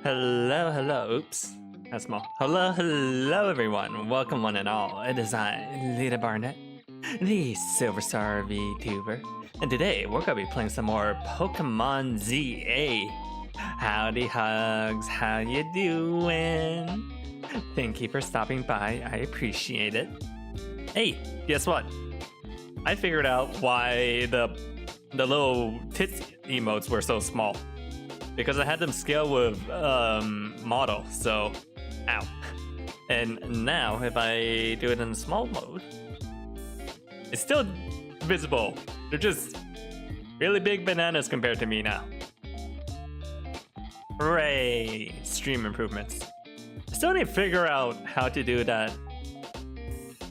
Hello, hello. Oops. That's small. Hello, hello, everyone. Welcome, one and all. It is I, Lita Barnett, the Silver Star VTuber. And today, we're going to be playing some more Pokemon ZA. Howdy, Hugs. How you doing? Thank you for stopping by. I appreciate it. Hey, guess what? I figured out why the little tits emotes were so small. Because I had them scale with model, so ow. And now if I do it in small mode, it's still visible. They're just really big bananas compared to me now. Hooray! Stream improvements. I still need to figure out how to do that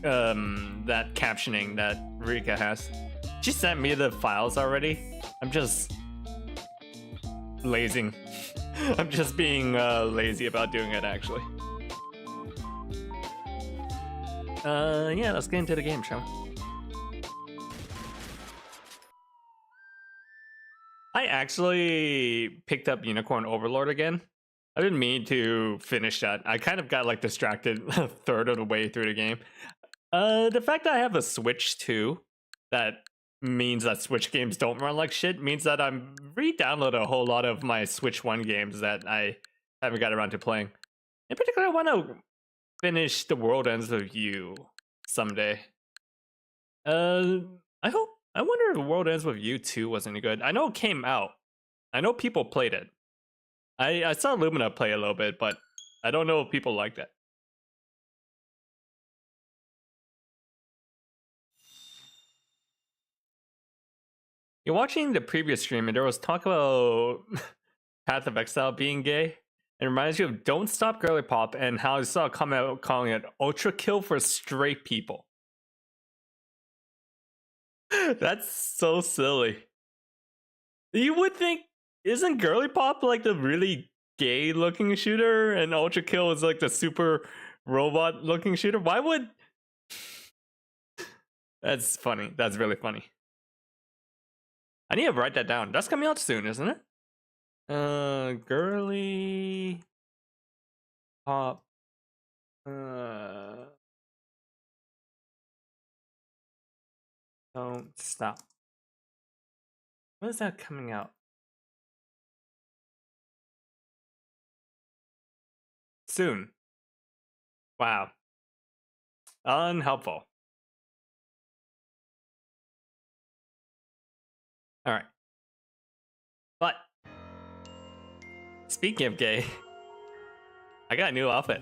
that captioning that Rika has. She sent me the files already. I'm just lazing. I'm just being lazy about doing it, actually. Yeah, let's get into the game, shall we? I actually picked up Unicorn Overlord again. I didn't mean to finish that. I kind of got like distracted a third of the way through the game. The fact that I have a Switch 2 that means that Switch games don't run like shit means that I'm re-downloading a whole lot of my Switch 1 games that I haven't got around to playing. In particular, I want to finish The World Ends With You someday. I wonder if The World Ends With You 2 was any good. I know it came out. I know people played it. I saw Lumina play a little bit, but I don't know if people liked it. You're watching the previous stream and there was talk about Path of Exile being gay. It reminds you of Don't Stop Girly Pop and how I saw a comment calling it Ultra Kill for straight people. That's so silly. You would think, isn't Girly Pop like the really gay looking shooter and Ultra Kill is like the super robot looking shooter? Why would... That's funny. That's really funny. I need to write that down. That's coming out soon, isn't it? Girly Pop. Don't stop. When is that coming out? Soon. Wow. Unhelpful. All right. But speaking of gay, I got a new outfit.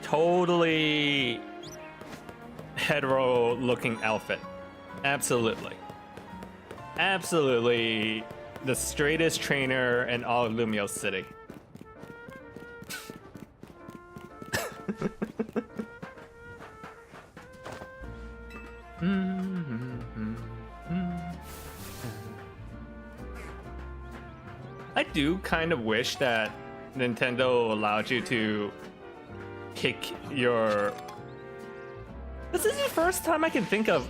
Totally hetero looking outfit. Absolutely. Absolutely the straightest trainer in all of Lumio City. I do kind of wish that Nintendo allowed you to pick your... This is the first time I can think of...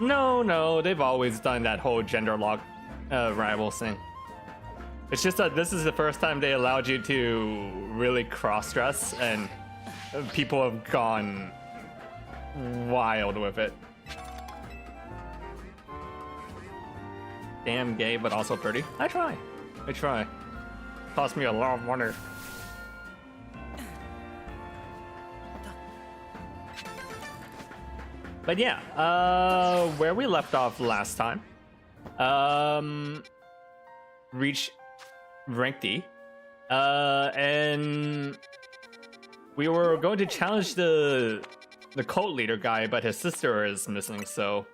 No, they've always done that whole gender lock rivals thing. It's just that this is the first time they allowed you to really cross-dress, and people have gone wild with it. Damn gay, but also pretty. I try. Cost me a lot of money. But yeah, where we left off last time, reached rank D, and we were going to challenge the cult leader guy, but his sister is missing, so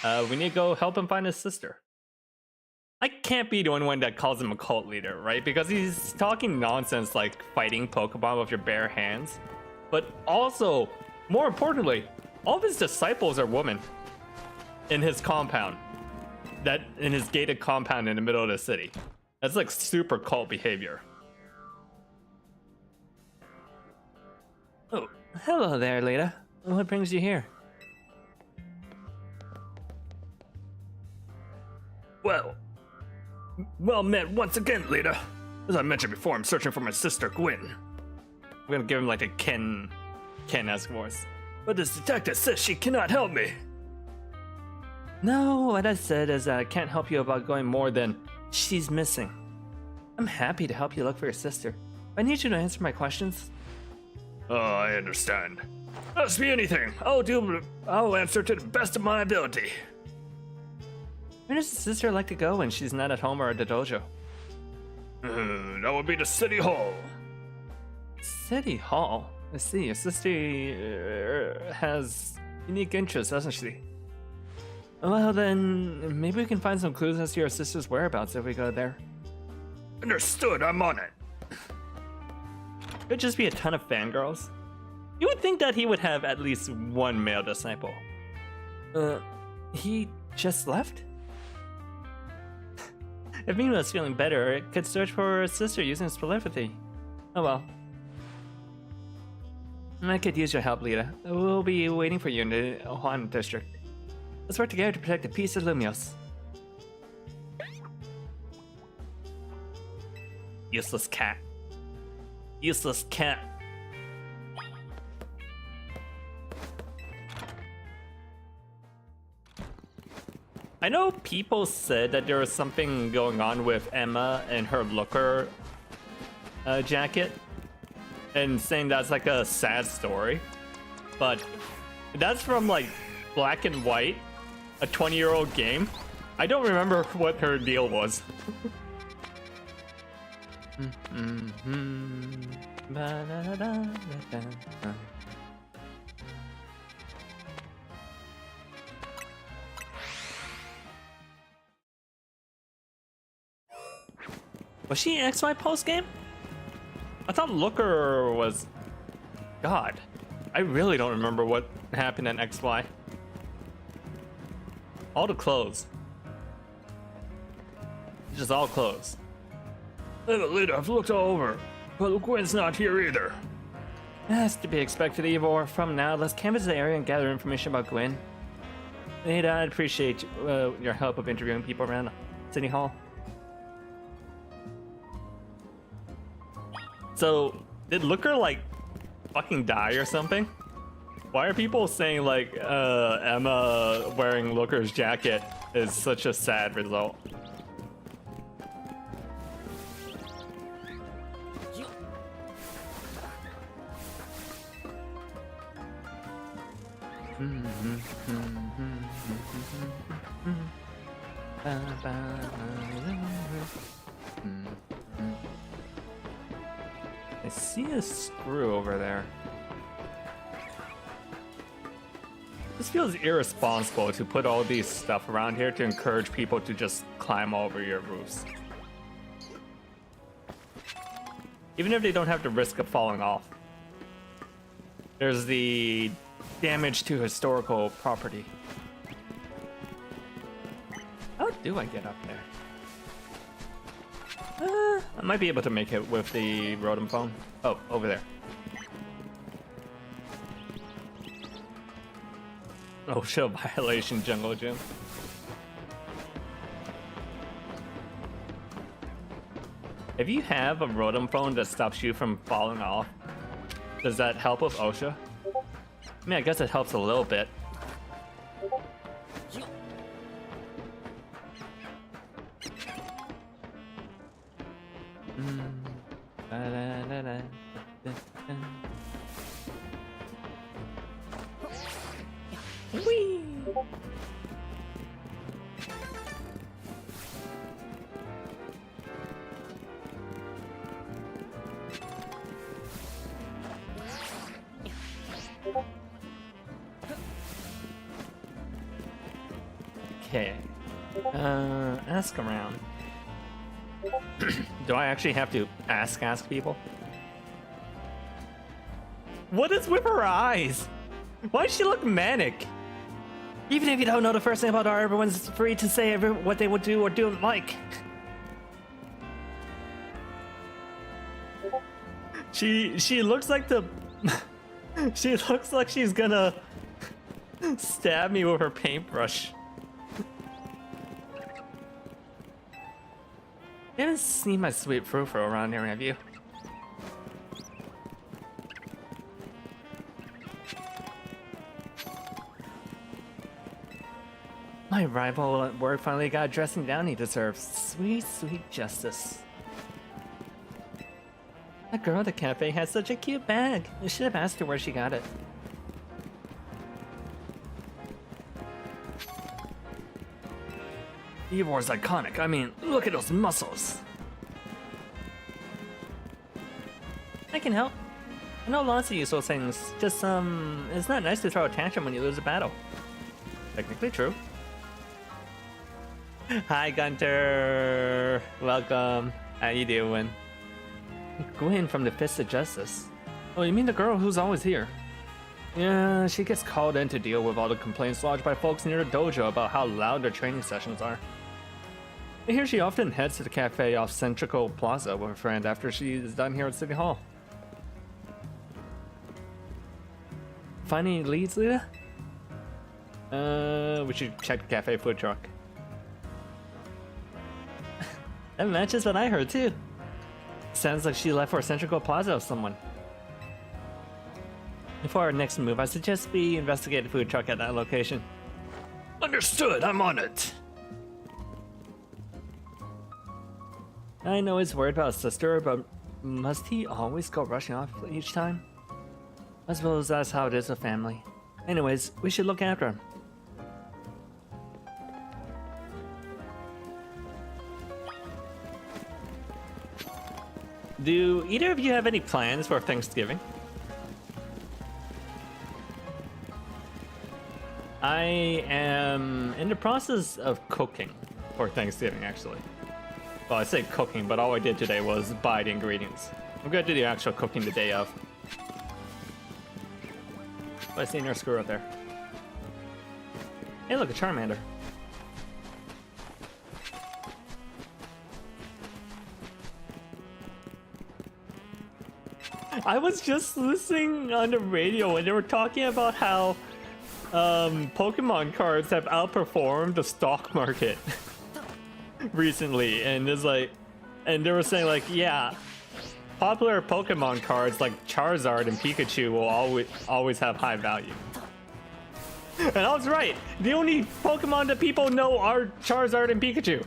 we need to go help him find his sister. I can't be the only one that calls him a cult leader, right? Because he's talking nonsense like fighting Pokemon with your bare hands. But also, more importantly, all of his disciples are women in his compound. In his gated compound in the middle of the city. That's like super cult behavior. Oh, hello there, Lita. What brings you here? Well, Well met once again, leader. As I mentioned before, I'm searching for my sister, Gwen. I'm gonna give him like a Ken-esque voice. But this detective says she cannot help me. No, what I said is I can't help you about going more than she's missing. I'm happy to help you look for your sister. I need you to answer my questions. Oh, I understand. Ask me anything. I'll answer to the best of my ability. Where does the sister like to go when she's not at home or at the dojo? That would be the city hall. City hall? I see. Your sister has unique interests, doesn't she? Well then, maybe we can find some clues as to your sister's whereabouts if we go there. Understood, I'm on it. Could just be a ton of fangirls. You would think that he would have at least one male disciple. He just left? If Mima was feeling better, it could search for her sister using his telepathy. Oh well. I could use your help, Lita. We'll be waiting for you in the Juan district. Let's work together to protect the peace of Lumios. Useless cat. Useless cat. I know people said that there was something going on with Emma and her looker jacket, and saying that's like a sad story, but that's from like Black and White, a 20-year-old game. I don't remember what her deal was. Was she XY post game? I thought Looker was God. I really don't remember what happened in XY. All the clothes. Just all clothes. Leader, I've looked all over, but Gwen's not here either. That's to be expected, Ivor. From now, let's canvass the area and gather information about Gwen. Ada, I'd appreciate your help of interviewing people around City Hall. So, did Looker like fucking die or something? Why are people saying like Emma wearing Looker's jacket is such a sad result? I see a screw over there. This feels irresponsible to put all these stuff around here to encourage people to just climb over your roofs. Even if they don't have the risk of falling off. There's the damage to historical property. How do I get up there? I might be able to make it with the Rotom phone. Oh, over there. Oh, show violation, Jungle Gym. If you have a Rotom phone that stops you from falling off, does that help with OSHA? I mean, I guess it helps a little bit. Whee! Okay. Ask around. Do I actually have to ask people? What is with her eyes? Why does she look manic? Even if you don't know the first thing about her, everyone's free to say what they would do or don't like. She looks like the... She looks like she's gonna stab me with her paintbrush. see my sweet frou-frou around here, have you? My rival at work finally got a dressing down he deserves. Sweet, sweet justice. That girl at the cafe has such a cute bag. I should have asked her where she got it. Eeyore's iconic. I mean, look at those muscles. I can help. I know lots of useful things. Just, it's not nice to throw a tantrum when you lose a battle. Technically true. Hi, Gunter. Welcome. How you doing? Gwen from the Fist of Justice. Oh, you mean the girl who's always here? Yeah, she gets called in to deal with all the complaints lodged by folks near the dojo about how loud their training sessions are. I hear she often heads to the cafe off Centrical Plaza with a friend after she's done here at City Hall. Find any leads, Lita? We should check the cafe food truck. That matches what I heard too. Sounds like she left for Centrical Plaza with someone. Before our next move, I suggest we investigate the food truck at that location. Understood, I'm on it! I know he's worried about his sister, but must he always go rushing off each time? I suppose that's how it is with family. Anyways, we should look after him. Do either of you have any plans for Thanksgiving? I am in the process of cooking for Thanksgiving, actually. Well, I say cooking, but all I did today was buy the ingredients. I'm gonna do the actual cooking the day of. Oh, I see another screw up there. Hey, look, a Charmander. I was just listening on the radio and they were talking about how Pokemon cards have outperformed the stock market recently, and it's like, and they were saying like, yeah, popular Pokemon cards like Charizard and Pikachu will always have high value. And I was right. The only Pokemon that people know are Charizard and Pikachu.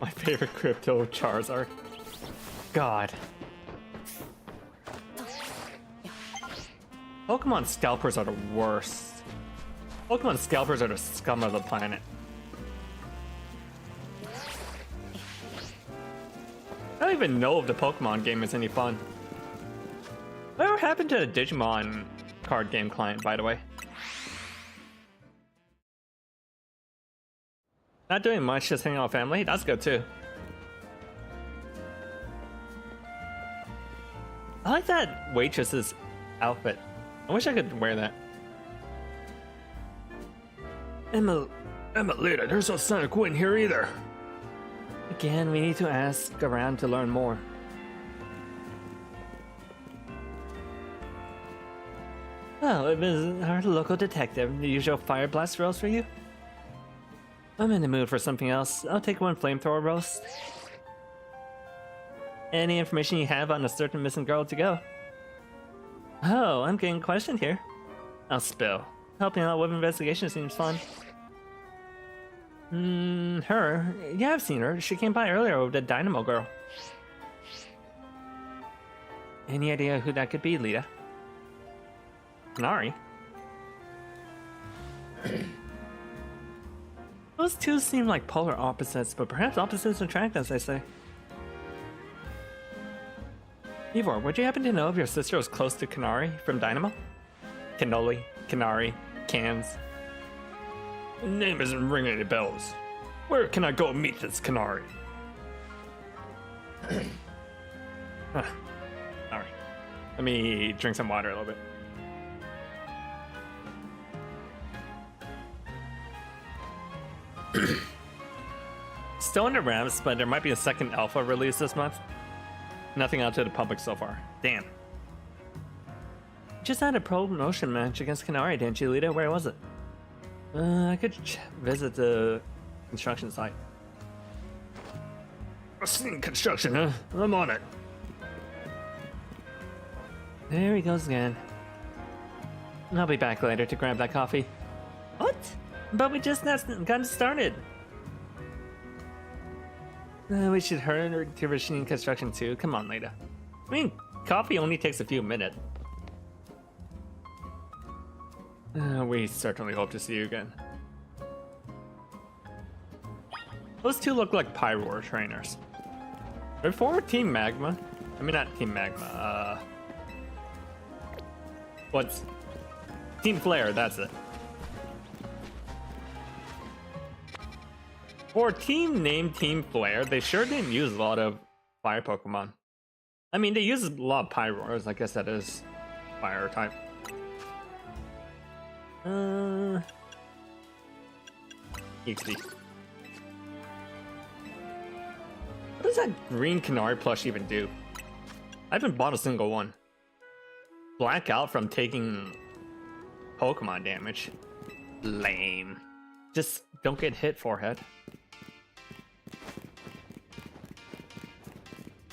My favorite crypto, Charizard. God. Pokemon scalpers are the worst. Pokemon scalpers are the scum of the planet. I don't even know if the Pokemon game is any fun. Whatever happened to the Digimon card game client, by the way? Not doing much, just hanging out with family. That's good too. I like that waitress's outfit. I wish I could wear that. Emma, Lita, there's no sign of Gwen here either. Again, we need to ask around to learn more. Oh, it was our local detective. The usual fire blast roast for you? I'm in the mood for something else. I'll take one flamethrower roast. Any information you have on a certain missing girl to go? Oh, I'm getting questioned here. I'll spill. Helping out with investigation seems fun. Her? Yeah, I've seen her. She came by earlier with the Dynamo girl. Any idea who that could be, Lita? Nari? Those two seem like polar opposites, but perhaps opposites attract, as they say. Ivor, would you happen to know if your sister was close to Kanari from Dynamo? Cannoli, Kanari, Cans. The name isn't ringing any bells. Where can I go meet this Kanari? Alright. Let me drink some water a little bit. Still under wraps, but there might be a second alpha release this month. Nothing out to the public so far. Damn. just had a promotion match against Kanari, didn't you, Lita? Where was it? I could visit the construction site. Construction, huh? I'm on it. There he goes again. I'll be back later to grab that coffee. What? But we just got started. We should hurry to machine construction too. Come on, Lita. I mean, coffee only takes a few minutes. We certainly hope to see you again. Those two look like Pyroar trainers. Before Team Magma. I mean, not Team Magma. What's... Team Flare, that's it. For a team named Team Flare, they sure didn't use a lot of fire Pokemon. I mean, they use a lot of Pyroars. I guess that is fire type. XD. What does that green Canary plush even do? I haven't bought a single one. Black out from taking Pokemon damage. Lame. Just don't get hit, forehead.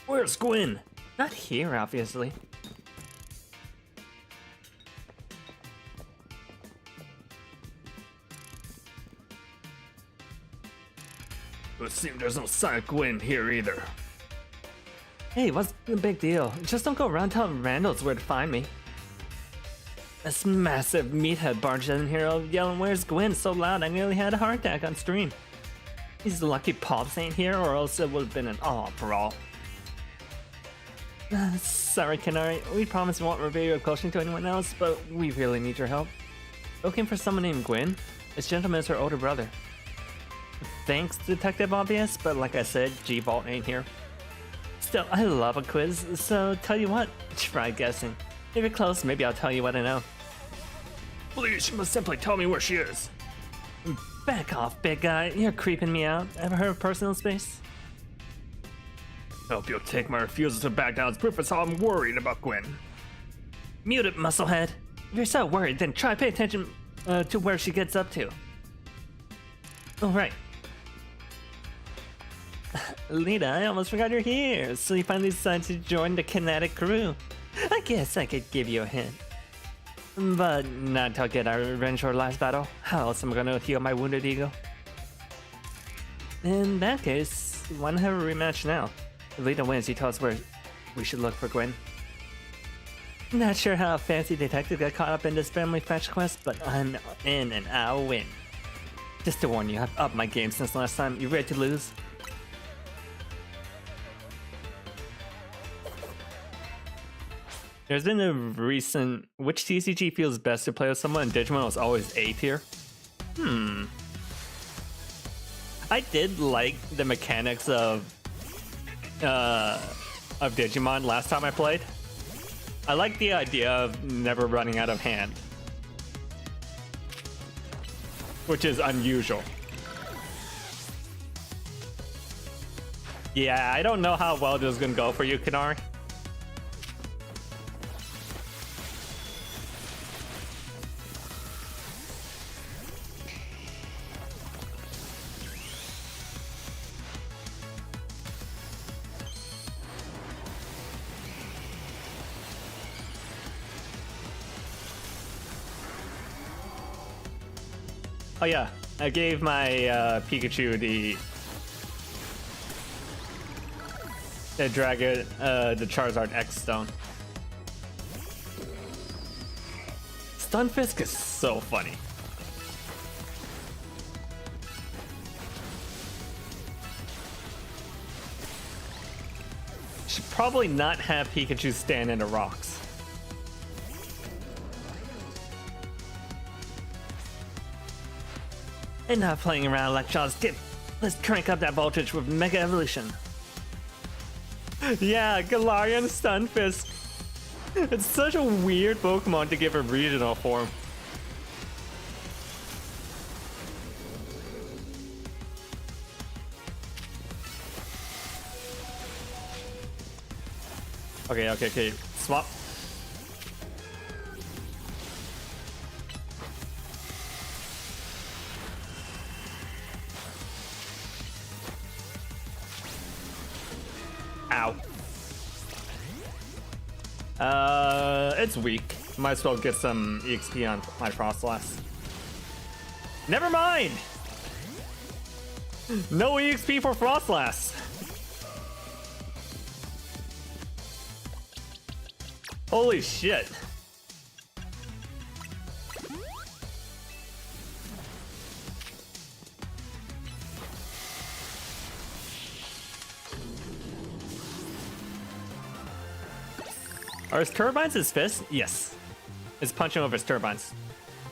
Where's Gwyn? Not here, obviously. It seems there's no sign of Gwyn here either. Hey, what's the big deal? Just don't go around telling Randalls where to find me. This massive meathead barged in here all yelling, "Where's Gwyn?" so loud I nearly had a heart attack on stream. He's lucky Pops ain't here, or else it would have been an all-brawl. Sorry, Canary. We promised we won't reveal your caution to anyone else, but we really need your help. Looking for someone named Gwyn? This gentleman is her older brother. Thanks, Detective Obvious, but like I said, G-Vault ain't here. Still, I love a quiz, so tell you what, try guessing. If you're close, maybe I'll tell you what I know. Please, you must simply tell me where she is. Back off, big guy. You're creeping me out. Ever heard of personal space? Hope you'll take my refusal to back down as proof of how I'm worried about Gwyn. Mute it, musclehead. If you're so worried, then try pay attention to where she gets up to. Oh, right. Lita, I almost forgot you're here. So you finally decided to join the Kinetic crew. I guess I could give you a hint. But not to get our revenge for last battle. How else am I gonna heal my wounded ego? In that case, why not have a rematch now? If Lita wins, you tell us where we should look for Gwyn. Not sure how a fancy detective got caught up in this family fetch quest, but I'm in and I'll win. Just to warn you, I've upped my game since last time. You ready to lose? There's been a recent... Which TCG feels best to play with someone? And Digimon was always A tier. I did like the mechanics of Digimon last time I played. I like the idea of never running out of hand, which is unusual. Yeah, I don't know how well this is gonna go for you, Kanari. Oh yeah, I gave my Pikachu the Dragon, the Charizard X Stone. Stunfisk is so funny. Should probably not have Pikachu stand in the rocks. And not playing around like Jaws. Let's crank up that voltage with Mega Evolution. Yeah, Galarian Stunfisk. It's such a weird Pokemon to give a regional form. Okay. Swap. Ow. It's weak. Might as well get some EXP on my Frostlass. Never mind! No EXP for Frostlass! Holy shit. Are his turbines his fist? Yes. It's punching over his turbines.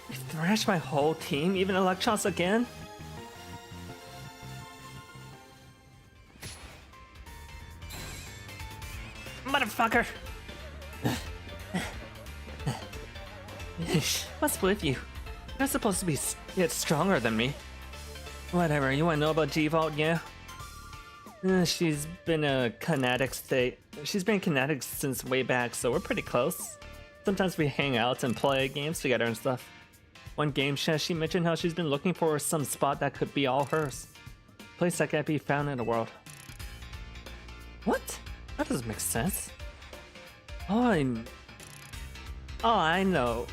You thrashed my whole team, even Electros again? Motherfucker! What's with you? You're supposed to be yet stronger than me. Whatever, you wanna know about G-Vault, yeah? She's been a kinetic state. She's been kinetic since way back, so we're pretty close. Sometimes we hang out and play games together and stuff. One game chat, she mentioned how she's been looking for some spot that could be all hers. Place that can't be found in the world. What? That doesn't make sense. All I know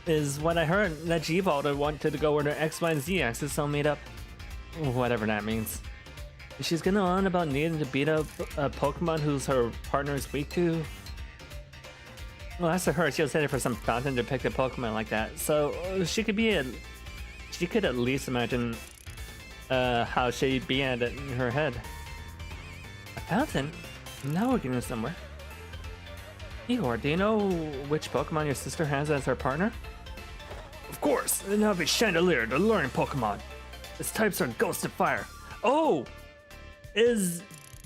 is what I heard, that G-Vault wanted to go where the X, Y, and Z axis all made up. Whatever that means. She's gonna on about needing to beat up a Pokemon who's her partner is weak to. Well, as I heard, she was headed for some fountain to pick a Pokemon like that. So she could at least imagine how she'd be at it in her head. A fountain? Now we're getting somewhere. Igor, do you know which Pokemon your sister has as her partner? Of course, and that'll be Chandelier, the luring Pokemon. Its types are Ghost and Fire. Oh! Is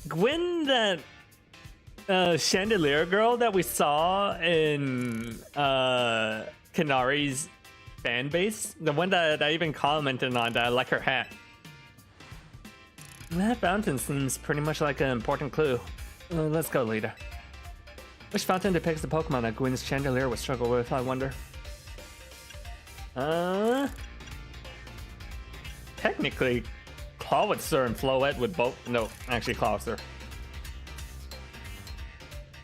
Gwen that Chandelier girl that we saw in Kanari's fan base? The one that I even commented on that I like her hat. That fountain seems pretty much like an important clue. Let's go, Lita. Which fountain depicts the Pokemon that Gwen's Chandelier would struggle with, I wonder? Technically, Clawitzer and Floette would both... No, actually Clawitzer.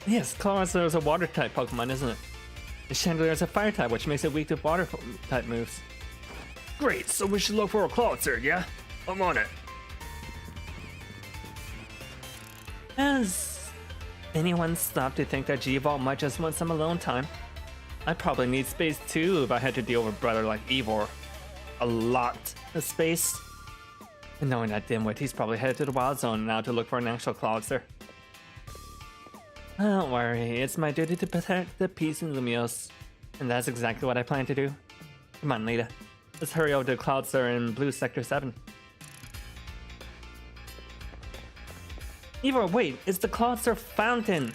Yes, Clawitzer is a water-type Pokemon, isn't it? The Chandelier is a fire-type, which makes it weak to water-type moves. Great, so we should look for a Clawitzer, yeah? I'm on it. Has anyone stopped to think that G-Vault might just want some alone time? I'd probably need space too if I had to deal with a brother like Ivor. A lot of space. And knowing that dimwit, he's probably headed to the Wild Zone now to look for an actual Clawitzer. Don't worry, it's my duty to protect the peace in Lumios. And that's exactly what I plan to do. Come on, Lita. Let's hurry over to Clawitzer in Blue Sector 7. Ivor, wait, it's the Clawitzer Fountain!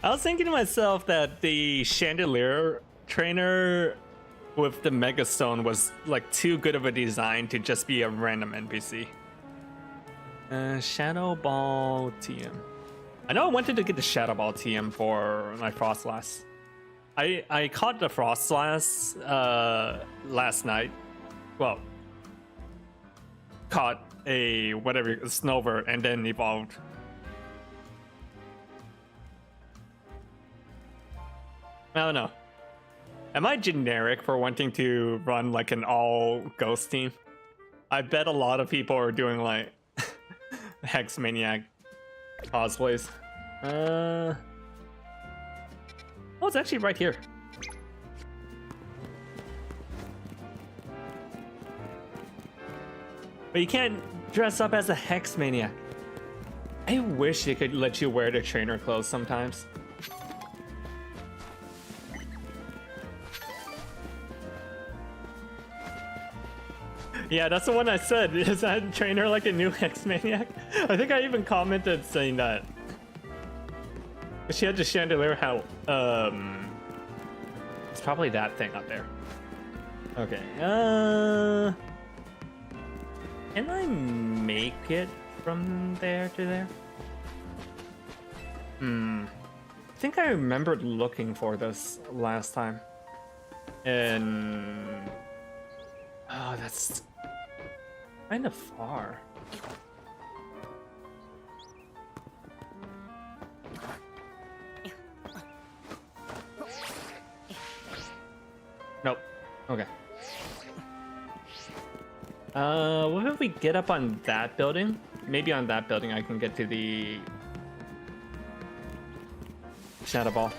I was thinking to myself that the Chandelier trainer with the Mega Stone was like too good of a design to just be a random NPC. Shadow Ball TM. I know I wanted to get the Shadow Ball TM for my Frostlass. I caught the Frostlass last night. Well, caught a whatever Snover and then evolved. I don't know. Am I generic for wanting to run like an all ghost team? I bet a lot of people are doing like Hex Maniac cosplays. Oh, it's actually right here. But you can't dress up as a Hex Maniac. I wish it could let you wear the trainer clothes sometimes. Yeah, that's the one I said. Is that trainer like a new Hex Maniac? I think I even commented saying that. She had the Chandelier how it's probably that thing up there. Okay. Can I make it from there to there? I think I remembered looking for this last time. And oh, that's Kind of far. Nope. Okay. What if we get up on that building? Maybe on that building I can get to the Shadow Ball.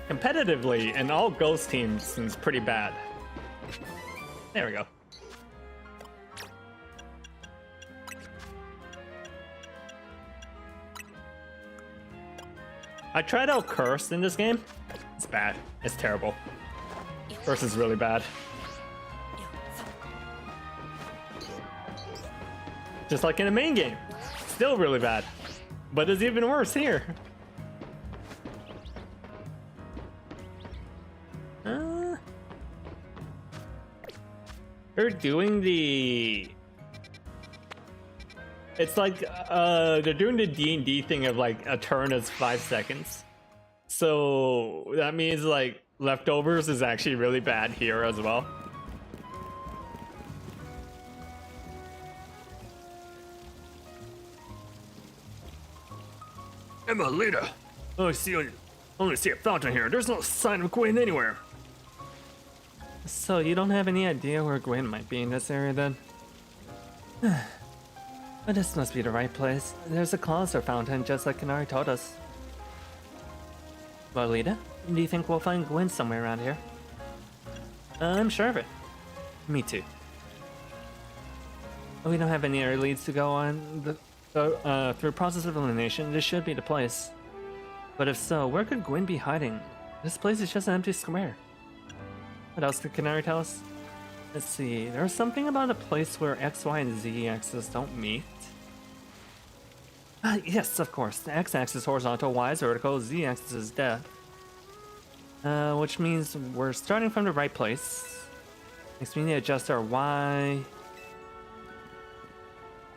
Competitively, an all ghost team seems pretty bad. There we go. I tried out Curse in this game. It's bad. It's terrible. Curse is really bad. Just like in the main game. Still really bad. But it's even worse here. They're doing the... It's like, they're doing the D&D thing of like a turn is 5 seconds. So that means like Leftovers is actually really bad here as well. Emma, Lita. Only see a fountain here. There's no sign of Gwen anywhere. So you don't have any idea where Gwen might be in this area then? But this must be the right place. There's a closet fountain just like Kanari told us. Well, Lita, do you think we'll find Gwen somewhere around here? I'm sure of it. Me too. We don't have any other leads to go on. Through process of elimination, this should be the place. But if so, where could Gwen be hiding? This place is just an empty square. What else could Canary tell us? Let's see, there's something about a place where X, Y, and Z axes don't meet. Yes, of course. The X-axis horizontal, Y is vertical, Z-axis is depth. Which means we're starting from the right place. Next, we need to adjust our Y. I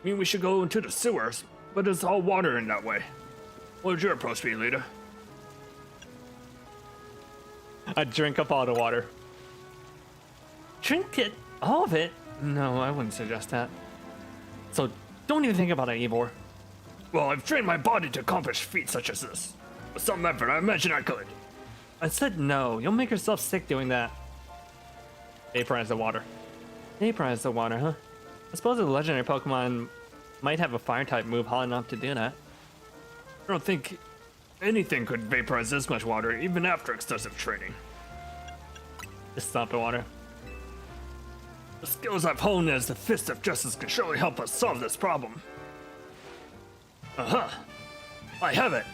mean, we should go into the sewers, but it's all water in that way. What would your approach be, Lita? I'd drink up all the water. Drink it? All of it? No, I wouldn't suggest that. So, don't even think about it, Ivor. Well, I've trained my body to accomplish feats such as this. With some effort, I imagine I could. I said no. You'll make yourself sick doing that. Vaporize the water. Vaporize the water, huh? I suppose a legendary Pokemon might have a fire-type move hot enough to do that. I don't think anything could vaporize this much water, even after extensive training. Just stop the water. The skills I've honed as the Fist of Justice can surely help us solve this problem. Uh-huh. I have it.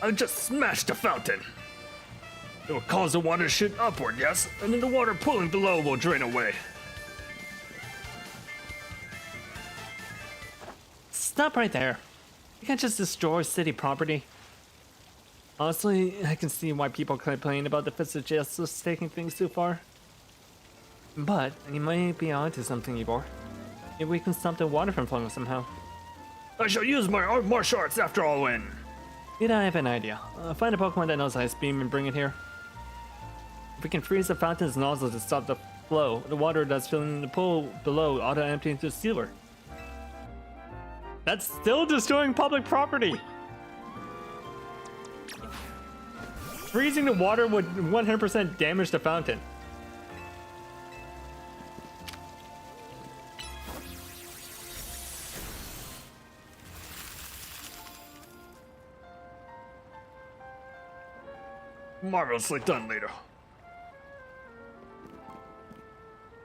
I just smashed the fountain. It will cause the water to shoot upward, yes? And then the water pooling below will drain away. Stop right there. You can't just destroy city property. Honestly, I can see why people complain about the Fist of Justice taking things too far. But you might be onto something, Ivor. Maybe we can stop the water from flowing somehow. I shall use my martial arts after I'll win. Yet I have an idea. Find a Pokemon that knows Ice Beam and bring it here. If we can freeze the fountain's nozzle to stop the flow, the water that's filling in the pool below ought to empty into the sewer. That's still destroying public property! Freezing the water would 100% damage the fountain. Marvelously done, Lita.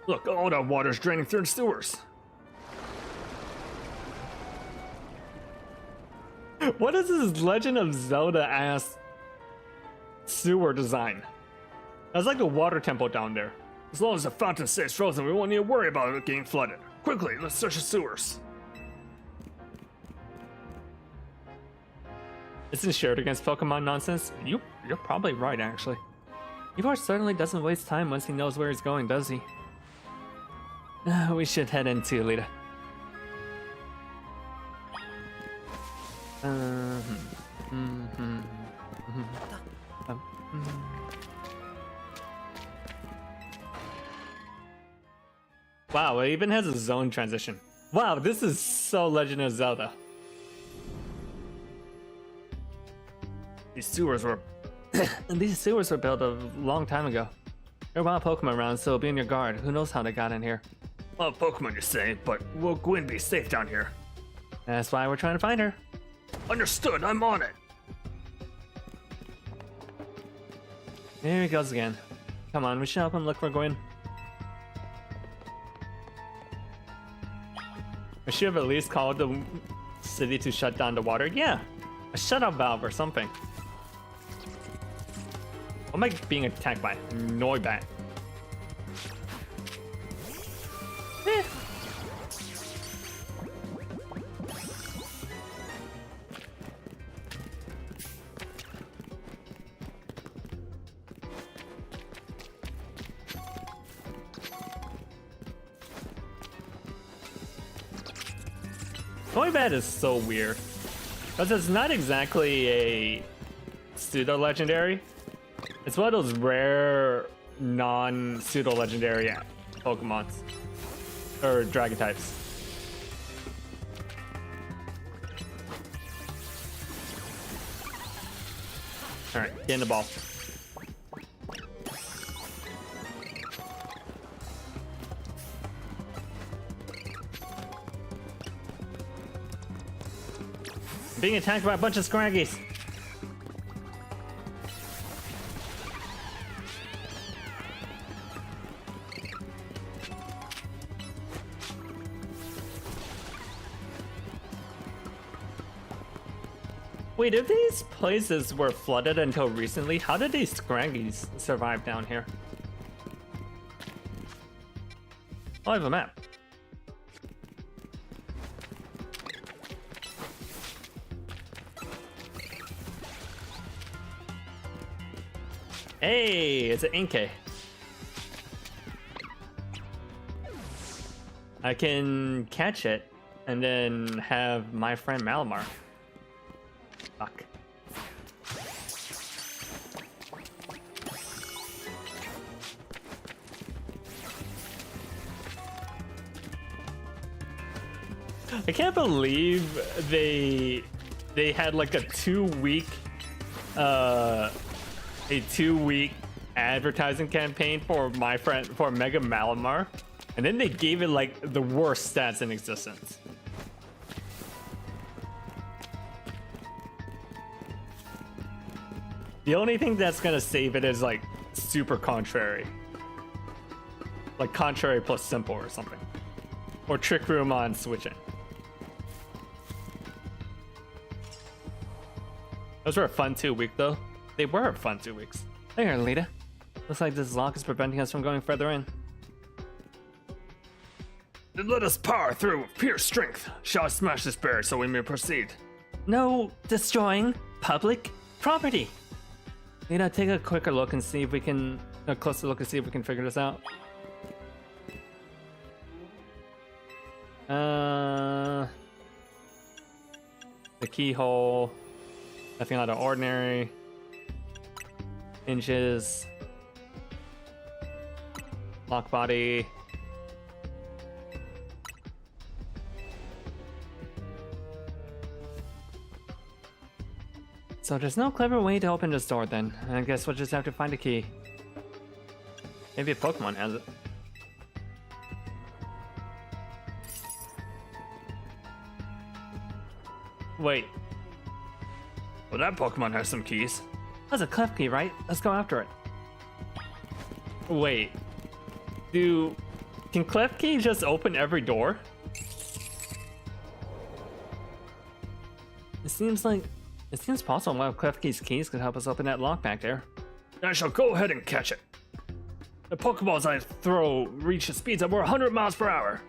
Look, all that water's draining through the sewers. What is this Legend of Zelda-ass sewer design? That's like a water temple down there. As long as the fountain stays frozen, we won't need to worry about it getting flooded. Quickly, let's search the sewers. Isn't shared against Pokemon nonsense? You're probably right, actually. Ivor certainly doesn't waste time once he knows where he's going, does he? We should head in too, Lita. Wow, it even has a zone transition. Wow, this is so Legend of Zelda. These sewers were built a long time ago. There are wild Pokemon around, so be on your guard. Who knows how they got in here? Well, Pokemon you say, but will Gwyn be safe down here? That's why we're trying to find her. Understood, I'm on it. Here he goes again. Come on, we should help him look for Gwyn. I should have at least called the city to shut down the water. Yeah, a shutoff valve or something. What am I being attacked by? Noibat. Eh. Noibat is so weird. Because it's not exactly a pseudo-legendary. It's one of those rare non-pseudo-legendary Pokemons. Or dragon types. Alright, get in the ball. Being attacked by a bunch of Scraggies. Wait, if these places were flooded until recently, how did these Scraggies survive down here? Oh, I have a map. Hey, it's an Inkay. I can catch it and then have my friend Malamar. Fuck. I can't believe they had like a 2-week advertising campaign for my friend for Mega Malamar, and then they gave it like the worst stats in existence. The only thing that's gonna save it is like super contrary, like contrary plus simple or something, or trick room on switching. Those were a fun 2 week though. They were a fun 2 weeks. There, Lita. Looks like this lock is preventing us from going further in. Then let us power through with pure strength. Shall I smash this barrier so we may proceed? No destroying public property. Lita, take a quicker look and see if we can, a closer look and see if we can figure this out. The keyhole. Nothing out of ordinary. Hinges. Lock body. So there's no clever way to open this door then. I guess we'll just have to find a key. Maybe a Pokemon has it. Wait. Well, that Pokemon has some keys. That's a clef key, right? Let's go after it. Wait. Can clef key just open every door? It seems possible one of Clef Key's keys could help us open that lock back there. I shall go ahead and catch it. The Pokeballs I throw reach speeds of over 100 miles per hour.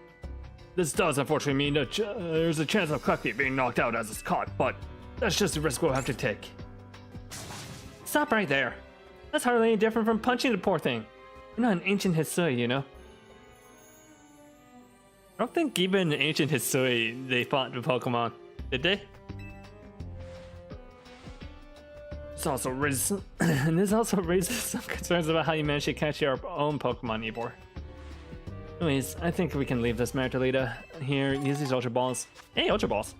This does unfortunately mean that there's a chance of Clef Key being knocked out as it's caught, but that's just a risk we'll have to take. Stop right there. That's hardly any different from punching the poor thing. You're not an ancient Hisui, you know? I don't think even in ancient Hisui they fought the Pokemon, did they? also raises and this also raises some concerns about how you manage to catch your own Pokemon, Ybor. Anyways, I think we can leave this matter to Lita. Here, use these Ultra Balls. Hey, Ultra Balls!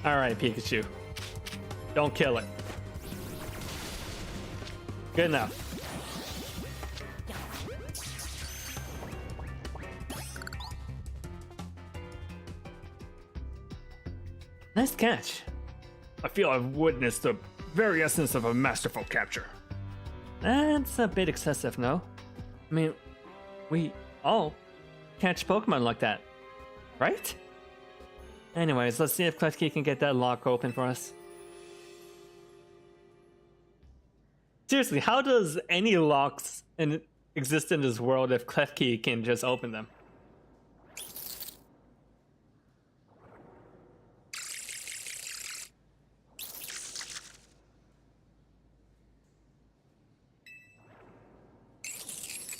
Alright, Pikachu. Don't kill it. Good enough. Nice catch. I feel I've witnessed the very essence of a masterful capture. That's a bit excessive, no? I mean, we all catch Pokemon like that, right? Anyways, let's see if Klefki can get that lock open for us. Seriously, how does any locks exist in this world if Klefki can just open them?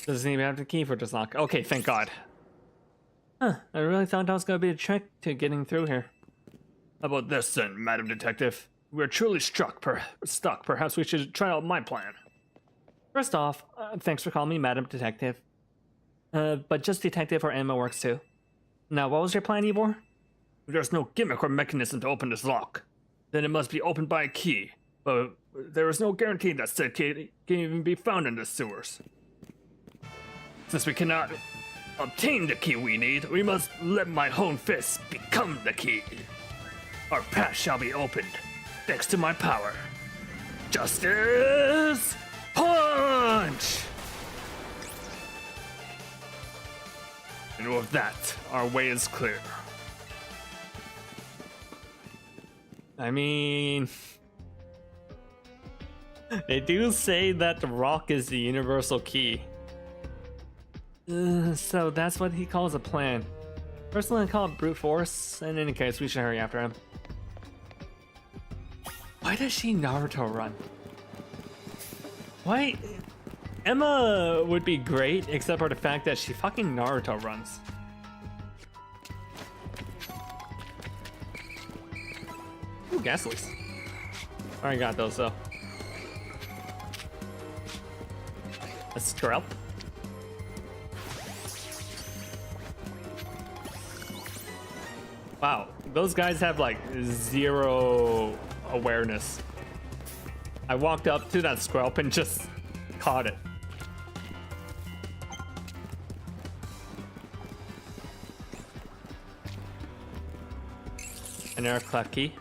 Doesn't even have the key for this lock. Okay, thank God. Huh, I really thought that was gonna be a trick to getting through here. How about this then, Madam Detective? We're truly stuck. Perhaps we should try out my plan. First off, thanks for calling me Madam Detective. But just Detective or Emma works too. Now, what was your plan, Ybor? If there's no gimmick or mechanism to open this lock, then it must be opened by a key. But there is no guarantee that said key can even be found in the sewers. Since we cannot obtain the key we need, we must let my own fists become the key. Our path shall be opened, thanks to my power. Justice Punch! And with that, our way is clear. I mean, they do say that the rock is the universal key. So that's what he calls a plan. Personally, I call it brute force. In any case, we should hurry after him. Why does she Naruto run? Why? Emma would be great, except for the fact that she fucking Naruto runs. Ooh, gas leaks. Already got those though. A scrap. Wow, those guys have like zero awareness. I walked up to that Squelp and just caught it. An air Klefki.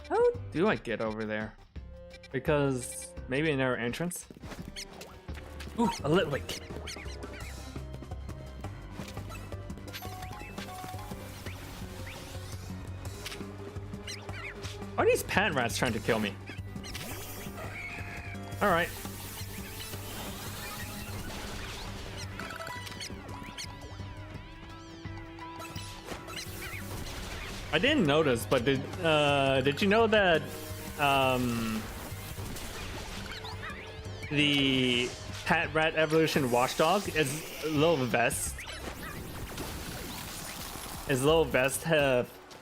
How do I get over there? Because maybe an air entrance? Ooh, a lit link. Are these pan rats trying to kill me? Alright. I didn't notice, but did you know that the Pat Rat Evolution Watchdog is little vest? His little vest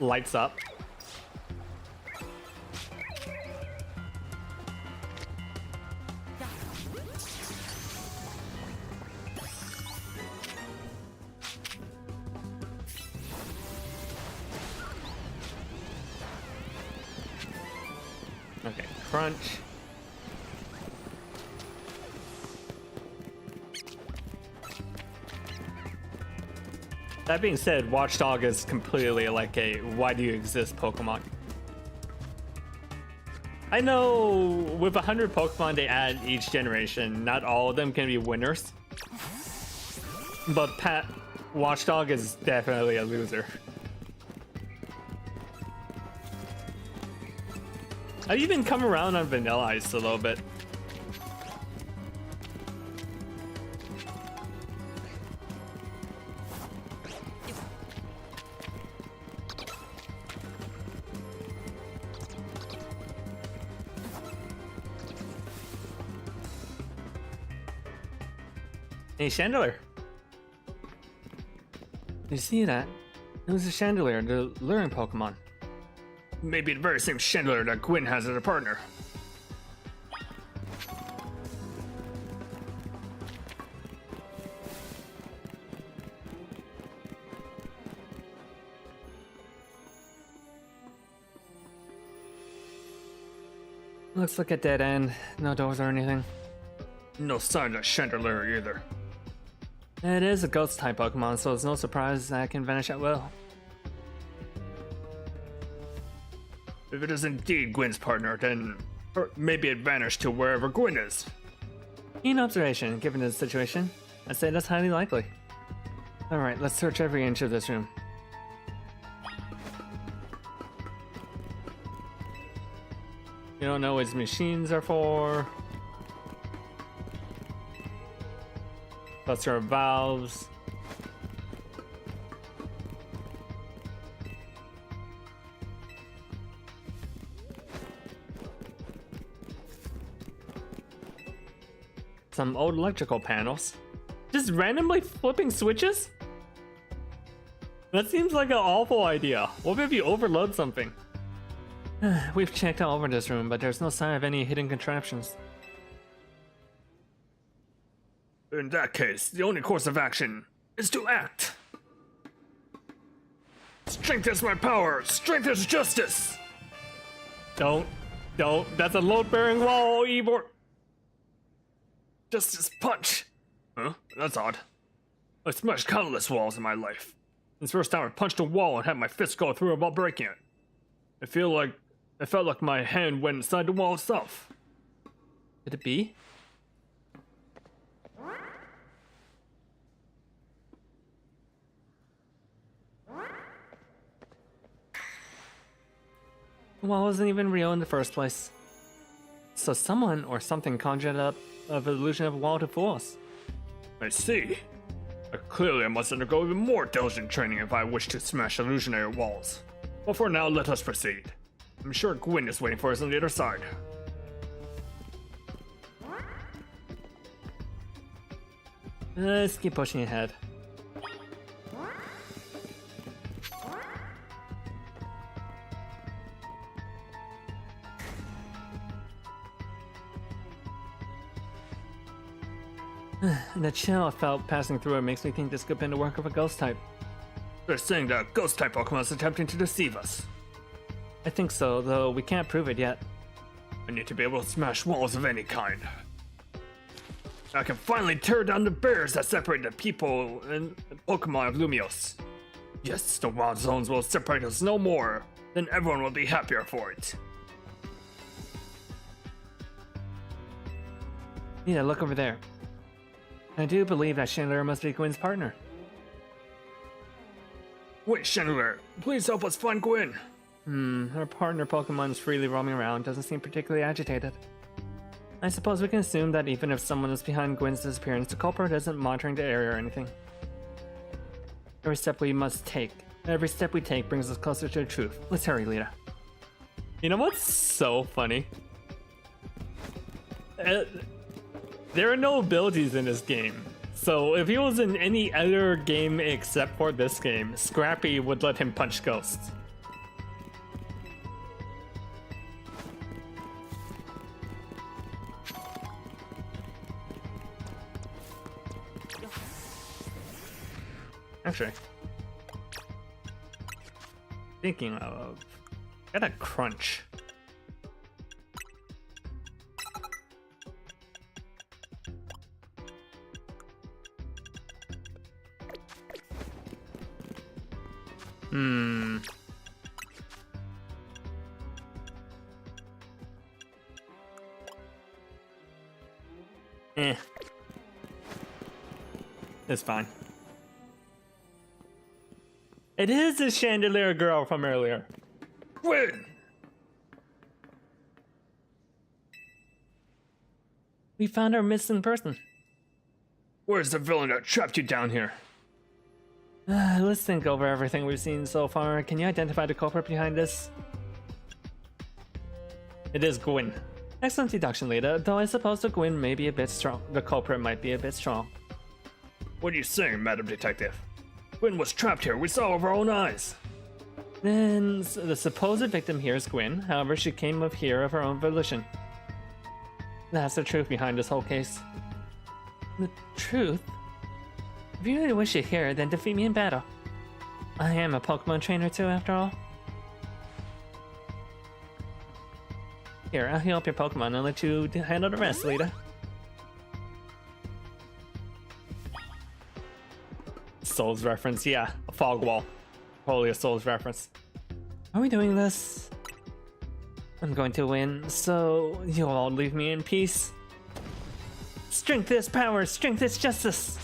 lights up. Okay, crunch. That being said, Watchdog is completely like a why do you exist Pokemon. I know with 100 Pokemon they add each generation, not all of them can be winners. But Watchdog is definitely a loser. I've even come around on Vanilla Ice a little bit. Hey, Chandelier. You see that? It was a Chandelier, the luring Pokemon. Maybe the very same Chandelier that Gwyn has as a partner. Looks like a dead end. No doors or anything. No sign of Chandelier either. It is a ghost type Pokemon, so it's no surprise that it can vanish at will. If it is indeed Gwyn's partner, then maybe it vanished to wherever Gwyn is. Keen observation, given the situation. I'd say that's highly likely. Alright, let's search every inch of this room. You don't know what his machines are for. Cluster of valves. Some old electrical panels. Just randomly flipping switches? That seems like an awful idea. What if you overload something? We've checked all over this room, but there's no sign of any hidden contraptions. In that case, the only course of action is to act. Strength is my power. Strength is justice. Don't. That's a load-bearing wall, Ivor. Justice punch. Huh? That's odd. I've smashed countless walls in my life. Since first time I punched a wall and had my fist go through it while breaking it. It felt like my hand went inside the wall itself. Could it be? The wall wasn't even real in the first place. So someone or something conjured up an illusion of a wall to fool us. I see. Clearly I must undergo even more diligent training if I wish to smash illusionary walls. But for now, let us proceed. I'm sure Gwyn is waiting for us on the other side. Let's keep pushing ahead. The chill I felt passing through it makes me think this could have been the work of a ghost type. They're saying that ghost type Pokemon is attempting to deceive us. I think so, though we can't prove it yet. I need to be able to smash walls of any kind. I can finally tear down the barriers that separate the people and Pokemon of Lumios. Yes, the wild zones will separate us no more, then everyone will be happier for it. Yeah, look over there. I do believe that Chandelier must be Gwyn's partner. Wait, Chandelier, please help us find Gwyn. Her partner Pokemon is freely roaming around, doesn't seem particularly agitated. I suppose we can assume that even if someone is behind Gwyn's disappearance, the culprit isn't monitoring the area or anything. Every step we take brings us closer to the truth. Let's hurry, Lita. You know what's so funny? There are no abilities in this game. So if he was in any other game except for this game, Scrappy would let him punch ghosts. Actually, thinking of, got a crunch. It's fine. It is the Chandelier girl from earlier. Gwyn! We found our missing person. Where's the villain that trapped you down here? Let's think over everything we've seen so far. Can you identify the culprit behind this? It is Gwyn. Excellent deduction, Lita, though I suppose the Gwyn may be a bit strong. The culprit might be a bit strong. What are you saying, Madam Detective? Gwyn was trapped here. We saw with our own eyes. Then the supposed victim here is Gwyn. However, she came up here of her own volition. That's the truth behind this whole case. The truth? If you really wish it here, then defeat me in battle. I am a Pokemon trainer too, after all. Here, I'll heal up your Pokemon and let you handle the rest, Lita. Souls reference, yeah. A fog wall. Totally a Souls reference. Are we doing this? I'm going to win, so you'll all leave me in peace. Strength is power, strength is justice.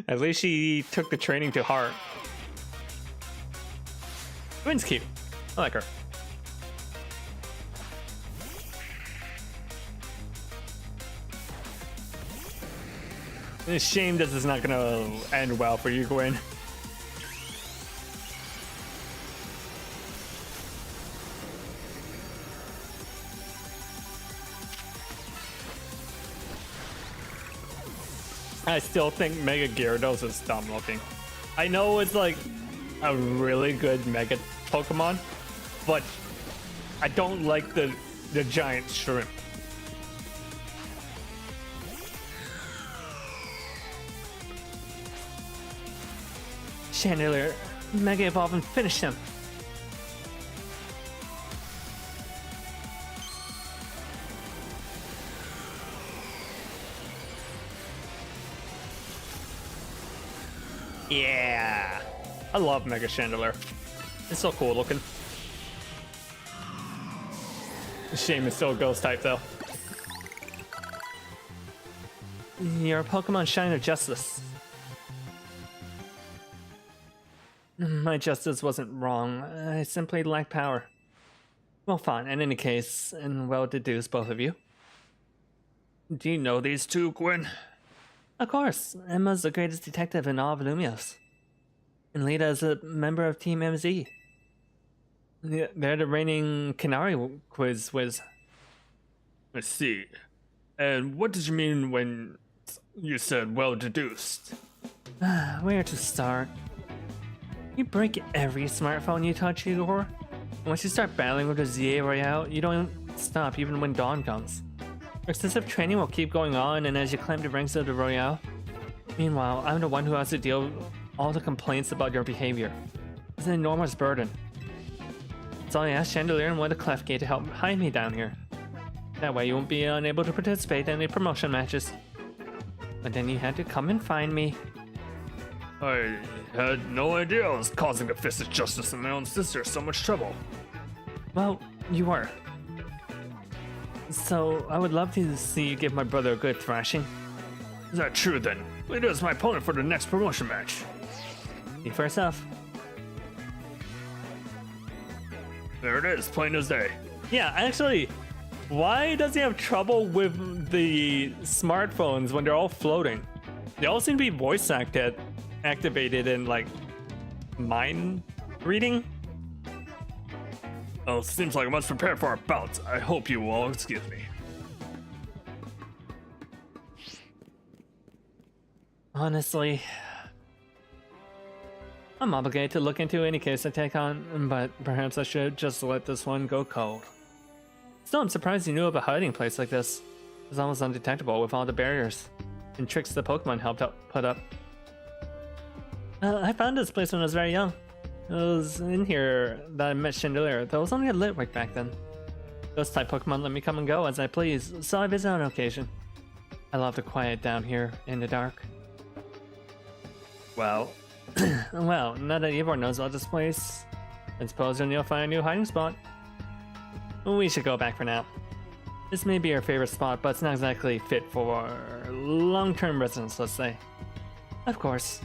At least she took the training to heart. Gwyn's cute. I like her. It's a shame this is not gonna end well for you, Gwyn. I still think Mega Gyarados is dumb looking. I know it's like a really good Mega Pokemon, but I don't like the giant shrimp. Chandelier, Mega Evolve and finish him. Yeah, I love Mega Chandelier. It's so cool looking. Shame it's still a ghost type though. You're a Pokemon Shine of Justice. My justice wasn't wrong. I simply lack power. Well, fine. In any case, and well deduced, both of you. Do you know these two, Gwyn? Of course. Emma's the greatest detective in all of Lumios. And Lita is a member of Team MZ. They're the reigning Canary quiz whiz. I see. And what did you mean when you said well deduced? Where to start? You break every smartphone you touch, Igor. Once you start battling with the ZA Royale, you don't stop even when dawn comes. Excessive training will keep going on, and as you climb the ranks of the Royale. Meanwhile, I'm the one who has to deal with all the complaints about your behavior. It's an enormous burden. So I asked Chandelier and What a Clef Gate to help hide me down here. That way you won't be unable to participate in any promotion matches. But then you had to come and find me. I had no idea I was causing the Fist of Justice and my own sister so much trouble. Well, you were. So, I would love to see you give my brother a good thrashing. Is that true then? Lita is my opponent for the next promotion match. See for yourself. There it is, plain as day. Yeah, actually, why does he have trouble with the smartphones when they're all floating? They all seem to be voice activated and like mind reading. Oh, seems like I must prepare for our bout. I hope you will all excuse me. Honestly, I'm obligated to look into any case I take on, but perhaps I should just let this one go cold. Still, I'm surprised you knew of a hiding place like this. It's almost undetectable with all the barriers and tricks the Pokemon helped put up. I found this place when I was very young. It was in here that I met Chandelier, though it was only a Litwick back then. Those type Pokemon let me come and go as I please, so I visit on occasion. I love the quiet down here in the dark. Well, well, now that Ivor knows about this place, I suppose you'll find a new hiding spot. We should go back for now. This may be our favorite spot, but it's not exactly fit for long-term residents, let's say. Of course.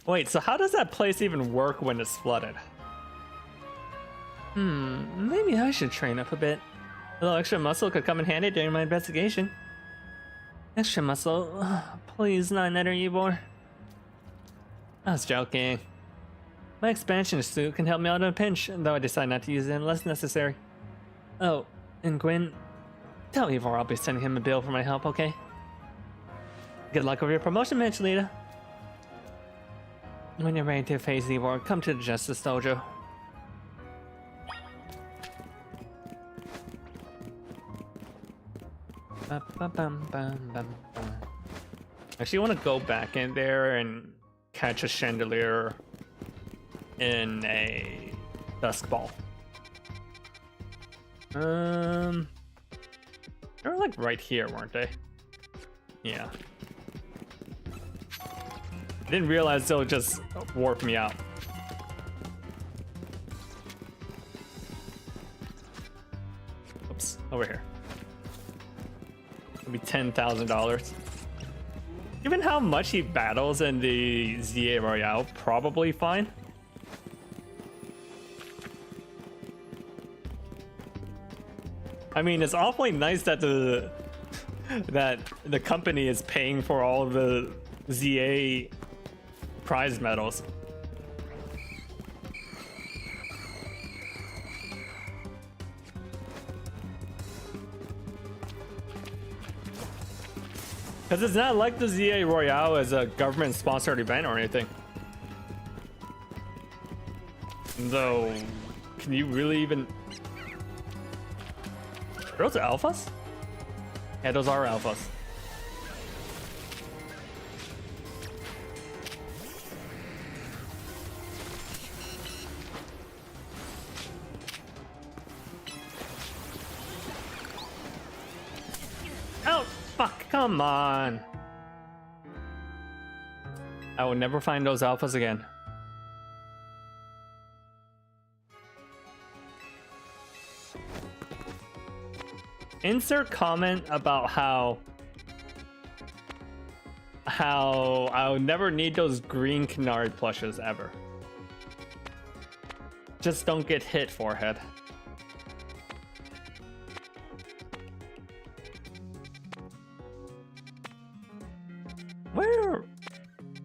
Wait, so how does that place even work when it's flooded? Maybe I should train up a bit. A little extra muscle could come in handy during my investigation. Extra muscle? Please, not another Ybor. I was joking. My expansion suit can help me out in a pinch, though I decide not to use it unless necessary. Oh, and Gwyn, tell Ivor I'll be sending him a bill for my help, okay? Good luck with your promotion, Mitch-Lita. When you're ready to face Ivor, come to the Justice Dojo. Actually, I want to go back in there and catch a chandelier in a dusk ball. They were like right here, weren't they? Yeah. Didn't realize they'll just warp me out. Oops, over here. It'll be $10,000. Given how much he battles in the ZA Royale, probably fine. I mean, it's awfully nice that the company is paying for all of the ZA prize medals. Because it's not like the ZA Royale is a government-sponsored event or anything. Though, can you really even... Are those alphas? Yeah, those are alphas. Oh, fuck, come on. I will never find those alphas again. Insert comment about how I'll never need those green canary plushes ever. Just don't get hit, forehead.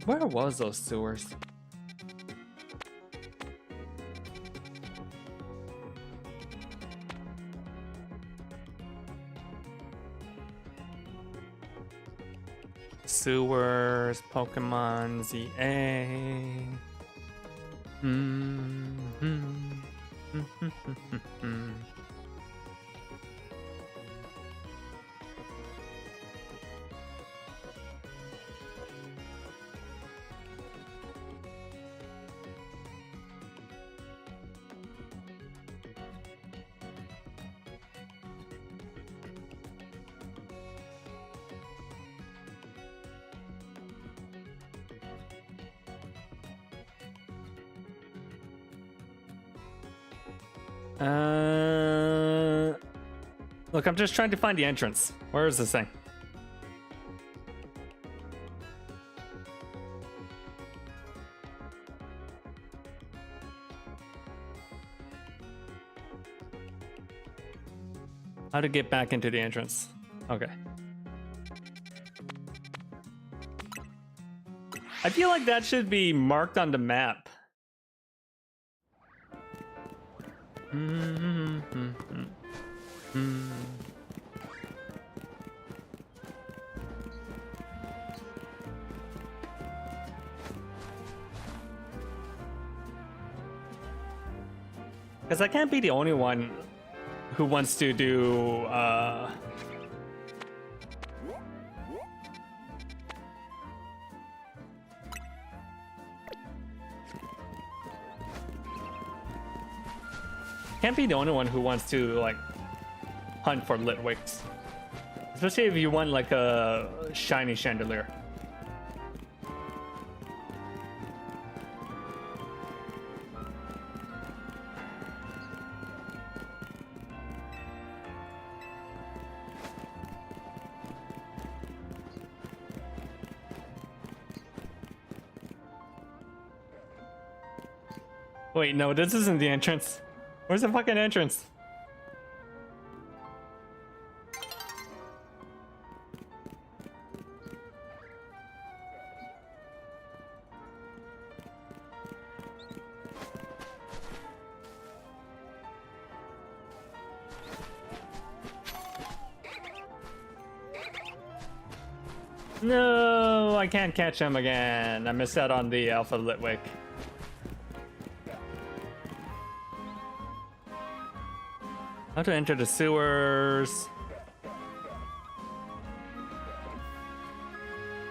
Where was those sewers? Sewers, Pokemon ZA. Look, I'm just trying to find the entrance. Where is this thing? How to get back into the entrance? Okay. I feel like that should be marked on the map. Because I can't be the only one who wants to do can't be the only one who wants to like hunt for lit wicks, especially if you want like a shiny chandelier. Wait, no, this isn't the entrance. Where's the fucking entrance? No, I can't catch him again. I missed out on the Alpha Litwick. How to enter the sewers.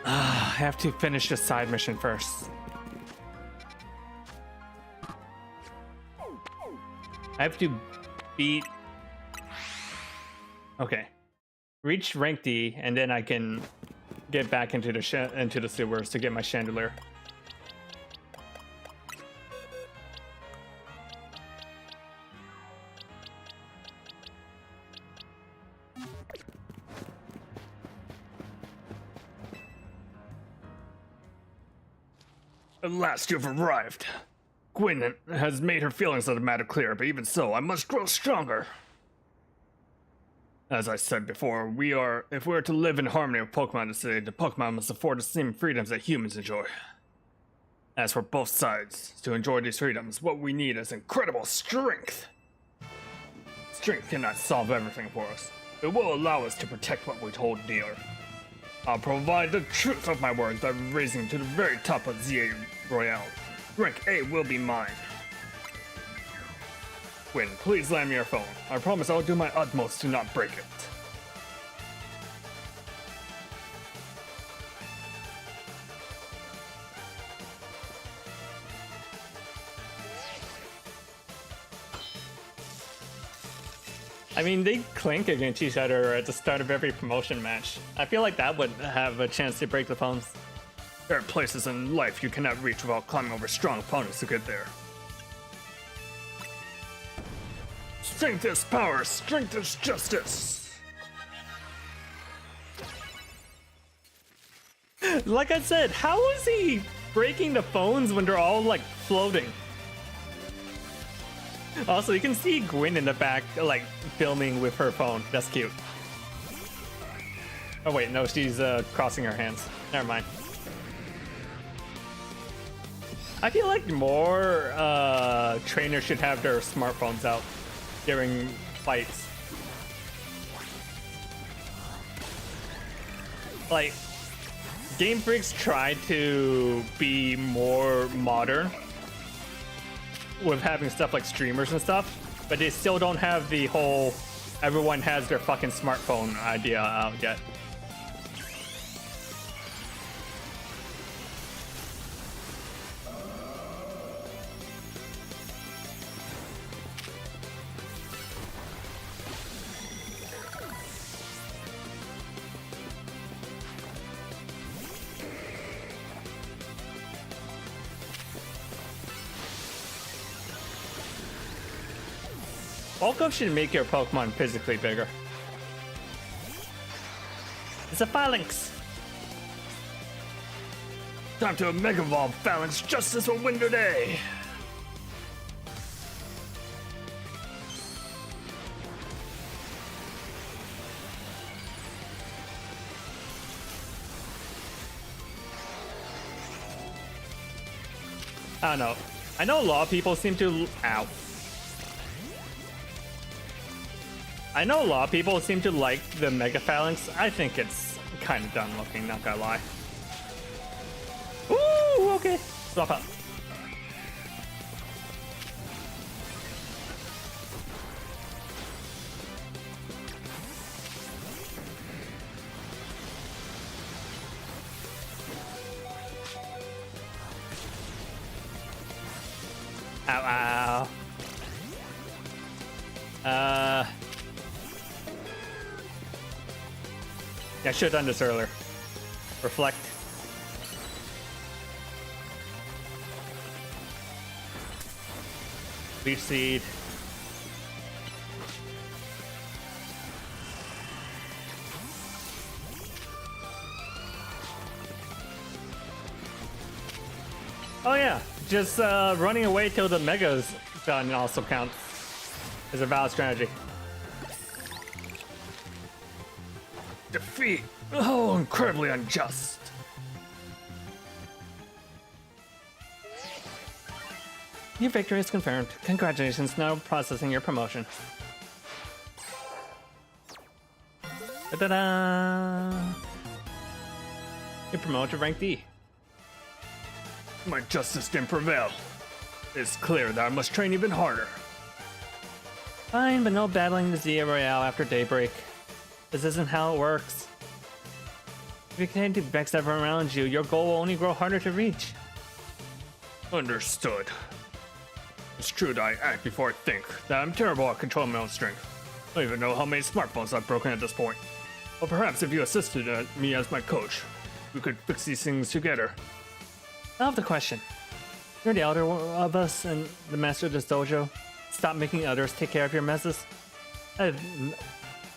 I have to finish the side mission first. I have to beat... Okay. Reach rank D, and then I can get back into the sewers to get my chandelier. At last you've arrived. Gwyn has made her feelings of the matter clear, but even so, I must grow stronger. As I said before, if we are to live in harmony with Pokemon today, the Pokemon must afford the same freedoms that humans enjoy. As for both sides, to enjoy these freedoms, what we need is incredible strength. Strength cannot solve everything for us. It will allow us to protect what we hold dear. I'll provide the truth of my words by raising to the very top of ZA Royale. Rank A will be mine. Gwyn, please lend me your phone. I promise I'll do my utmost to not break it. I mean, they clink against each other at the start of every promotion match. I feel like that would have a chance to break the phones. There are places in life you cannot reach without climbing over strong opponents to get there. Strength is power, strength is justice. Like I said, how is he breaking the phones when they're all like floating? Also, you can see Gwyn in the back, like, filming with her phone. That's cute. Oh wait, no, she's crossing her hands. Never mind. I feel like more trainers should have their smartphones out during fights. Like, Game Freak's tried to be more modern with having stuff like streamers and stuff, but they still don't have the whole everyone has their fucking smartphone idea out yet. Bulk up should make your Pokemon physically bigger. It's a Phalanx! Time to Mega Evolve Phalanx Justice will win today! I don't know. I know a lot of people seem to... Ow. I know a lot of people seem to like the Mega Phalanx. I think it's kind of dumb looking, not gonna lie. Ooh, okay. Swap out. Ow, ow. Yeah, I should have done this earlier. Reflect. Leaf Seed. Oh yeah, just running away till the Mega's done also counts. is a valid strategy. Defeat! Oh, incredibly unjust. Your victory is confirmed. Congratulations, now processing your promotion. Ta-da! You're promoted to rank D. My justice didn't prevail. It's clear that I must train even harder. Fine, but no battling the Z Royale after daybreak. This isn't how it works. If you continue to vex everyone around you, your goal will only grow harder to reach. Understood. It's true that I act before I think, that I'm terrible at controlling my own strength. I don't even know how many smartphones I've broken at this point. But perhaps if you assisted me as my coach, we could fix these things together. I have the question. You're the elder of us and the master of this dojo. Stop making others take care of your messes. I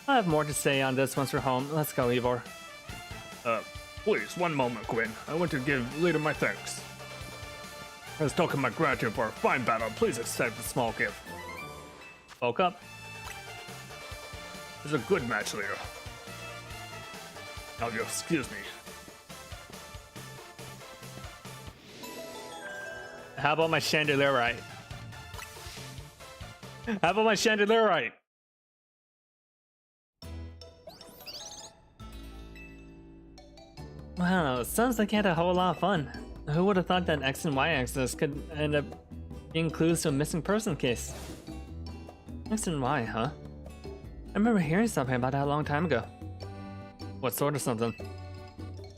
have more to say on this once we're home. Let's go, Ivor. Please, one moment, Quinn. I want to give Leader my thanks. As a token of my gratitude for a fine battle, please accept a small gift. Woke up. It's a good match, Leader. Now you excuse me. How about my chandelier? How about my chandelier? Wow, sounds like you had a whole lot of fun. Who would have thought that X and Y axis could end up being clues to a missing person case? X and Y, huh? I remember hearing something about that a long time ago. What sort of something?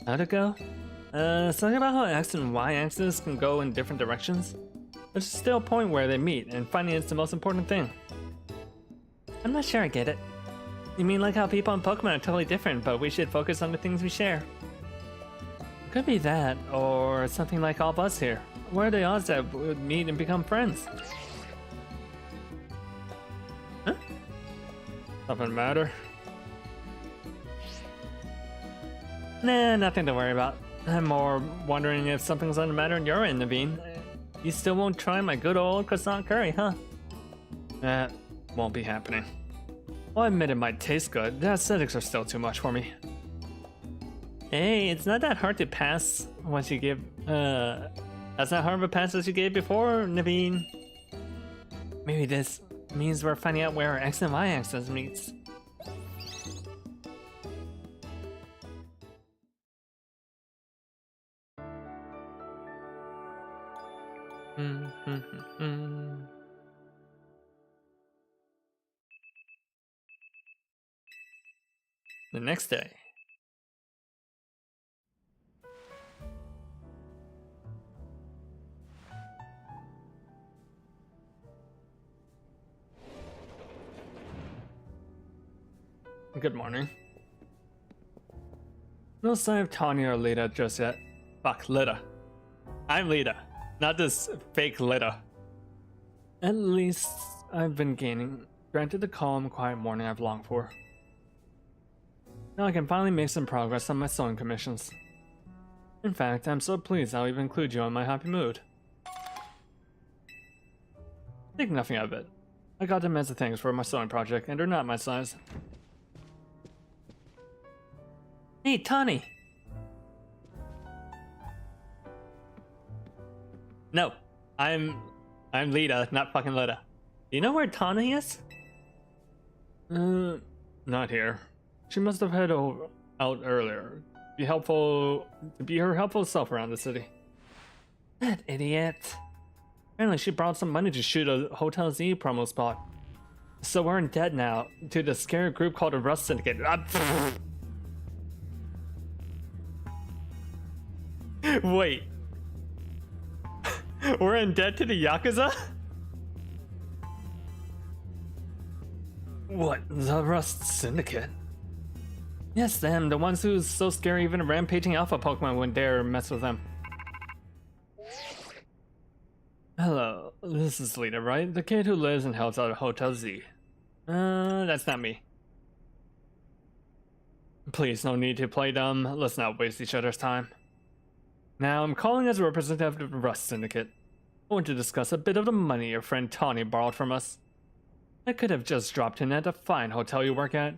How'd it go? Something about how X and Y axis can go in different directions. There's still a point where they meet, and finding it's the most important thing. I'm not sure I get it. You mean like how people and Pokemon are totally different, but we should focus on the things we share? Could be that, or something like all of us here. What are the odds that we would meet and become friends? Huh? Nothing matter? Nah, nothing to worry about. I'm more wondering if something's on the matter on your end, Naveen. You still won't try my good old croissant curry, huh? That won't be happening. I'll admit it might taste good. The aesthetics are still too much for me. Hey, it's not that hard to pass once you give, that's not hard of a pass as you gave before, Naveen. Maybe this means we're finding out where our X and Y axis meets. The next day. Good morning. No sign of Tanya or Lita just yet. Fuck, Lita. I'm Lita, not this fake Lita. At least I've been granted the calm, quiet morning I've longed for. Now I can finally make some progress on my sewing commissions. In fact, I'm so pleased I'll even include you in my happy mood. Think nothing of it. I got them as a thanks for my sewing project, and they're not my size. Hey, Tani! No, I'm Lita, not fucking Lita. Do you know where Tani is? Not here. She must have headed out earlier. Be her helpful self around the city. That idiot. Apparently she brought some money to shoot a Hotel Z promo spot. So we're in debt now to the scary group called the Rust Syndicate. Wait. We're in debt to the Yakuza? What? The Rust Syndicate? Yes, them. The ones who's so scary even a rampaging alpha Pokemon wouldn't dare mess with them. Hello, this is Lita, right? The kid who lives and helps out at Hotel Z. That's not me. Please, no need to play dumb. Let's not waste each other's time. Now, I'm calling as a representative of the Rust Syndicate. I want to discuss a bit of the money your friend Tawny borrowed from us. I could have just dropped in at a fine hotel you work at.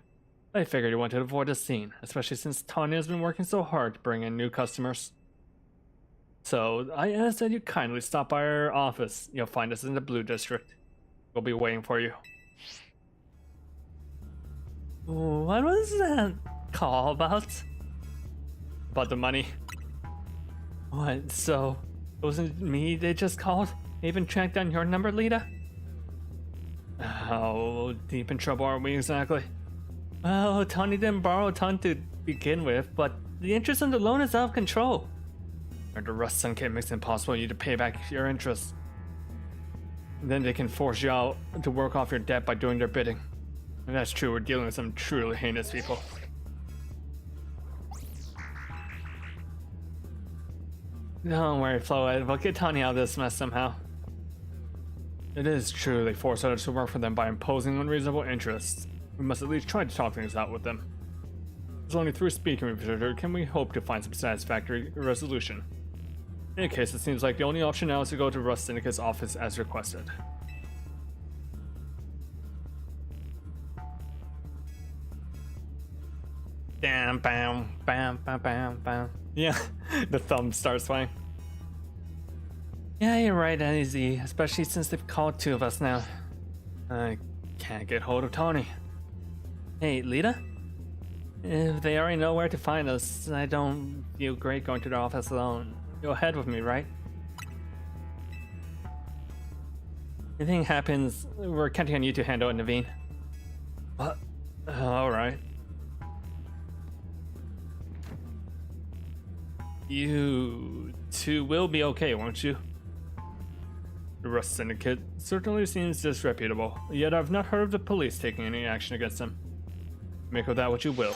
I figured you wanted to avoid a scene, especially since Tanya has been working so hard to bring in new customers. So, I asked that you kindly stop by our office. You'll find us in the Blue District. We'll be waiting for you. What was that call about? About the money? What, so it wasn't me they just called? They even tracked down your number, Lita? How deep in trouble are we exactly? Well, Tony didn't borrow a ton to begin with, but the interest on the loan is out of control. And the Rust Syndicate makes it impossible for you to pay back your interest. Then they can force you out to work off your debt by doing their bidding. And that's true, we're dealing with some truly heinous people. Don't worry, Floed, we'll get Tony out of this mess somehow. It is true they force us to work for them by imposing unreasonable interests. We must at least try to talk things out with them. It's only through speaking with each other can we hope to find some satisfactory resolution. In any case, it seems like the only option now is to go to Rust Syndicate's office as requested. Bam, bam, bam, bam, bam, bam. Yeah, the thumb starts swaying. Yeah, you're right, Easy, especially since they've called two of us now. I can't get hold of Tony. Hey, Lita? If they already know where to find us, I don't feel great going to their office alone. You'll head with me, right? If anything happens, we're counting on you to handle it, Naveen. What? Alright. You two will be okay, won't you? The Rust Syndicate certainly seems disreputable, yet I've not heard of the police taking any action against them. Make of that what you will.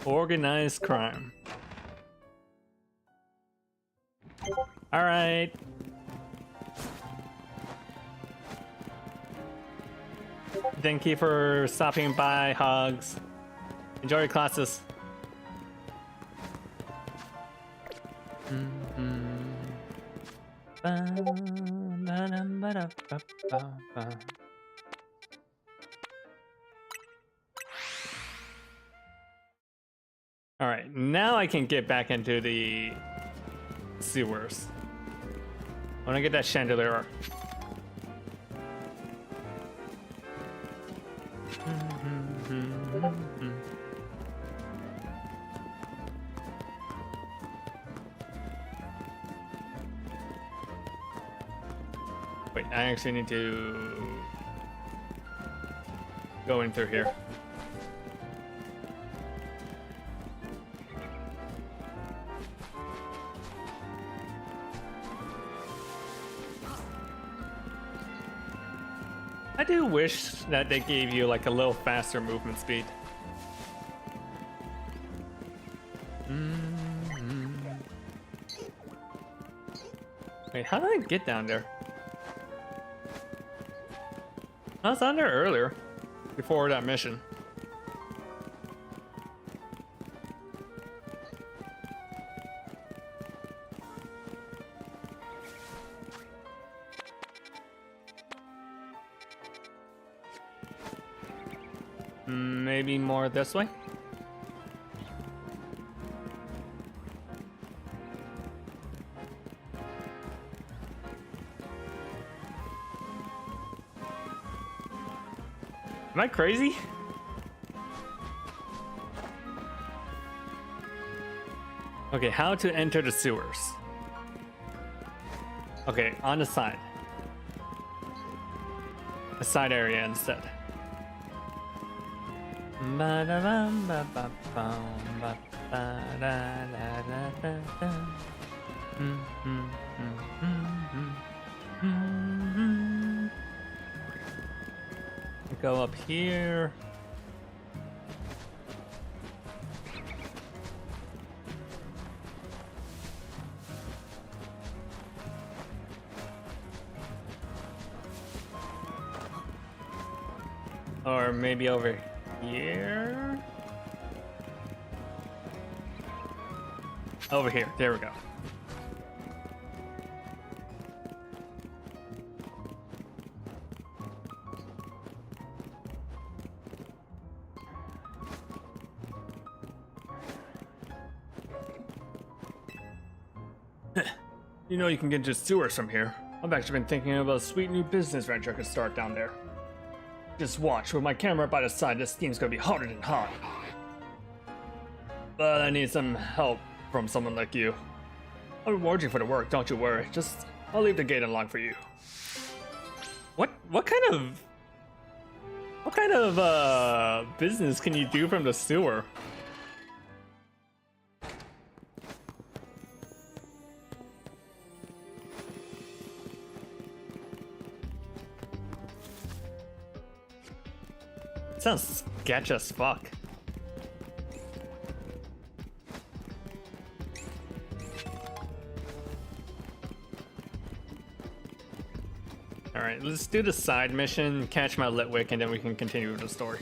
Organized crime. Alright. Thank you for stopping by, Hugs. Enjoy your classes. All right, now I can get back into the sewers. I want to get that chandelier. Wait, I actually need to go in through here. I do wish that they gave you like a little faster movement speed. Wait, how did I get down there? I was on there earlier, before that mission. Maybe more this way? Am I crazy? Okay, how to enter the sewers. Okay, on the side. The side area instead. Go up here. Or maybe over here. Over here. There we go. You know you can get to sewers from here. I've actually been thinking of a sweet new business venture I could start down there. Just watch, with my camera by the side, this scheme's gonna be harder than hot. But I need some help from someone like you. I'll reward you for the work, don't you worry. Just, I'll leave the gate unlocked for you. What kind of business can you do from the sewer? Sounds sketch as fuck. Alright, let's do the side mission, catch my Litwick, and then we can continue with the story.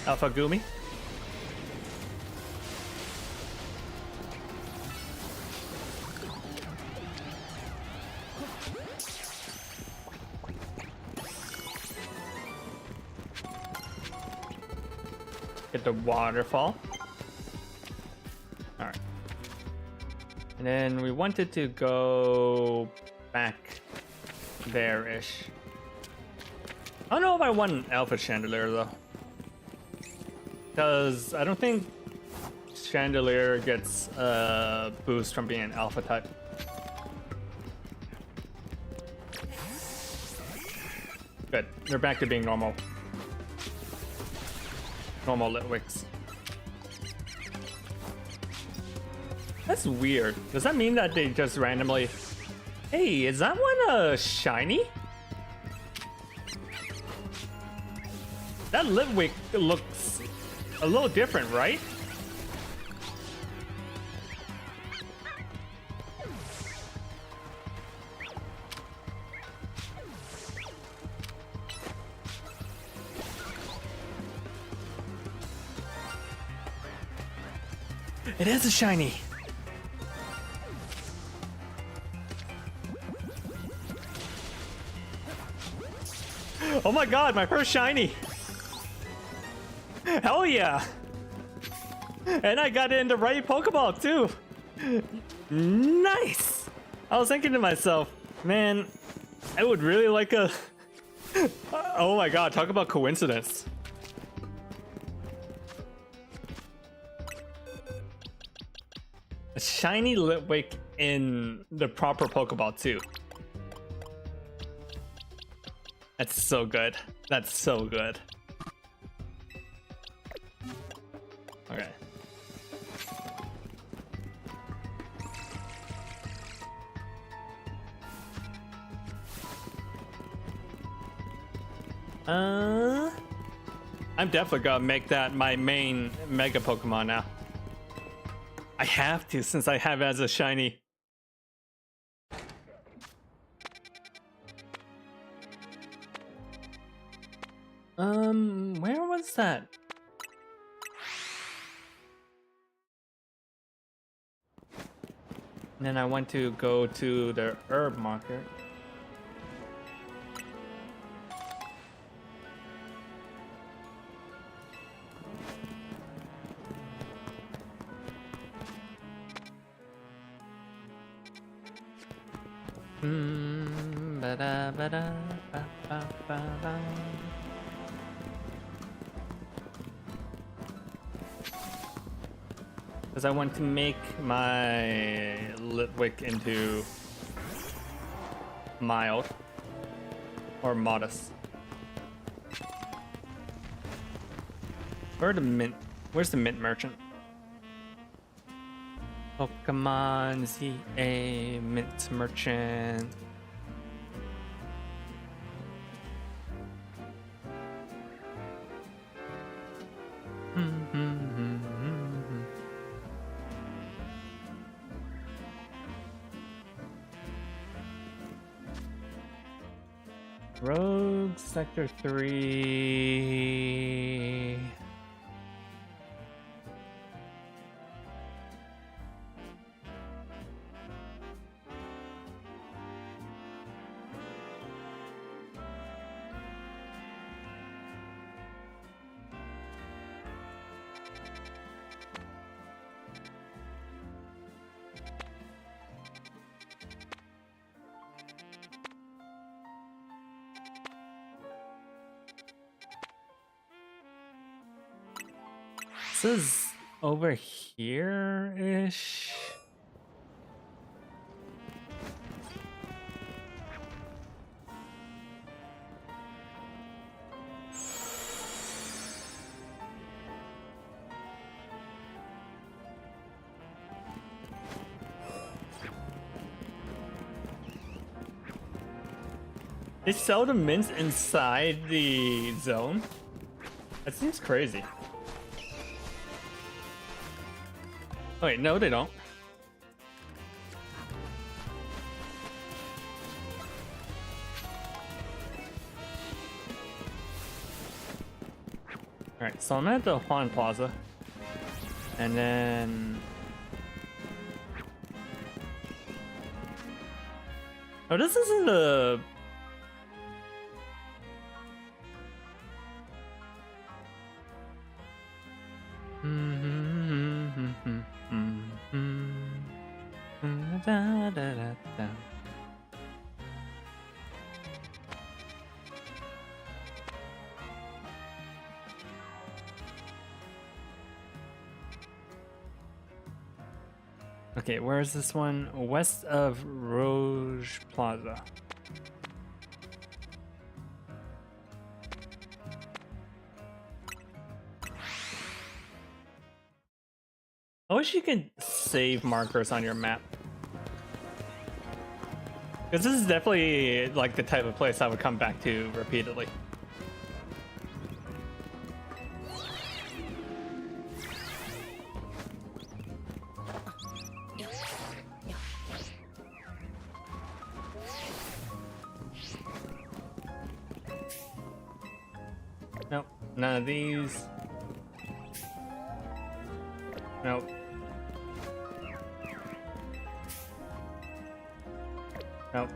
Alpha Gumi. Get the waterfall. Alright. And then we wanted to go back there-ish. I don't know if I want an Alpha Chandelier though. Because I don't think Chandelier gets a boost from being an Alpha type. Good. They're back to being normal. Normal Litwicks. That's weird. Does that mean that they just randomly... Hey, is that one a shiny? That Litwick looks a little different, right? It is a shiny. Oh my god, my first shiny. Hell yeah. And I got it in the right Pokeball too. Nice. I was thinking to myself, man, I would really like a... Oh my god, talk about coincidence. A shiny Litwick in the proper Pokeball too. That's so good. That's so good. Okay. I'm definitely gonna make that my main Mega Pokemon now. I have to, since I have it as a shiny. Where was that? And then I want to go to the herb market. Ba-da, ba-da, ba, ba, ba, ba. Because I want to make my Litwick into mild or modest. Where's the mint merchant? Pokemon ZA mint merchant. Rogue Sector 3. this is over here-ish. They sell the mints inside the zone? That seems crazy. Oh wait, no they don't. Alright, so I'm at the Juan Plaza. And then... Oh, this isn't a... Okay, where is this one? West of Rouge Plaza. I wish you could save markers on your map. Because this is definitely like the type of place I would come back to repeatedly. Nope, none of these. Nope. Nope.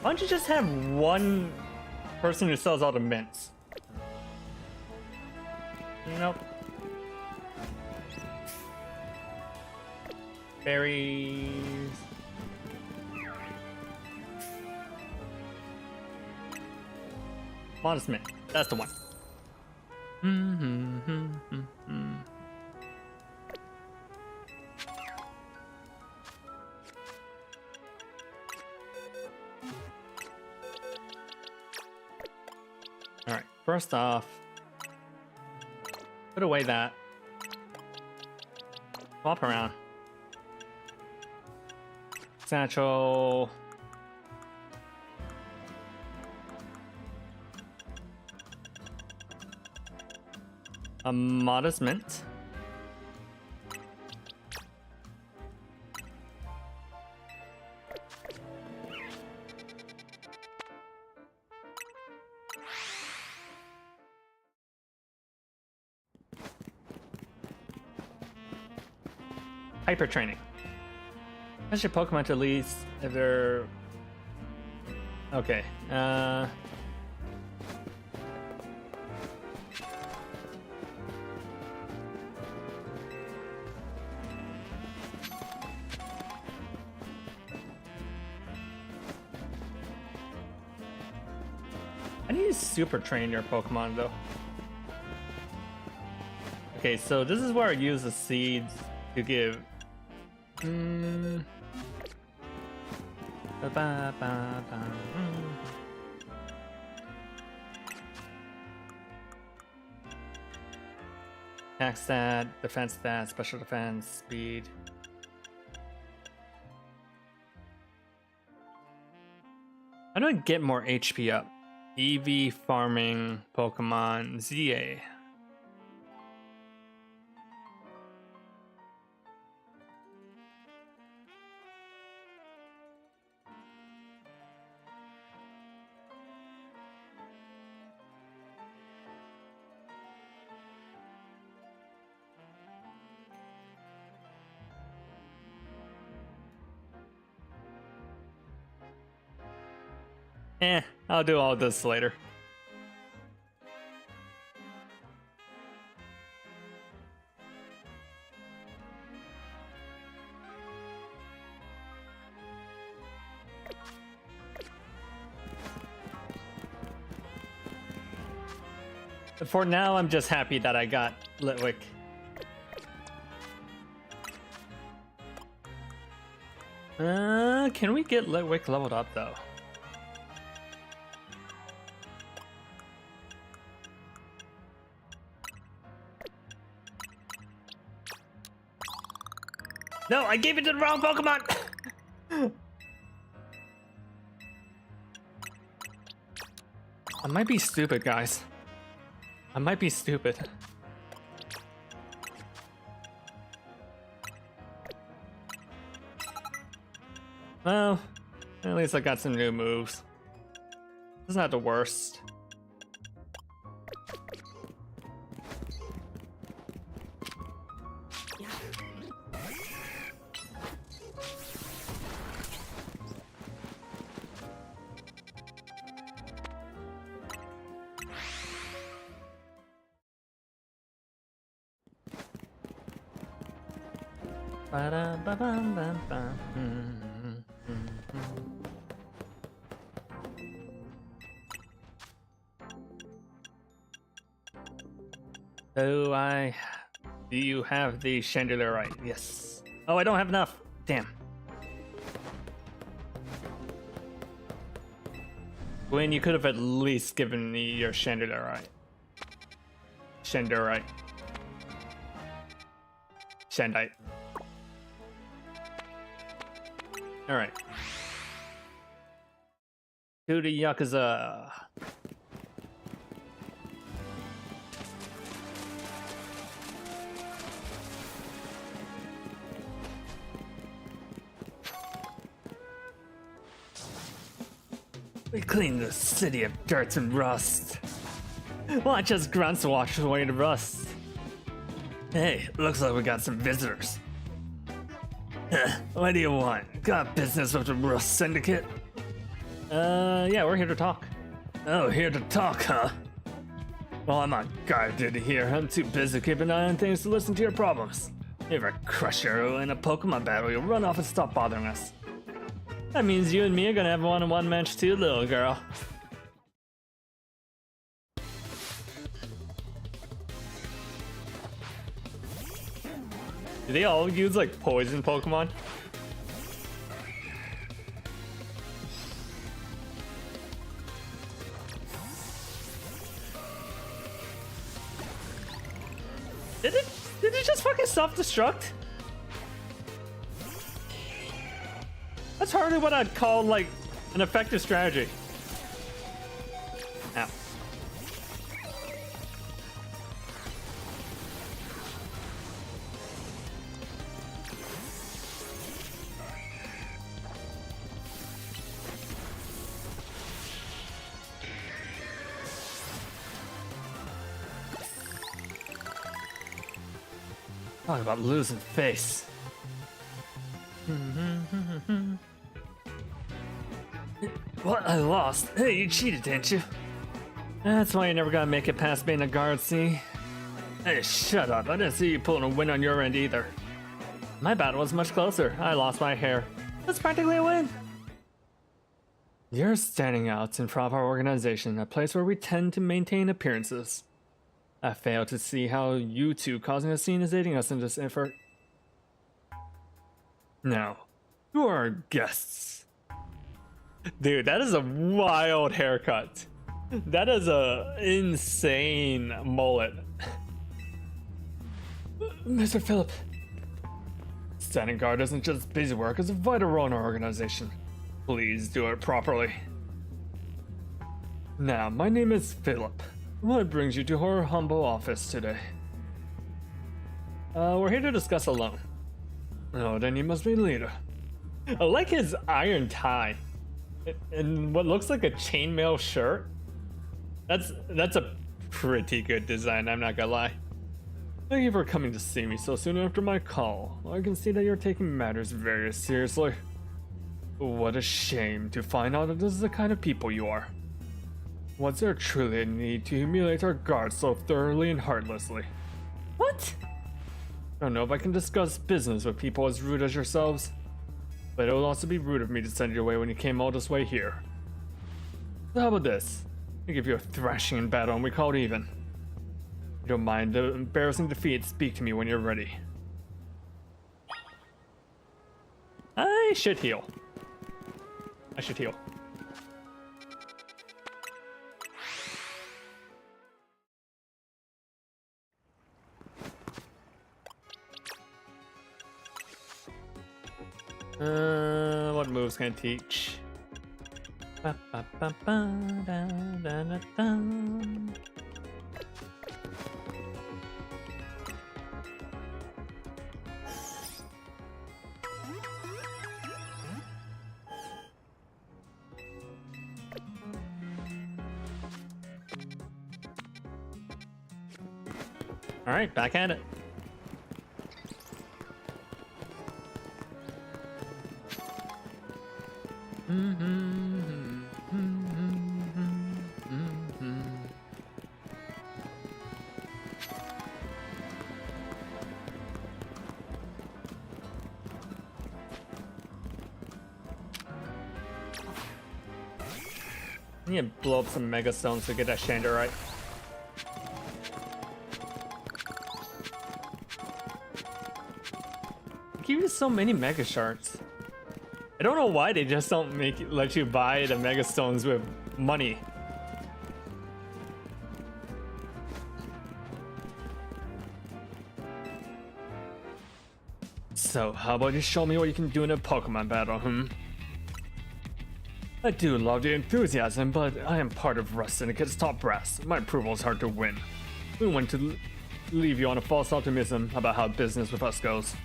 Why don't you just have one person who sells all the mints? Nope. Berries. Modest mint. That's the one. Alright, first off, put away that. Swap around. Satchel. A modest mint. Hyper training. That's your Pokemon to at least if they're okay. I need to super train your Pokemon though. Okay, so this is where I use the seeds to give. Attack stat, defense stat, special defense, speed. How do I get more HP up? EV farming Pokemon ZA. I'll do all this later. For now, I'm just happy that I got Litwick. Can we get Litwick leveled up though? No, I gave it to the wrong Pokemon! I might be stupid, guys. I might be stupid. Well, at least I got some new moves. It's not the worst. Do you have the chandelier right? Yes. Oh, I don't have enough. Damn. Gwen, you could have at least given me your chandelier right. Chandelier. Shandite. Alright. To the Yakuza. We clean the city of dirt and rust. Watch us grunts wash away the rust. Hey, looks like we got some visitors. What do you want? Got business with the Rust Syndicate? Yeah, we're here to talk. Oh, here to talk, huh? Well, I'm on guard duty here. I'm too busy keeping an eye on things to listen to your problems. If I crush you in a Pokemon battle, you'll run off and stop bothering us. That means you and me are gonna have a one-on-one match too, little girl. Do they all use like poison Pokemon? Did it just fucking self-destruct? That's hardly what I'd call like an effective strategy. Ow. Talk about losing face. What? I lost? Hey, you cheated, didn't you? That's why you're never gonna make it past being a guard, see? Hey, shut up. I didn't see you pulling a win on your end either. My battle was much closer. I lost my hair. That's practically a win. You're standing out in front of our organization, a place where we tend to maintain appearances. I fail to see how you two causing a scene is aiding us in this effort. Now, who are our guests? Dude, that is a wild haircut. That is a insane mullet. Mr. Phillip, standing guard isn't just busy work, it's a vital role in our organization. Please do it properly. Now, my name is Phillip. What brings you to our humble office today? We're here to discuss a loan. Oh, then you must be the leader. I like his iron tie. And what looks like a chainmail shirt. That's a pretty good design, I'm not gonna lie. Thank you for coming to see me so soon after my call. I can see that you're taking matters very seriously. What a shame to find out that this is the kind of people you are. Was there truly a need to humiliate our guards so thoroughly and heartlessly? What? I don't know if I can discuss business with people as rude as yourselves, but it would also be rude of me to send you away when you came all this way here. So how about this? I give you a thrashing in battle and we call it even. You don't mind the embarrassing defeat, speak to me when you're ready. I should heal. I should heal. What moves can I teach? Ba, ba, ba, ba, da, da, da, da. All right, back at it. I need to blow up some mega stones to get that Shander right. Give you so many mega shards. I don't know why they just don't let you buy the mega stones with money. So, how about you show me what you can do in a Pokemon battle, I do love the enthusiasm, but I am part of Rust Syndicate's top brass. My approval is hard to win. We want to leave you on a false optimism about how business with us goes.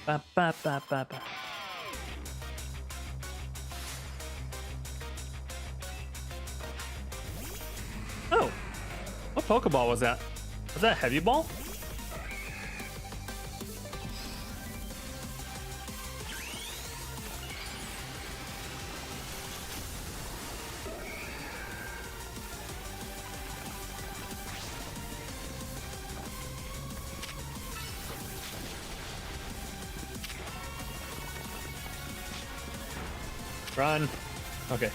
Ba, ba, ba, ba, ba. Oh, what Pokeball was that? Was that a heavy ball? Run. Okay.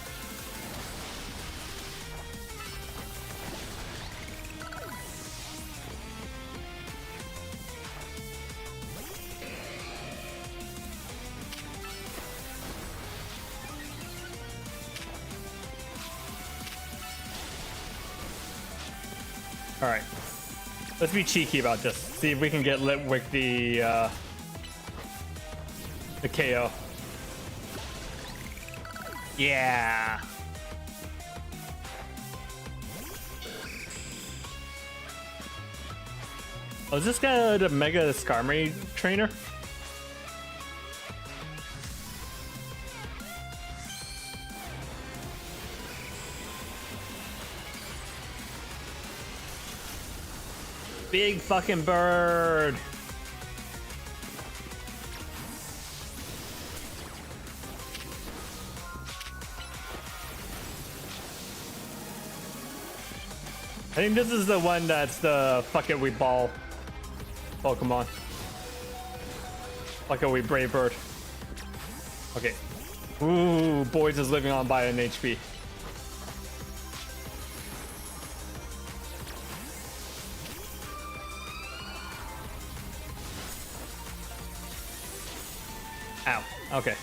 All right. Let's be cheeky about this. See if we can get lit with the KO. Yeah. Oh, is this guy the Mega Skarmory trainer? Big fucking bird. I think this is the one that's the fuck it we ball Pokemon. Fuck it we brave bird. Okay. Ooh, boys is living on by an HP. Ow. Okay.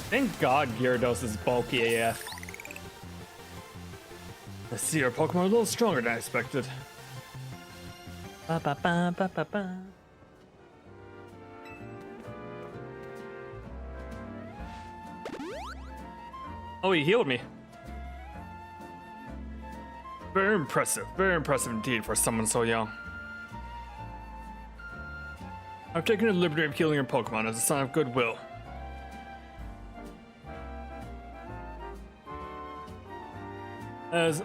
Thank God Gyarados is bulky AF. I see our Pokemon are a little stronger than I expected. Ba, ba, ba, ba, ba, ba. Oh, he healed me. Very impressive indeed for someone so young. I've taken the liberty of healing your Pokemon as a sign of goodwill. As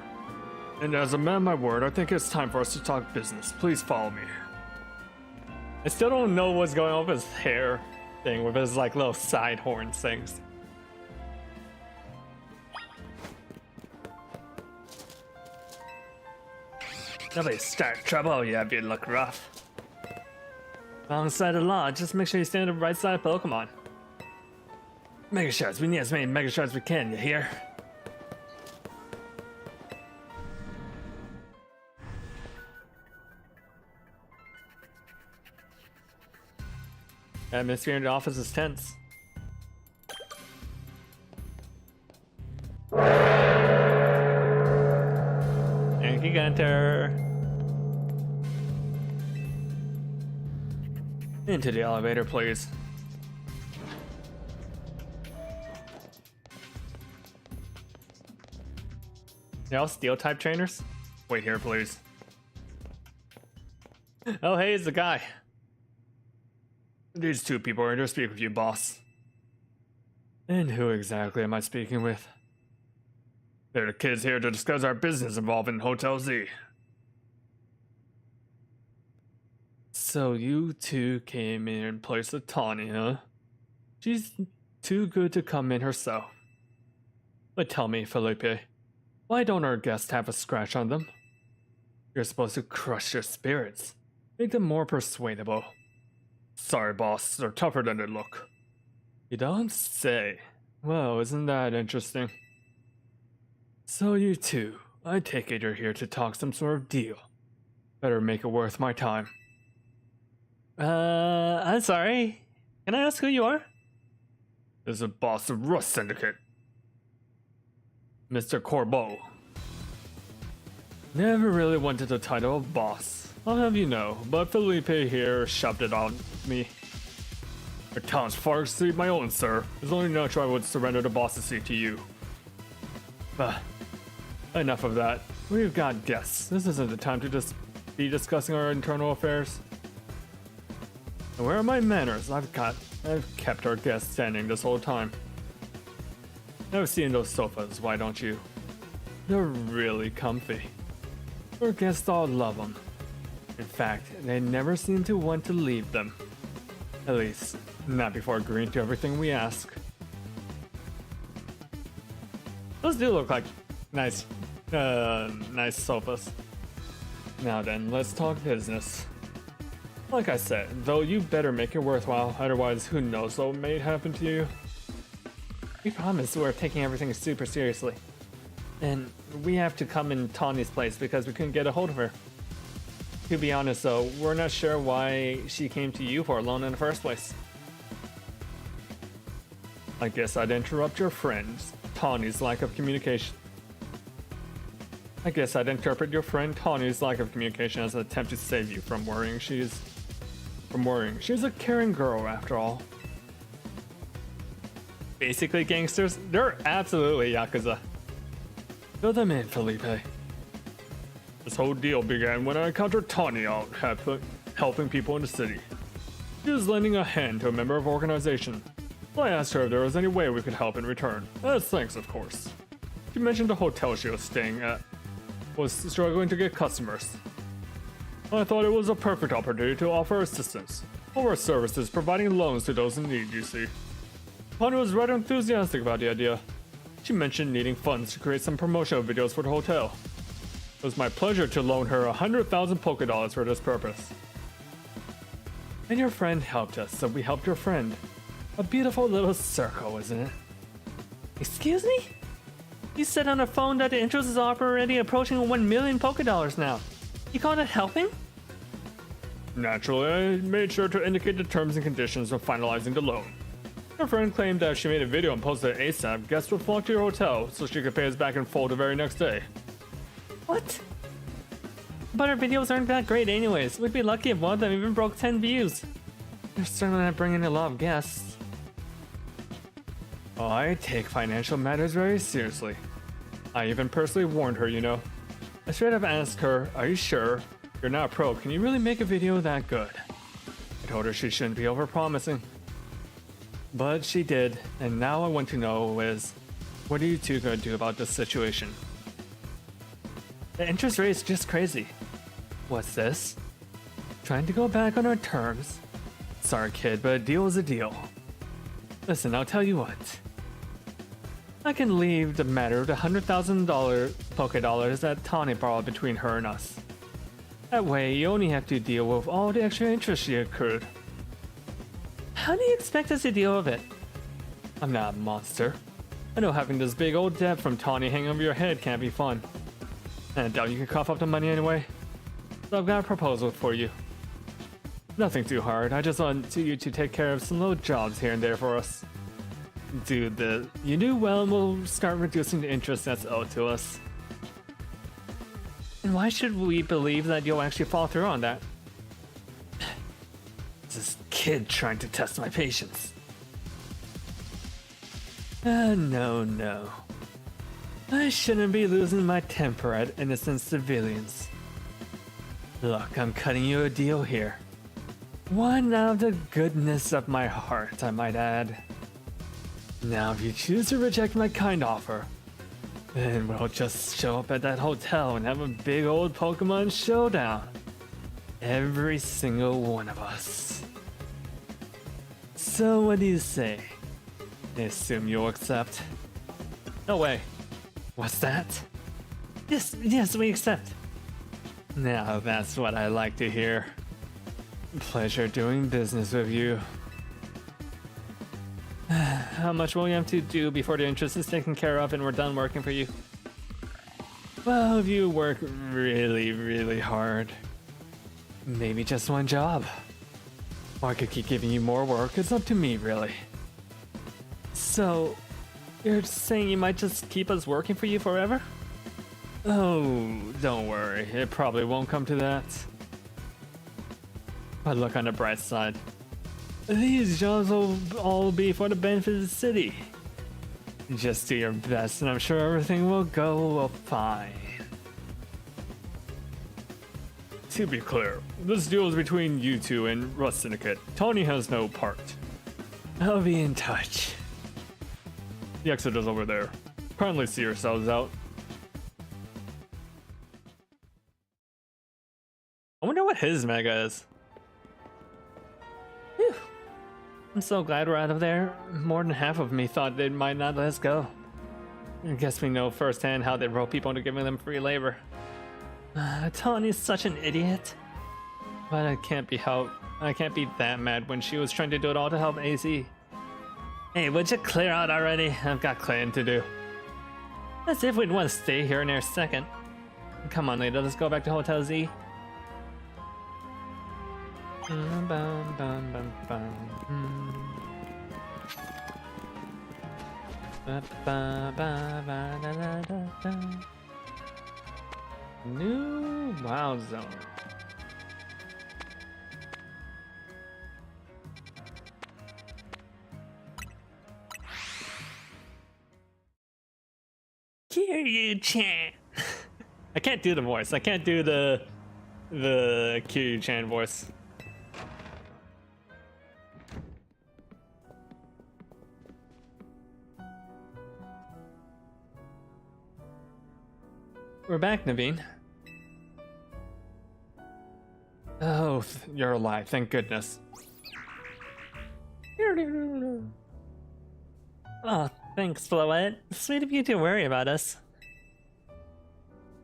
a man of my word, I think it's time for us to talk business. Please follow me. I still don't know what's going on with his hair thing, with his like little side horns things. Nobody start trouble, you have you look rough. Wrong side of the law. Just make sure you stand on the right side of Pokemon. Mega Shards. We need as many Mega Shards as we can, you hear? Atmosphere in the office is tense. And Gigantor. Into the elevator, please. Y'all steel type trainers? Wait here, please. Oh, hey, it's the guy. These two people are here to speak with you, boss. And who exactly am I speaking with? They're the kids here to discuss our business involving Hotel Z. So you two came in place of Tawny, huh? She's too good to come in herself. But tell me, Felipe, why don't our guests have a scratch on them? You're supposed to crush their spirits, make them more persuadable. Sorry, boss, they're tougher than they look. You don't say. Well, isn't that interesting? So you two, I take it you're here to talk some sort of deal. Better make it worth my time. I'm sorry. Can I ask who you are? This is the boss of Rust Syndicate. Mr. Corbeau. Never really wanted the title of boss. I'll have you know, but Felipe here shoved it on me. Your talents far exceed my own, sir. It's only natural I would surrender the boss's seat to you. But enough of that. We've got guests. This isn't the time to just be discussing our internal affairs. And where are my manners? I've kept our guests standing this whole time. I've seen those sofas, why don't you? They're really comfy. Our guests all love them. In fact, they never seem to want to leave them. At least, not before agreeing to everything we ask. Those do look like nice sofas. Now then, let's talk business. Like I said, though, you better make it worthwhile, otherwise who knows what may happen to you. We promise we're taking everything super seriously. And we have to come in Tawny's place because we couldn't get a hold of her. To be honest though, we're not sure why she came to you for a loan in the first place. I guess I'd interrupt your friend, Tawny's lack of communication. I guess I'd interpret your friend Tawny's lack of communication as an attempt to save you from worrying. She's a caring girl after all. Basically gangsters, they're absolutely Yakuza. Fill them in, Felipe. This whole deal began when I encountered Tawny out helping people in the city. She was lending a hand to a member of our organization. So I asked her if there was any way we could help in return. As thanks, of course. She mentioned the hotel she was staying at was struggling to get customers. I thought it was a perfect opportunity to offer assistance. All our services providing loans to those in need, you see. Tawny was rather enthusiastic about the idea. She mentioned needing funds to create some promotional videos for the hotel. It was my pleasure to loan her 100,000 Poké Dollars for this purpose. And your friend helped us, so we helped your friend. A beautiful little circle, isn't it? Excuse me? You said on the phone that the interest is already approaching 1 million Poké Dollars now. You call that helping? Naturally, I made sure to indicate the terms and conditions of finalizing the loan. Her friend claimed that if she made a video and posted it ASAP, guests would flock to your hotel so she could pay us back in full the very next day. What? But our videos aren't that great anyways. We'd be lucky if one of them even broke 10 views. They're certainly not bringing a lot of guests. Oh, I take financial matters very seriously. I even personally warned her, you know. I straight up asked her, are you sure? You're not a pro, can you really make a video that good? I told her she shouldn't be overpromising. But she did, and now I want to know is, what are you two gonna do about this situation? The interest rate is just crazy. What's this? Trying to go back on our terms? Sorry kid, but a deal is a deal. Listen, I'll tell you what. I can leave the matter of the $100,000 Poké Dollars that Tawny borrowed between her and us. That way, you only have to deal with all the extra interest you accrued. How do you expect us to deal with it? I'm not a monster. I know having this big old debt from Tawny hanging over your head can't be fun. And I doubt you can cough up the money anyway. So I've got a proposal for you. Nothing too hard, I just want you to take care of some little jobs here and there for us. Do this. You do well and we'll start reducing the interest that's owed to us. And why should we believe that you'll actually fall through on that? This kid trying to test my patience. No. I shouldn't be losing my temper at innocent civilians. Look, I'm cutting you a deal here. One out of the goodness of my heart, I might add. Now, if you choose to reject my kind offer, then we'll just show up at that hotel and have a big old Pokemon showdown. Every single one of us. So what do you say? I assume you'll accept. No way. What's that? Yes, we accept. Now that's what I like to hear. Pleasure doing business with you. How much will we have to do before the interest is taken care of and we're done working for you? Well, if you work really hard, maybe just one job. Or I could keep giving you more work, it's up to me really. So, you're saying you might just keep us working for you forever? Oh, don't worry, it probably won't come to that. But look on the bright side. These jobs will all be for the benefit of the city. Just do your best and I'm sure everything will go fine. To be clear, this deal is between you two and Rust Syndicate. Tawny has no part. I'll be in touch. The exit is over there. Kindly see yourselves out. I wonder what his mega is. Whew. I'm so glad we're out of there. More than half of me thought they might not let us go. I guess we know firsthand how they rope people into giving them free labor. Tawny's such an idiot. But I can't be that mad when she was trying to do it all to help AZ. Hey, would you clear out already? I've got cleaning to do. As if we'd want to stay here in a second. Come on, lady, let's go back to Hotel Z. New WoW Zone. Kiryu-chan. I can't do the voice. I can't do the Kiryu-chan voice. We're back, Naveen. Oh, you're alive, thank goodness. Oh, thanks, Floette. Sweet of you to worry about us.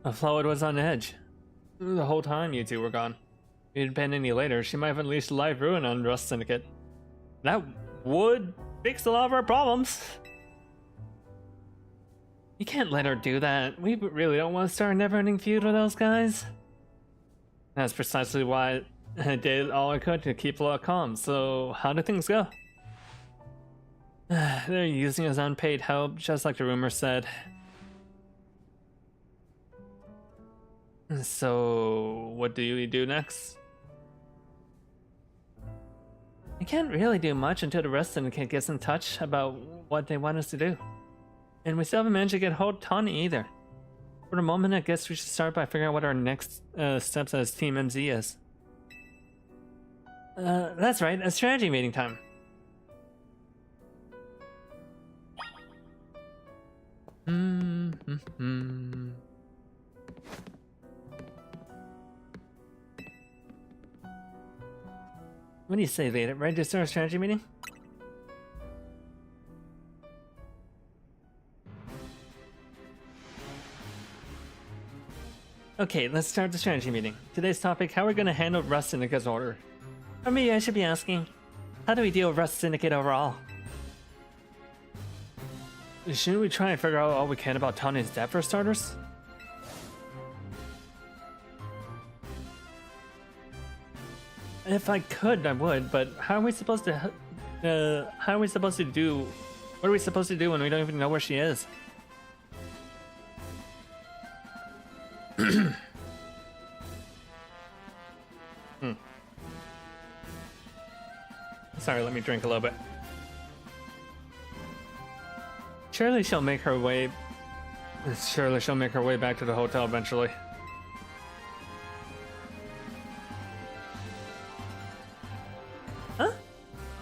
Floette was on edge. The whole time you two were gone. If it had been any later, she might have unleashed live ruin on Rust Syndicate. That would fix a lot of our problems. You can't let her do that. We really don't want to start a never-ending feud with those guys. That's precisely why I did all I could to keep Floette calm. So, how do things go? They're using us unpaid help, just like the rumor said. So, what do we do next? I can't really do much until the Rust Syndicate gets in touch about what they want us to do. And we still haven't managed to get hold of Tawny either. For the moment, I guess we should start by figuring out what our next steps as Team MZ is. That's right, a strategy meeting time. What do you say, Leda? Ready to start a strategy meeting? Okay, let's start the strategy meeting. Today's topic, how are we gonna handle Rust Syndicate's order? Or maybe I should be asking, how do we deal with Rust Syndicate overall? Shouldn't we try and figure out all we can about Tawny's debt for starters? If I could, I would, but how are we supposed to do... What are we supposed to do when we don't even know where she is? Sorry, let me drink a little bit. Surely she'll make her way back to the hotel eventually. Huh?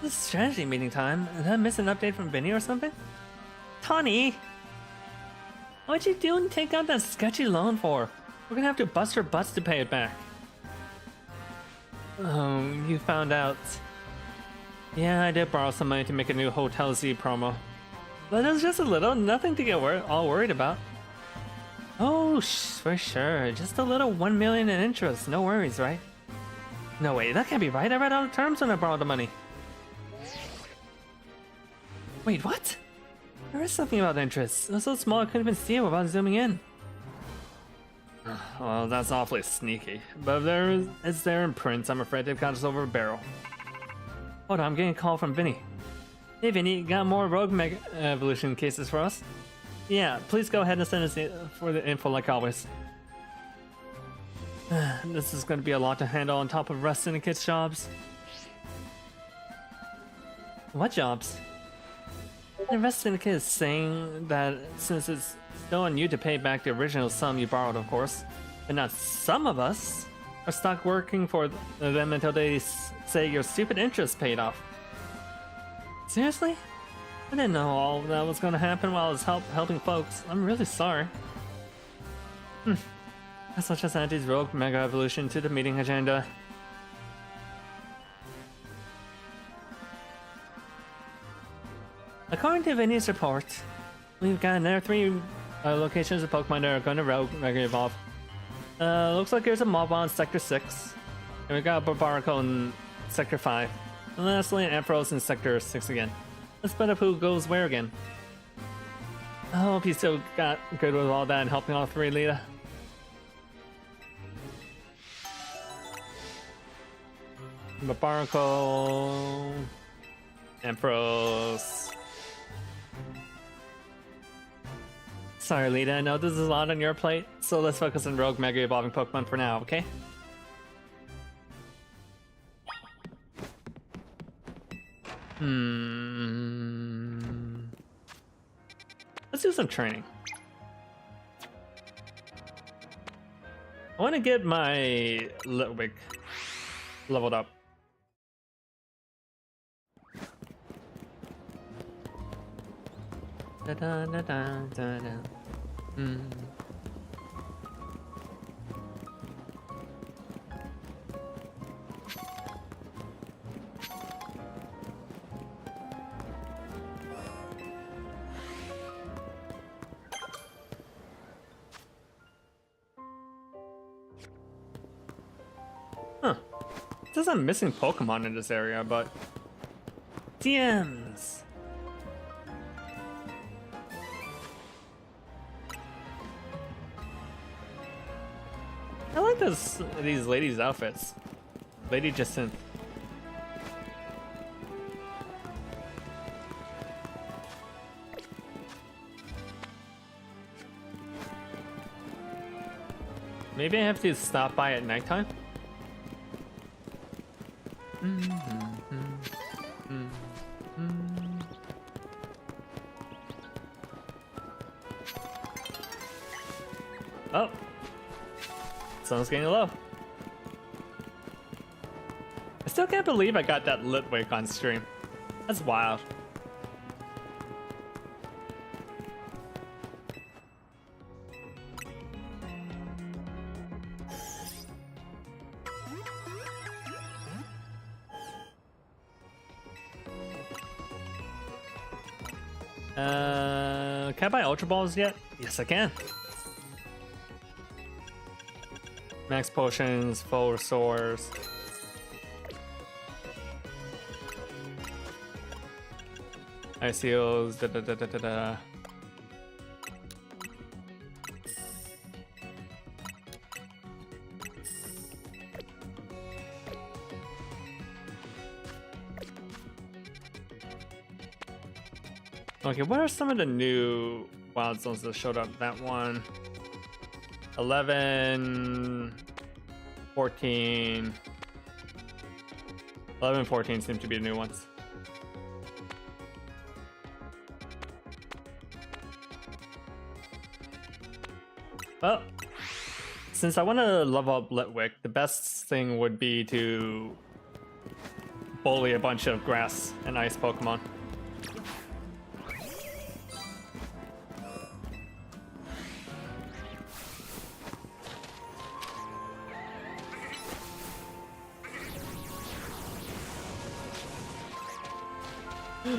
This is strategy meeting time. Did I miss an update from Vinny or something? Tawny! What'd you do and take out that sketchy loan for? We're gonna have to bust our butts to pay it back. Oh, you found out. Yeah, I did borrow some money to make a new Hotel Z promo. But it was just a little, nothing to get all worried about. Oh, for sure. Just a little 1 million in interest. No worries, right? No way, that can't be right. I read all the terms when I borrowed the money. Wait, what? There is something about interest. It was so small I couldn't even see it without zooming in. Well, that's awfully sneaky. But if it's there in print, I'm afraid they've got us over a barrel. Hold on, I'm getting a call from Vinny. Hey Vinny, got more Rogue Mega Evolution cases for us? Yeah, please go ahead and send us for the info like always. This is going to be a lot to handle on top of Rust Syndicate's jobs. What jobs? The Rust Syndicate is saying that since it's still on you to pay back the original sum you borrowed, of course, but not some of us are stuck working for them until they say your stupid interest paid off. Seriously? I didn't know all that was going to happen while I was helping folks. I'm really sorry. That's such as Auntie's Rogue Mega Evolution to the meeting agenda. According to Vinny's report, we've got another 3 locations of Pokemon that are going to Rogue Mega Evolve. Looks like there's a Mob in Sector 6, and we got a Barbarico in Sector 5, and lastly an Ampharos in Sector 6 again. Let's bet up who goes where again. I hope you still got good with all that and helping all 3, Lita. Barbarico, Ampharos. Sorry, Lita, I know this is a lot on your plate, so let's focus on Rogue Mega Evolving Pokemon for now, okay? Let's do some training. I want to get my Litwick leveled up. Da da da da da da. Huh. It says I'm missing Pokemon in this area, but... DMs! I like these ladies' outfits. Lady Jacinth. Maybe I have to stop by at nighttime? Oh! Sun's getting low. I still can't believe I got that Litwick on stream. That's wild. Can I buy Ultra Balls yet? Yes, I can. Max potions, full swords. Ice heals, da da da da da da. Okay, what are some of the new wild zones that showed up? That one. 11, 14. 11, 14 seem to be the new ones. Well, since I want to level up Litwick, the best thing would be to bully a bunch of grass and ice Pokemon.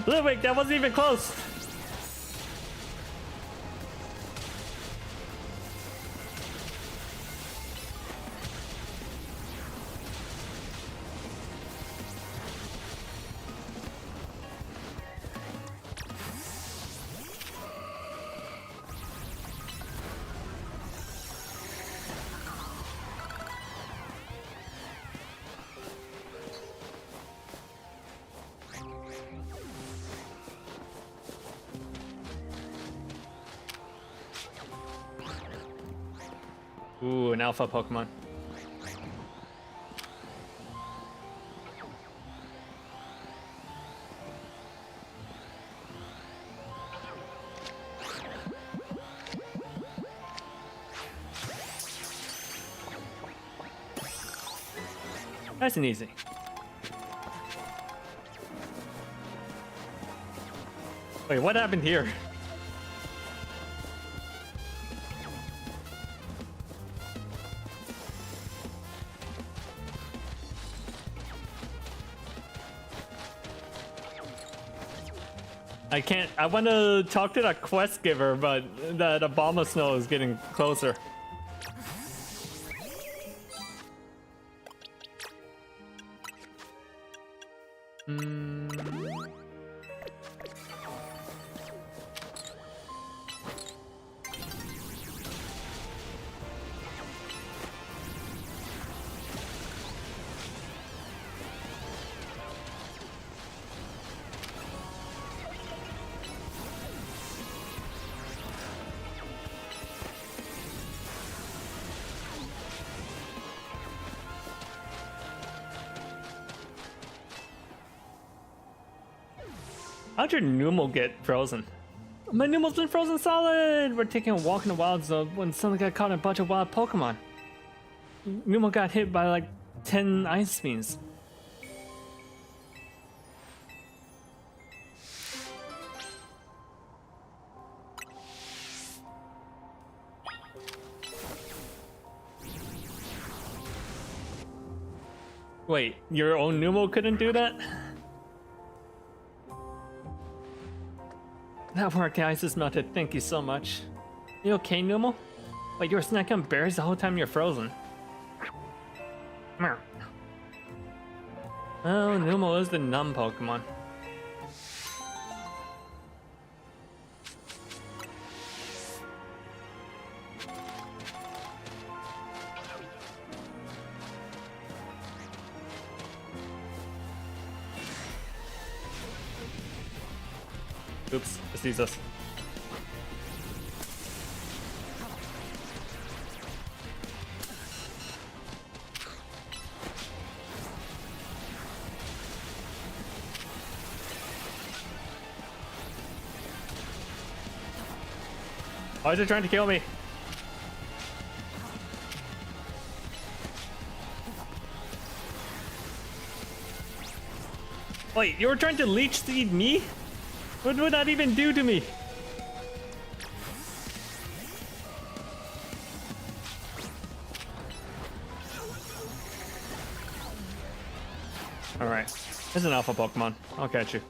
Litwick, that wasn't even close! Ooh, an alpha Pokemon. Nice and easy. Wait, what happened here? I want to talk to that quest giver, but the Obama Snow is getting closer. How'd your Numel get frozen? My Numel's been frozen solid! We're taking a walk in the wild zone when suddenly got caught in a bunch of wild Pokemon. Numel got hit by like 10 ice beams. Wait, your own Numel couldn't do that? That worked, the ice is melted, thank you so much. You okay, Numel? Wait, you were snacking on berries the whole time you're frozen. Meow. Oh, Numel is the numb Pokemon. Oops, it sees us. Why is it trying to kill me? Wait, you were trying to leech seed me? What would that even do to me? Alright, there's an alpha Pokemon. I'll catch you.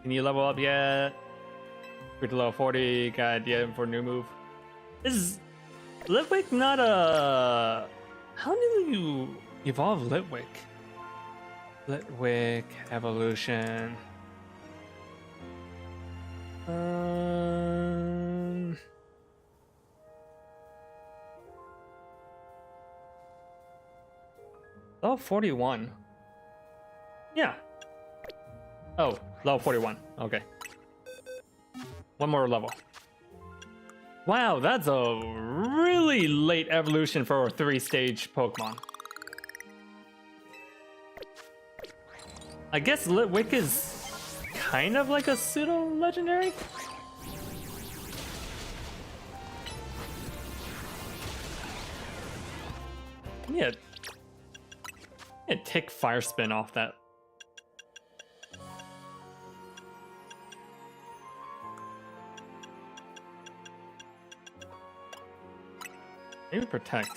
Can you level up yet? We're to level 40. God, yeah, for new move. Is Litwick not a... How do you evolve Litwick? Litwick evolution. Level 41. Yeah. Oh, level 41. Okay. One more level. Wow, that's a really late evolution for a 3-stage Pokemon. I guess Litwick is kind of like a pseudo-legendary? Yeah. Take Fire Spin off that. Maybe Protect.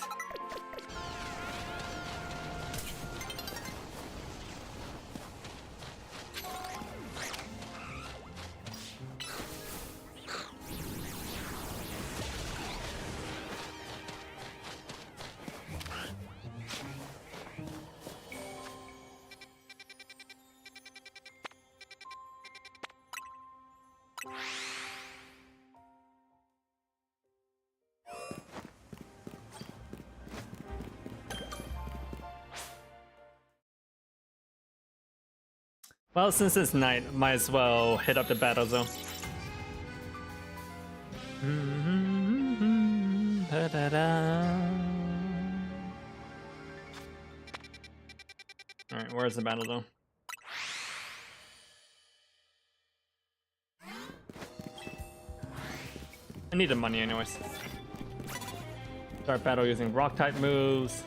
Well, since it's night, might as well hit up the battle zone. Alright, where's the battle zone? I need the money anyways. Start battle using rock type moves.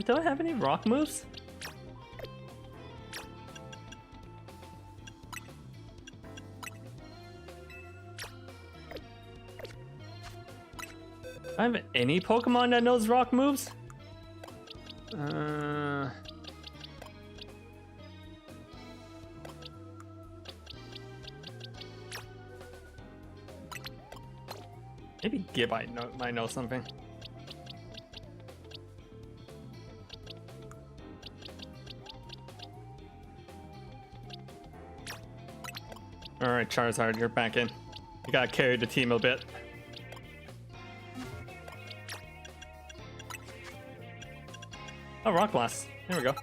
Do I have any rock moves? Do I have any Pokemon that knows rock moves? Maybe Gibbite might know something. Alright, Charizard, you're back in. You gotta carry the team a bit. Oh, Rock Blast. There we go.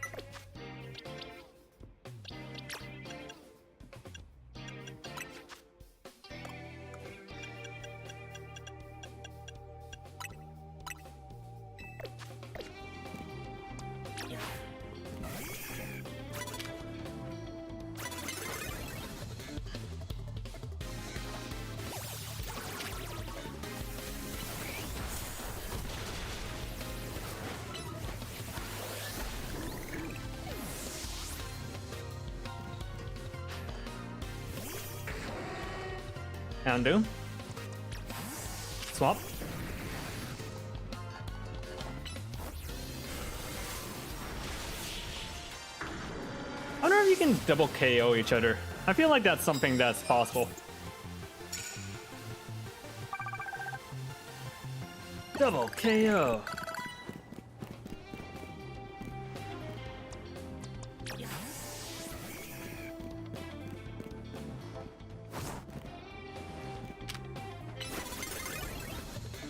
Houndoom. Swap. I wonder if you can double KO each other. I feel like that's something that's possible. Double KO.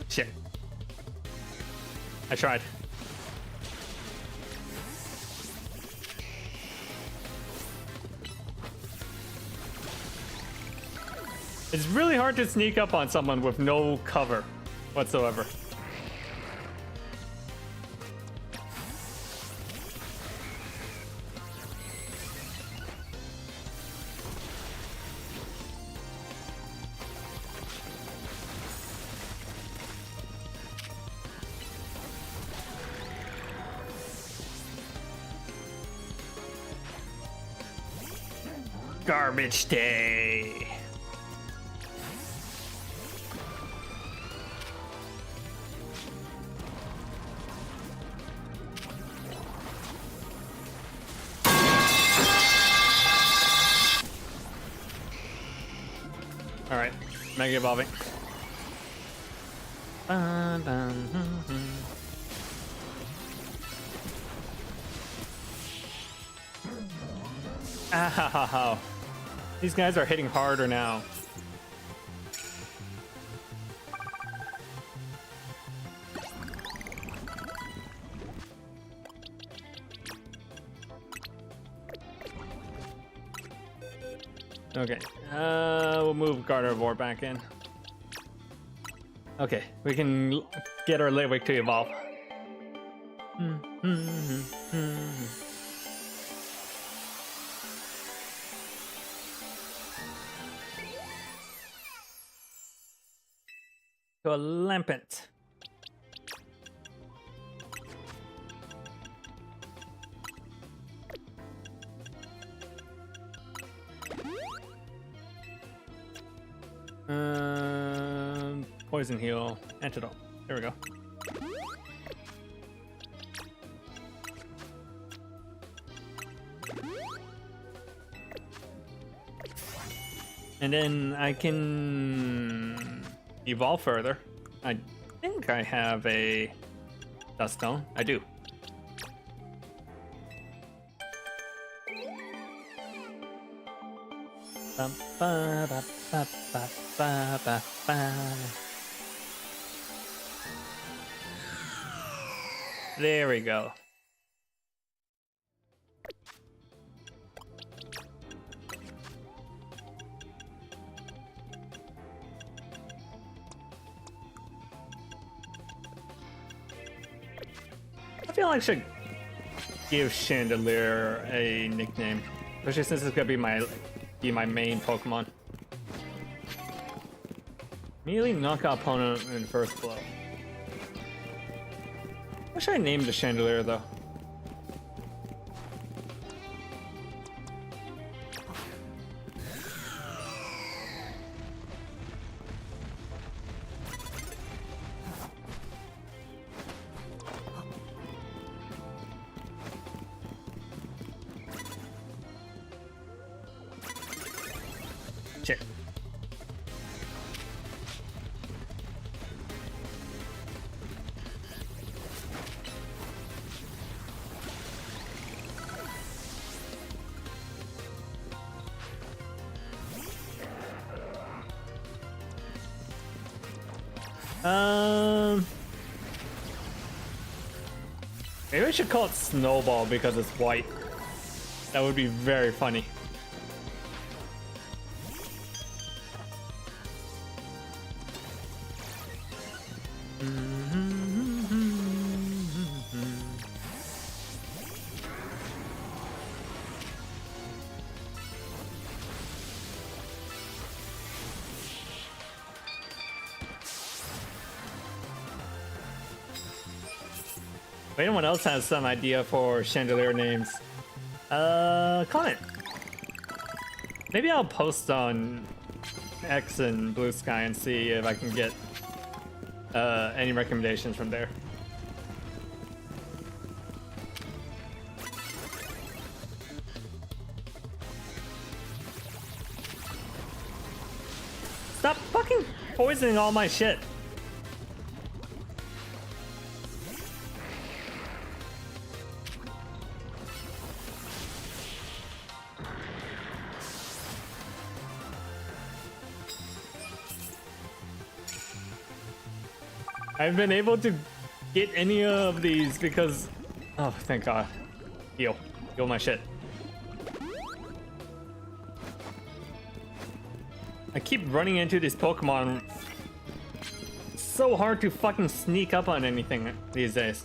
Shit. I tried. It's really hard to sneak up on someone with no cover whatsoever. Garbage day. Mega evolving. Ow. These guys are hitting harder now. Okay, we'll move Gardevoir back in. Okay, we can get our Litwick to evolve. To a Lampent. Poison heal, antidote. There we go. And then I can evolve further. I think I have a Dust Stone. I do. Ba, ba, ba, ba, ba, ba, ba, ba. There we go. I feel like I should give Chandelier a nickname, especially since it's gonna be my main Pokemon. Immediately knock out opponent in first blow. Wish I named the Chandelier though. Shit. Maybe I should call it Snowball because it's white. That would be very funny. If anyone else has some idea for Chandelier names, comment. Maybe I'll post on X and Blue Sky and see if I can get any recommendations from there. Stop fucking poisoning all my shit. I've been able to get any of these because... Oh, thank God. Heal. Heal my shit. I keep running into these Pokemon. It's so hard to fucking sneak up on anything these days.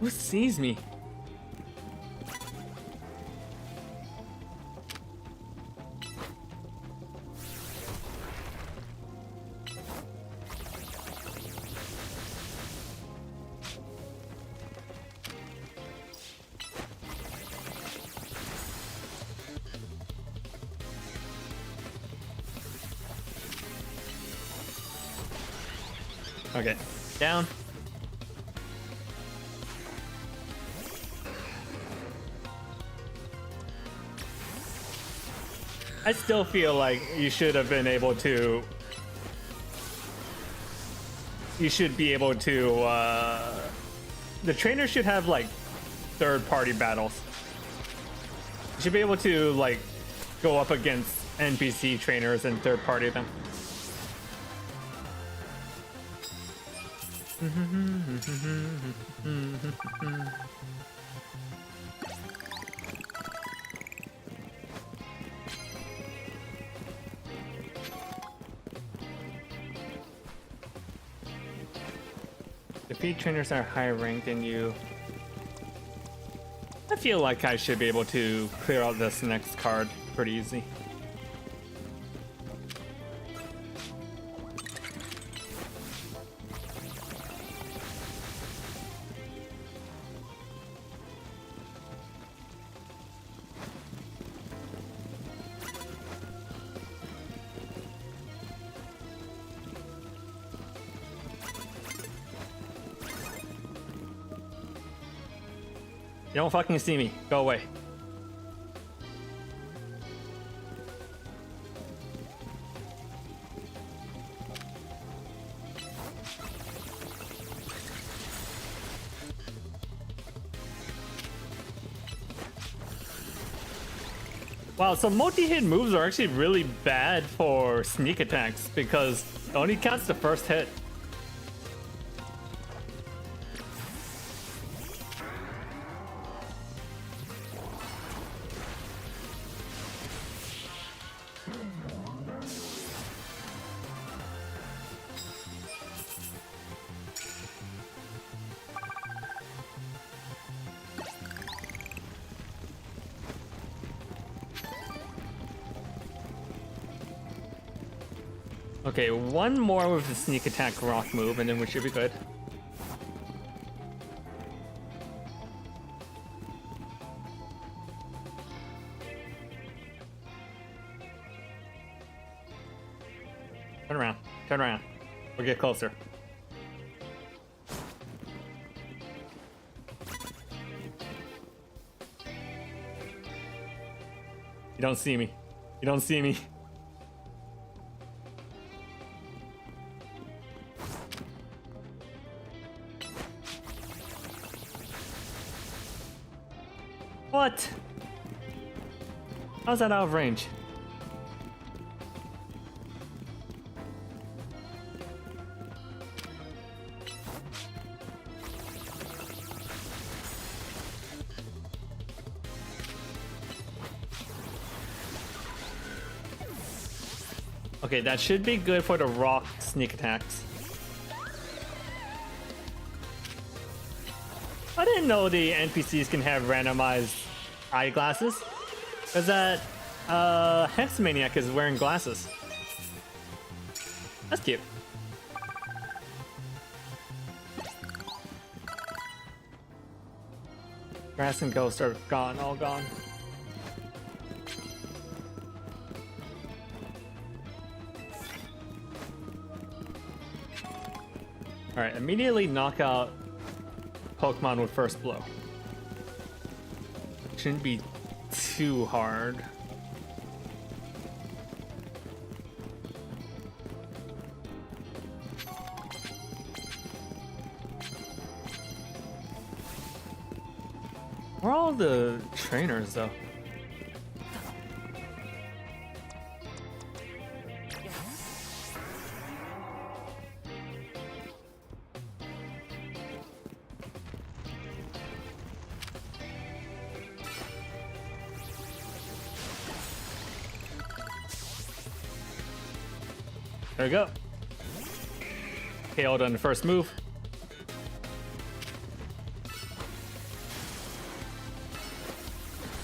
Who sees me? Okay, down. I still feel like you should have been able to. You should be able to. The trainer should have like third-party battles. You should be able to like go up against NPC trainers and third-party them. Defeat trainers that are higher ranked than you. I feel like I should be able to clear out this next card pretty easy. You don't fucking see me. Go away. Wow, so multi-hit moves are actually really bad for sneak attacks because it only counts the first hit. Okay, one more with the sneak attack rock move and then we should be good. Turn around, turn around. We'll get closer. You don't see me. You don't see me. What? How's that out of range? Okay, that should be good for the rock sneak attacks. I didn't know the NPCs can have randomized eyeglasses. Because that Hexmaniac is wearing glasses. That's cute. Grass and Ghost are gone, all gone. Alright, immediately knock out Pokemon with first blow. Shouldn't be too hard. Where are all the trainers though? There we go. KO'd on the first move.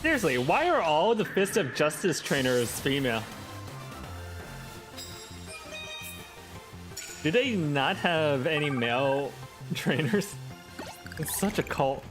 Seriously, why are all the Fist of Justice trainers female? Do they not have any male trainers? It's such a cult.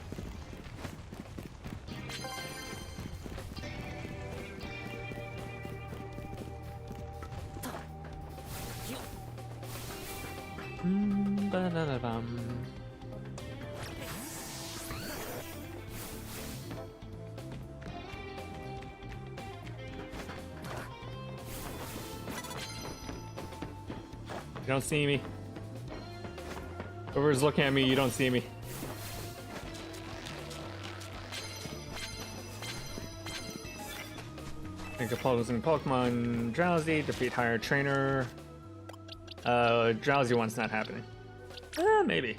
don't see me. Whoever's looking at me, you don't see me. Make opposing Pokemon drowsy, defeat higher trainer. Drowsy one's not happening. Maybe.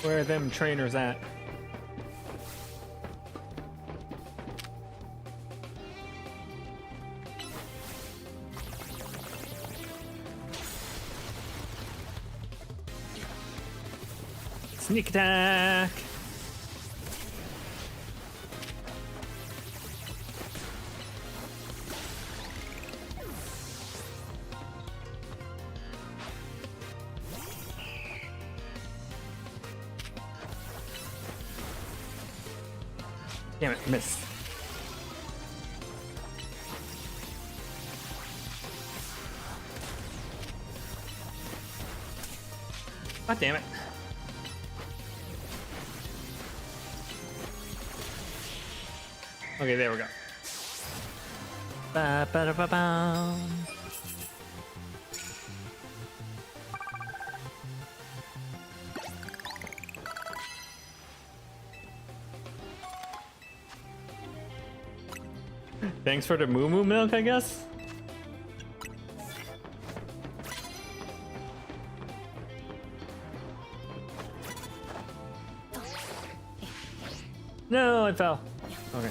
Where are them trainers at? Sneak attack! Damn it, missed. God damn it. Okay, there we go. Ba ba da ba ba. Thanks for the moo moo milk, I guess? No, I fell. Okay.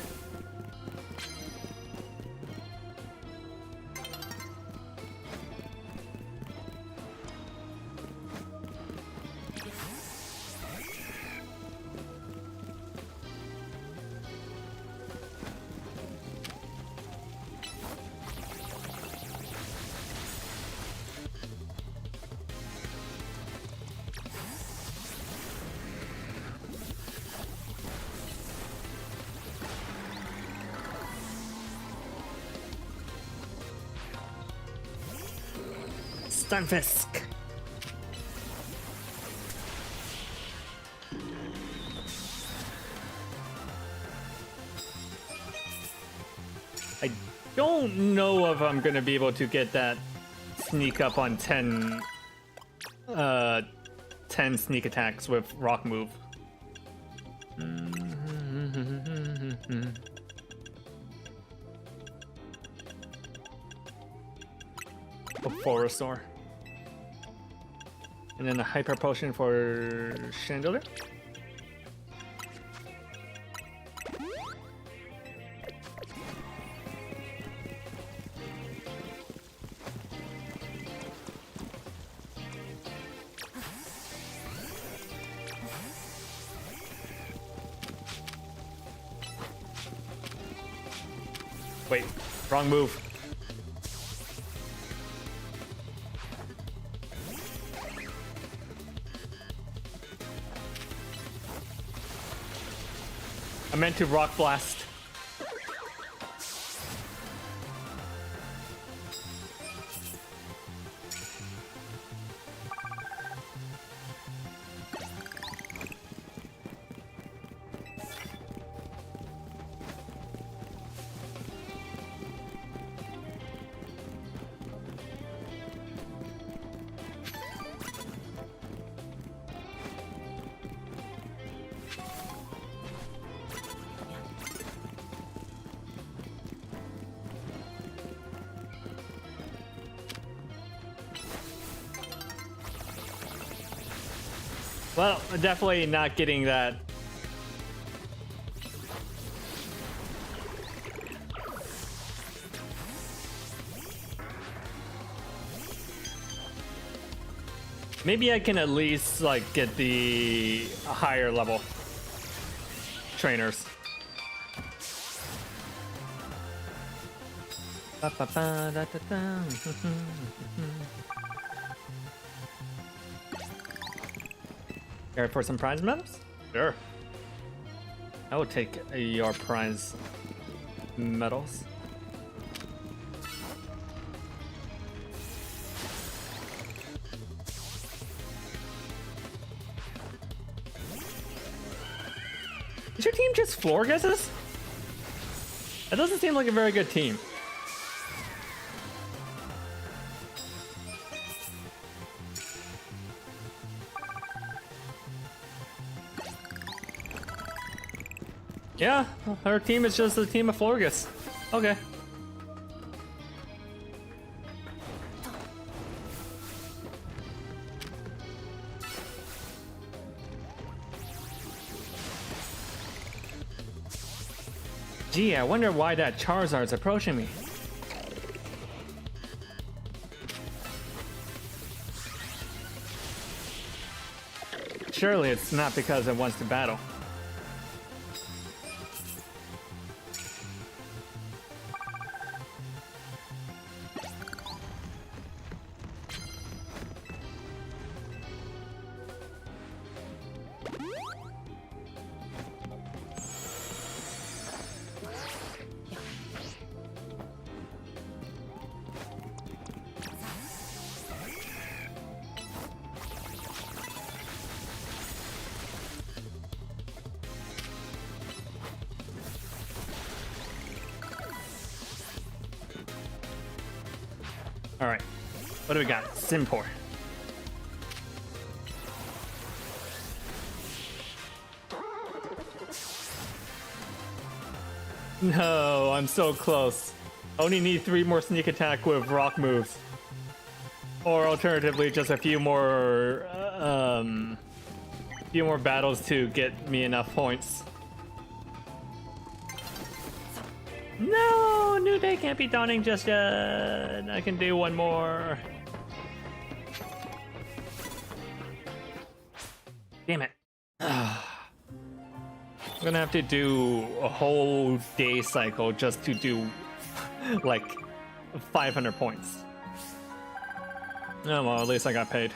Stunfisk. I don't know if I'm gonna be able to get that sneak up on 10 sneak attacks with rock move. A Forestore. And then a hyper potion for Chandelier. Wait, wrong move. I meant to rock blast. Well, definitely not getting that. Maybe I can at least like get the higher level trainers. Ba, ba, ba, da, da, da. Care for some prize medals? Sure. I will take your prize medals. Is your team just floor guesses? It doesn't seem like a very good team. Yeah, her team is just a team of Florgus. Okay. Gee, I wonder why that Charizard's approaching me. Surely it's not because it wants to battle. All right, what do we got? Simpor. No, I'm so close. Only need 3 more sneak attack with rock moves. Or alternatively, just a few more battles to get me enough points. No, new day can't be dawning just yet. I can do one more. Damn it. I'm gonna have to do a whole day cycle just to do like 500 points. Oh well, at least I got paid.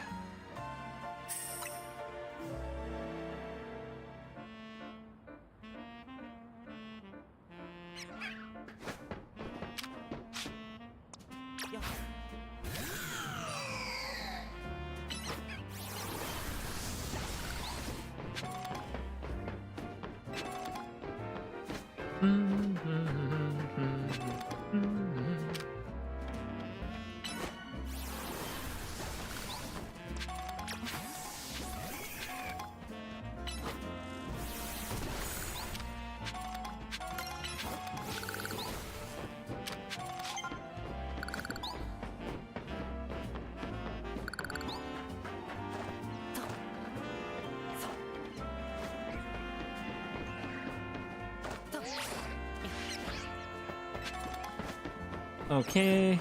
Okay.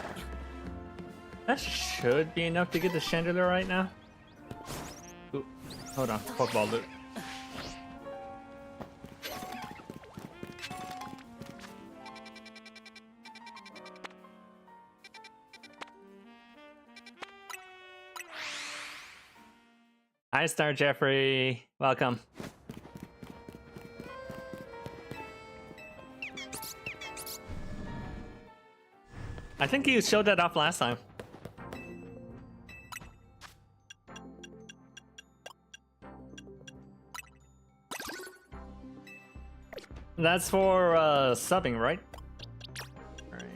That should be enough to get the Chandelier right now. Ooh, hold on, Pokeball loot. Hi, Star Jeffrey. Welcome. I think you showed that off last time. That's for subbing, right? Alright.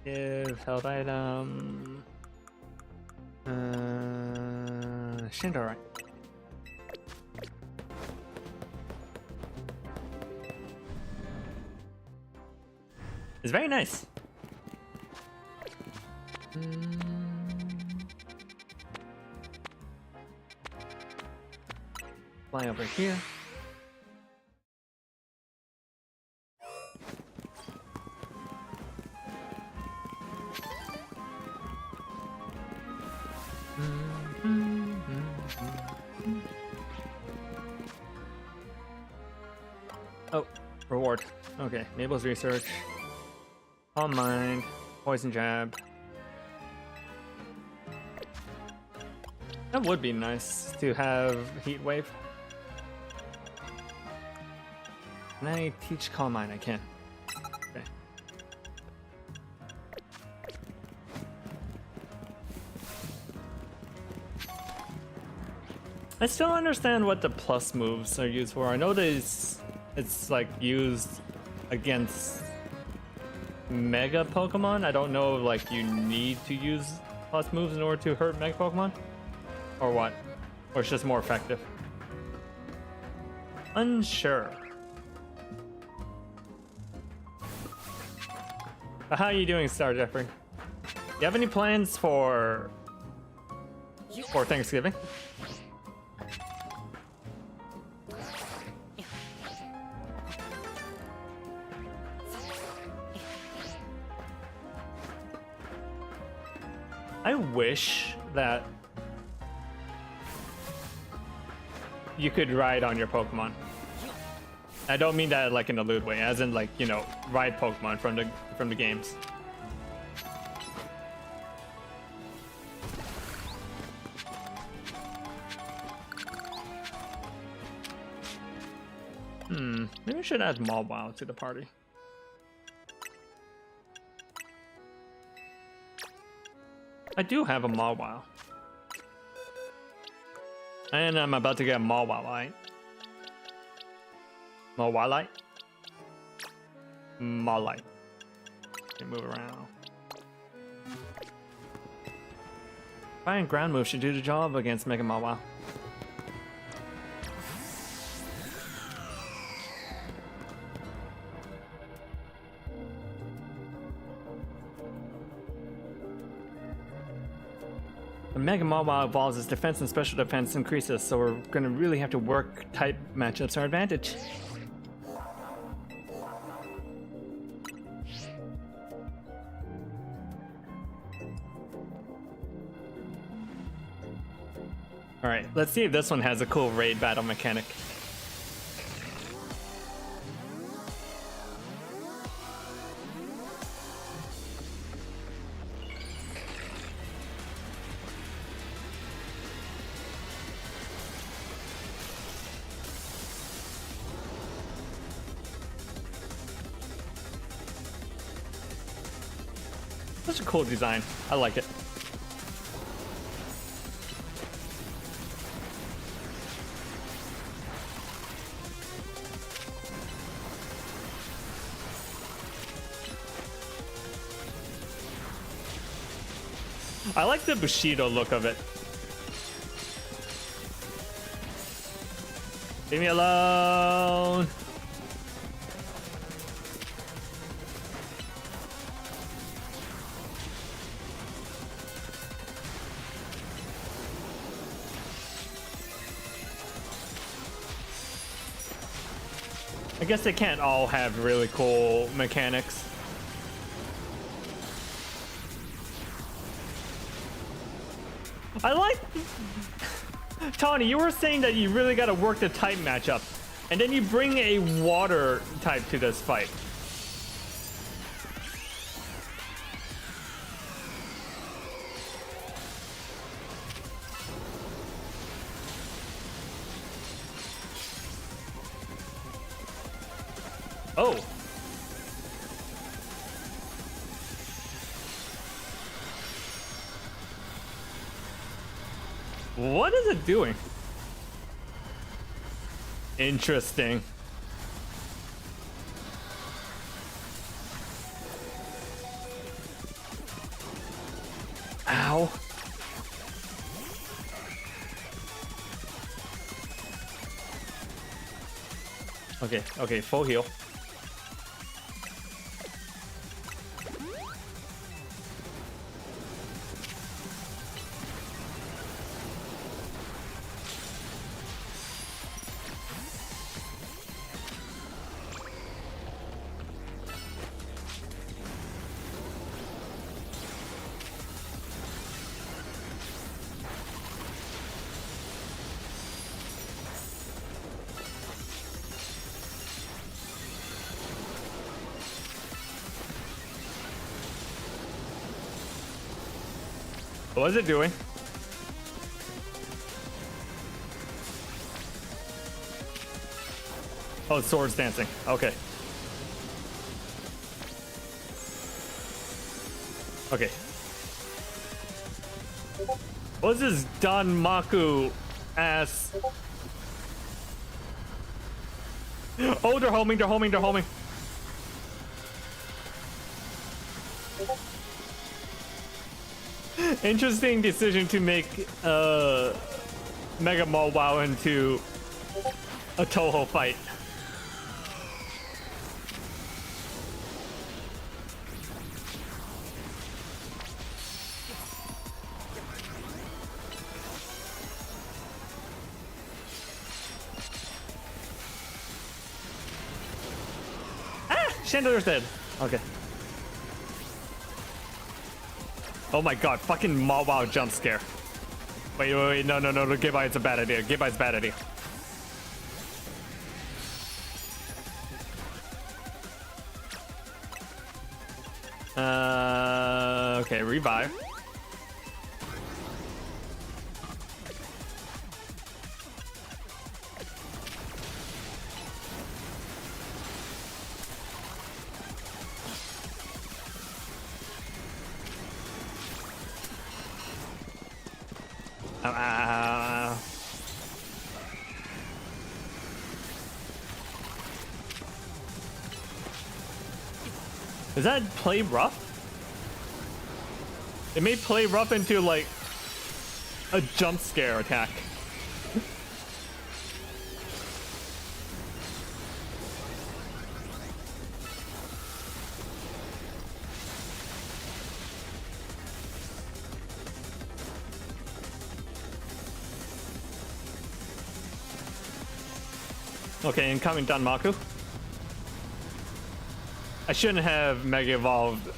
Give held item. Shindo, right? It's very nice. Fly over here. Oh, reward. Okay, Mabel's research. All mind. Poison jab. That would be nice to have Heat Wave. Can I teach Calm Mind? I can. Okay. I still don't understand what the plus moves are used for. I know that it's like used against Mega Pokemon. I don't know if like you need to use plus moves in order to hurt Mega Pokemon, or what, or it's just more effective. Unsure. How are you doing, Star Jeffrey? You have any plans for Thanksgiving? I wish that you could ride on your Pokemon. I don't mean that like in a lewd way, as in like, you know, ride Pokemon from the games. Maybe I should add Mawile to the party. I do have a Mawile. And I'm about to get a Mawile. Mawile? Mawile. Okay, move around. Fire and ground move should do the job against Mega Mawile. When Mega Mawile evolves, its defense and special defense increases, so we're gonna really have to work type matchups to our advantage. Alright, let's see if this one has a cool raid battle mechanic. Such a cool design. I like it. I like the Bushido look of it. Leave me alone. I guess they can't all have really cool mechanics. I like... Tawny, you were saying that you really gotta work the type matchup, and then you bring a water type to this fight. Oh. What is it doing? Interesting. Ow. Okay, full heal. What is it doing? Oh, swords dancing. Okay. Okay. What's this Danmaku ass? Oh, they're homing, they're homing, they're homing. Interesting decision to make Mega Mobile into a Toho fight. Chandelier's dead. Okay. Oh my god, fucking Mawile jump scare. Wait, no, Gibai, it's a bad idea. Gibai's a bad idea. Okay, revive. Does that play rough? It may play rough into like a jump scare attack. Okay, incoming Danmaku. I shouldn't have Mega Evolved.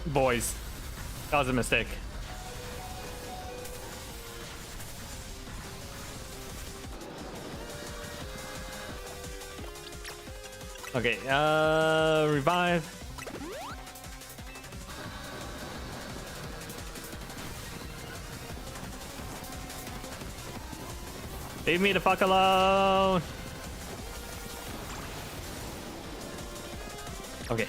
Boys. That was a mistake. Okay, revive. Leave me the fuck alone. Okay.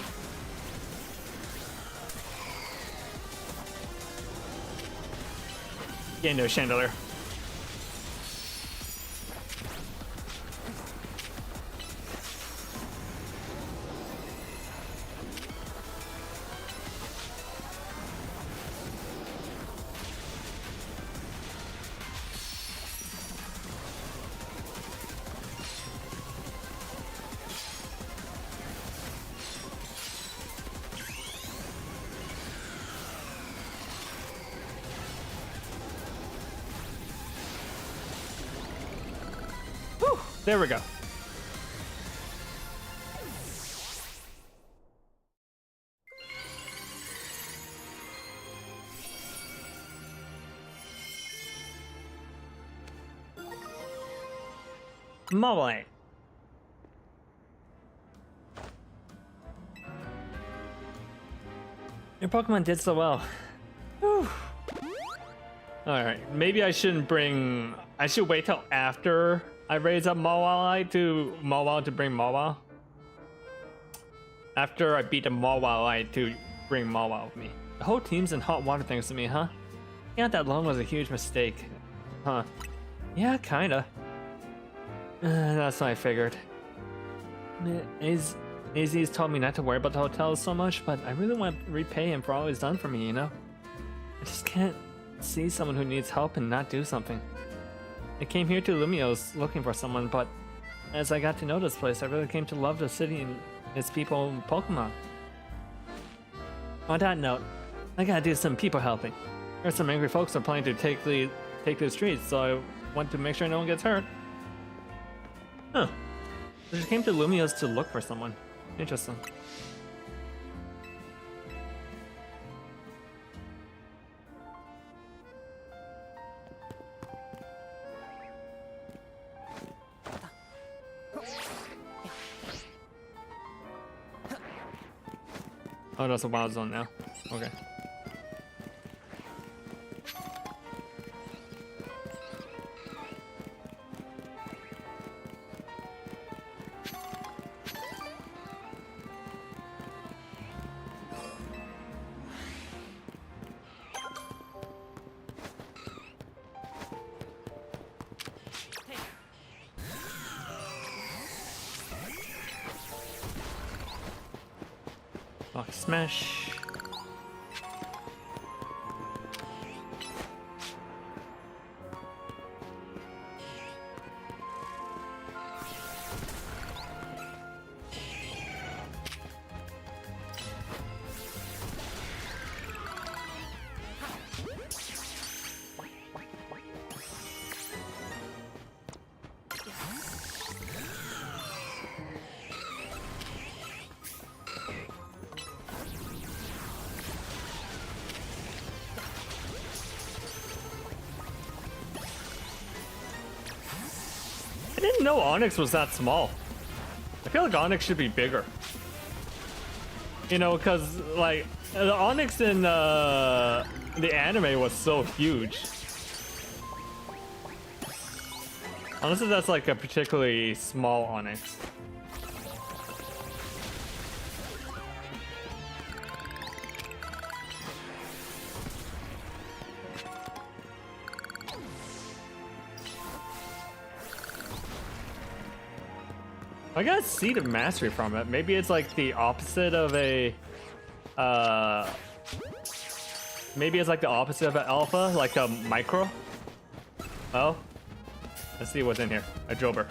Get into a chandelier. There we go. Mobile. Your Pokemon did so well. Alright, maybe I shouldn't bring... I should wait till after I raise up Mawile to bring Mawile. After I beat the Mawile to bring Mawile with me. The whole team's in hot water thanks to me, huh? Yeah, that loan was a huge mistake. Huh. Yeah, kinda. That's what I figured. AZ's told me not to worry about the hotels so much, but I really want to repay him for all he's done for me, you know? I just can't see someone who needs help and not do something. I came here to Lumio's looking for someone, but as I got to know this place, I really came to love the city and its people and Pokemon. On that note, I gotta do some people helping. There's some angry folks who are planning to take the streets, so I want to make sure no one gets hurt. Huh. So she came to Lumio's to look for someone. Interesting. Oh, that's a wild zone now. Okay. Rock Smash. I didn't know Onyx was that small. I feel like Onyx should be bigger. You know, because like the Onyx in the anime was so huge. Honestly, that's like a particularly small Onyx. I got Seed of Mastery from it. Maybe it's like the opposite of a maybe it's like the opposite of an alpha, like a micro. Oh, let's see what's in here. A Jober.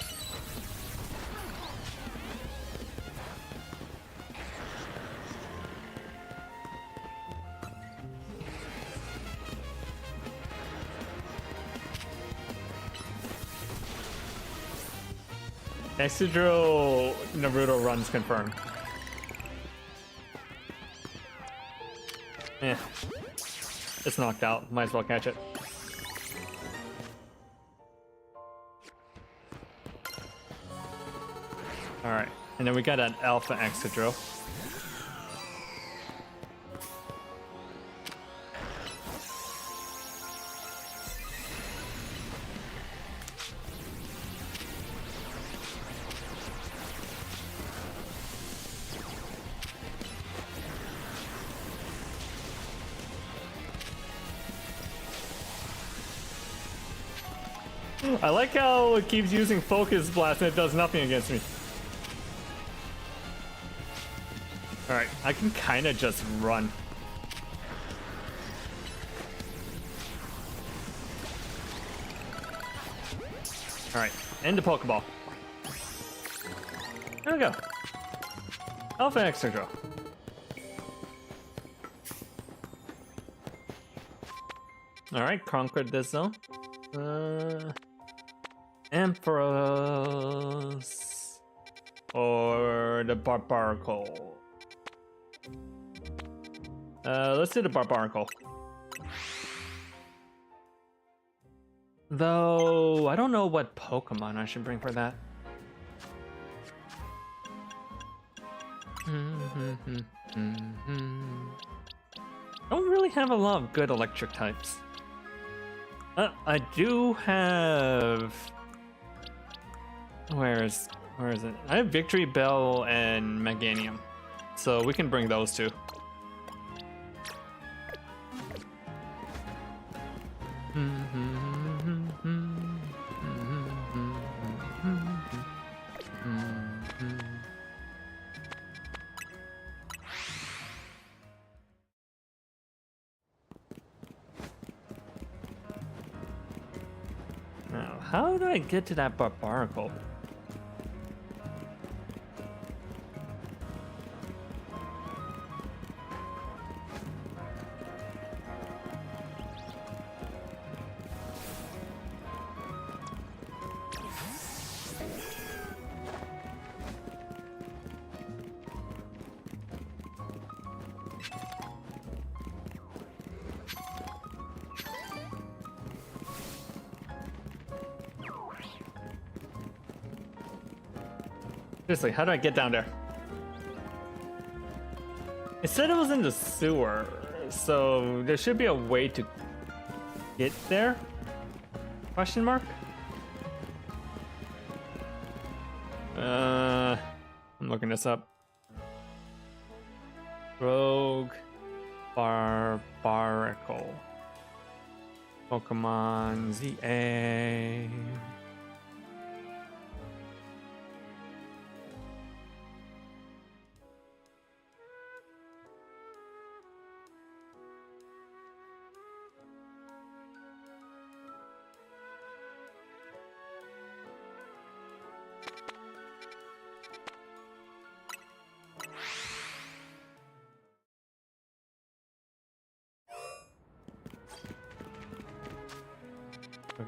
Exidro Naruto runs confirmed. Eh. It's knocked out. Might as well catch it. Alright. And then we got an Alpha Exidro. I like how it keeps using Focus Blast and it does nothing against me. Alright, I can kind of just run. Alright, end the Pokeball. There we go. Alpha Extra. Alright, conquered this zone. Ampharos or the Barbaracle. Let's do the Barbaracle. Though I don't know what Pokemon I should bring for that. Don't really have a lot of good electric types. I do have. Where is it? I have Victory Bell and Meganium, so we can bring those two. Now, how do I get to that Barbaracle? Seriously, how do I get down there? It said it was in the sewer, so there should be a way to get there? Question mark? I'm looking this up. Rogue Barbaracle. Pokemon ZA.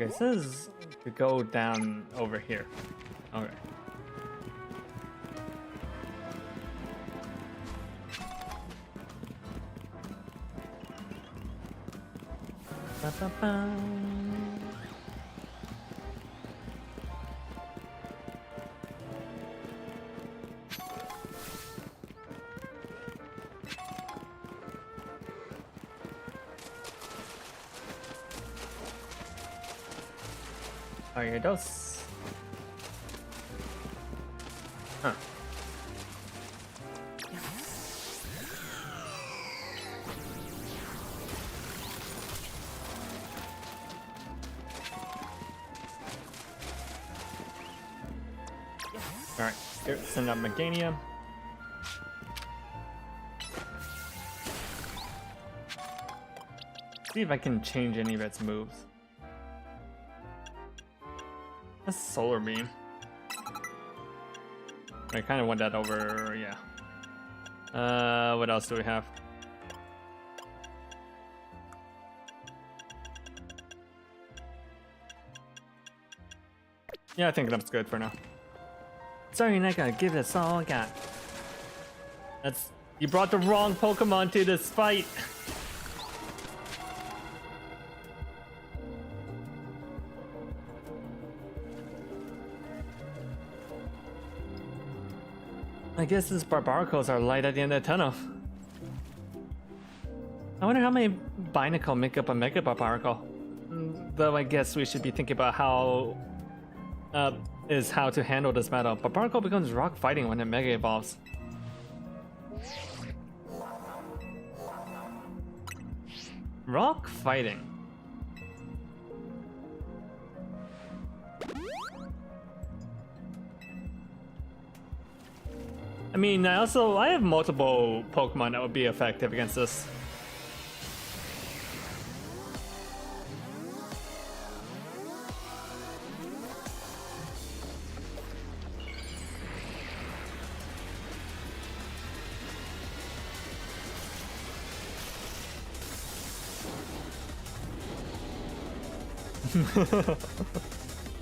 Okay, it says to go down over here. Okay. Ba-ba-ba. Dos. Huh. Alright, here, send out Meganium. See if I can change any of its moves. That's Solar Beam. I kind of want that over, yeah. What else do we have? Yeah, I think that's good for now. Sorry, not gonna give this all I got. That's... You brought the wrong Pokemon to this fight! I guess these Barbaricles are light at the end of the tunnel. I wonder how many Binacle make up a Mega Barbaricle. Though I guess we should be thinking about how to handle this battle. Barbaricle becomes rock fighting when it Mega evolves. Rock fighting. I mean, I have multiple Pokemon that would be effective against this.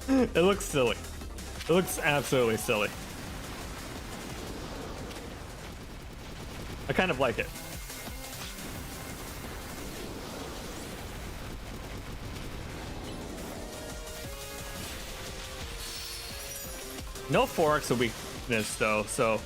It looks silly. It looks absolutely silly. I kind of like it. No Fork's a weakness though, so...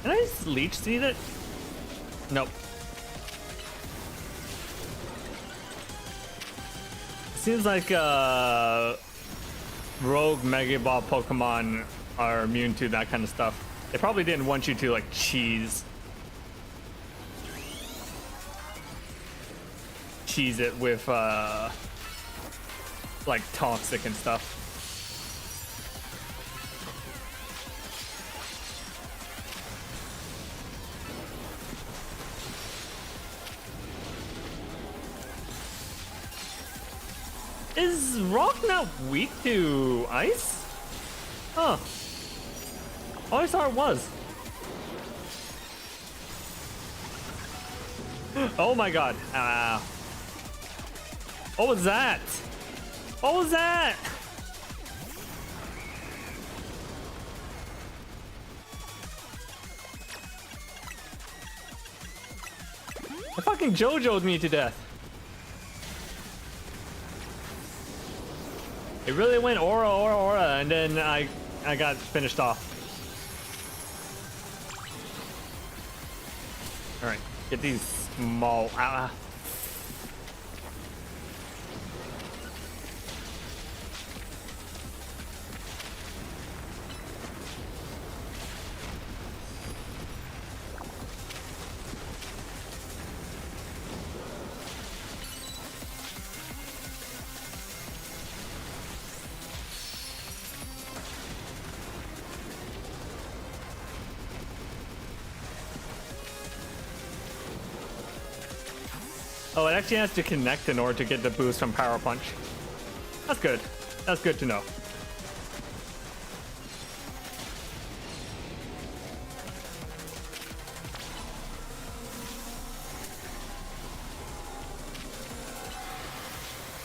Can I just Leech Seed it? Nope. Seems like rogue Mega Ball Pokemon are immune to that kind of stuff. They probably didn't want you to like cheese it with like toxic and stuff. Is rock not weak to ice? Huh. I always thought it was. Oh my god. What was that? What was that? It fucking JoJo'd me to death. It really went aura, and then I got finished off. All right, get these small. Oh, it actually has to connect in order to get the boost from Power Punch. That's good. That's good to know.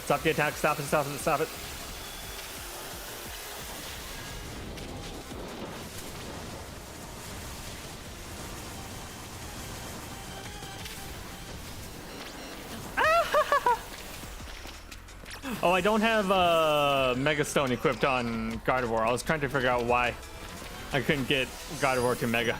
Stop the attack. Stop it. Stop it. Stop it. Oh, I don't have Mega Stone equipped on Gardevoir. I was trying to figure out why I couldn't get Gardevoir to Mega.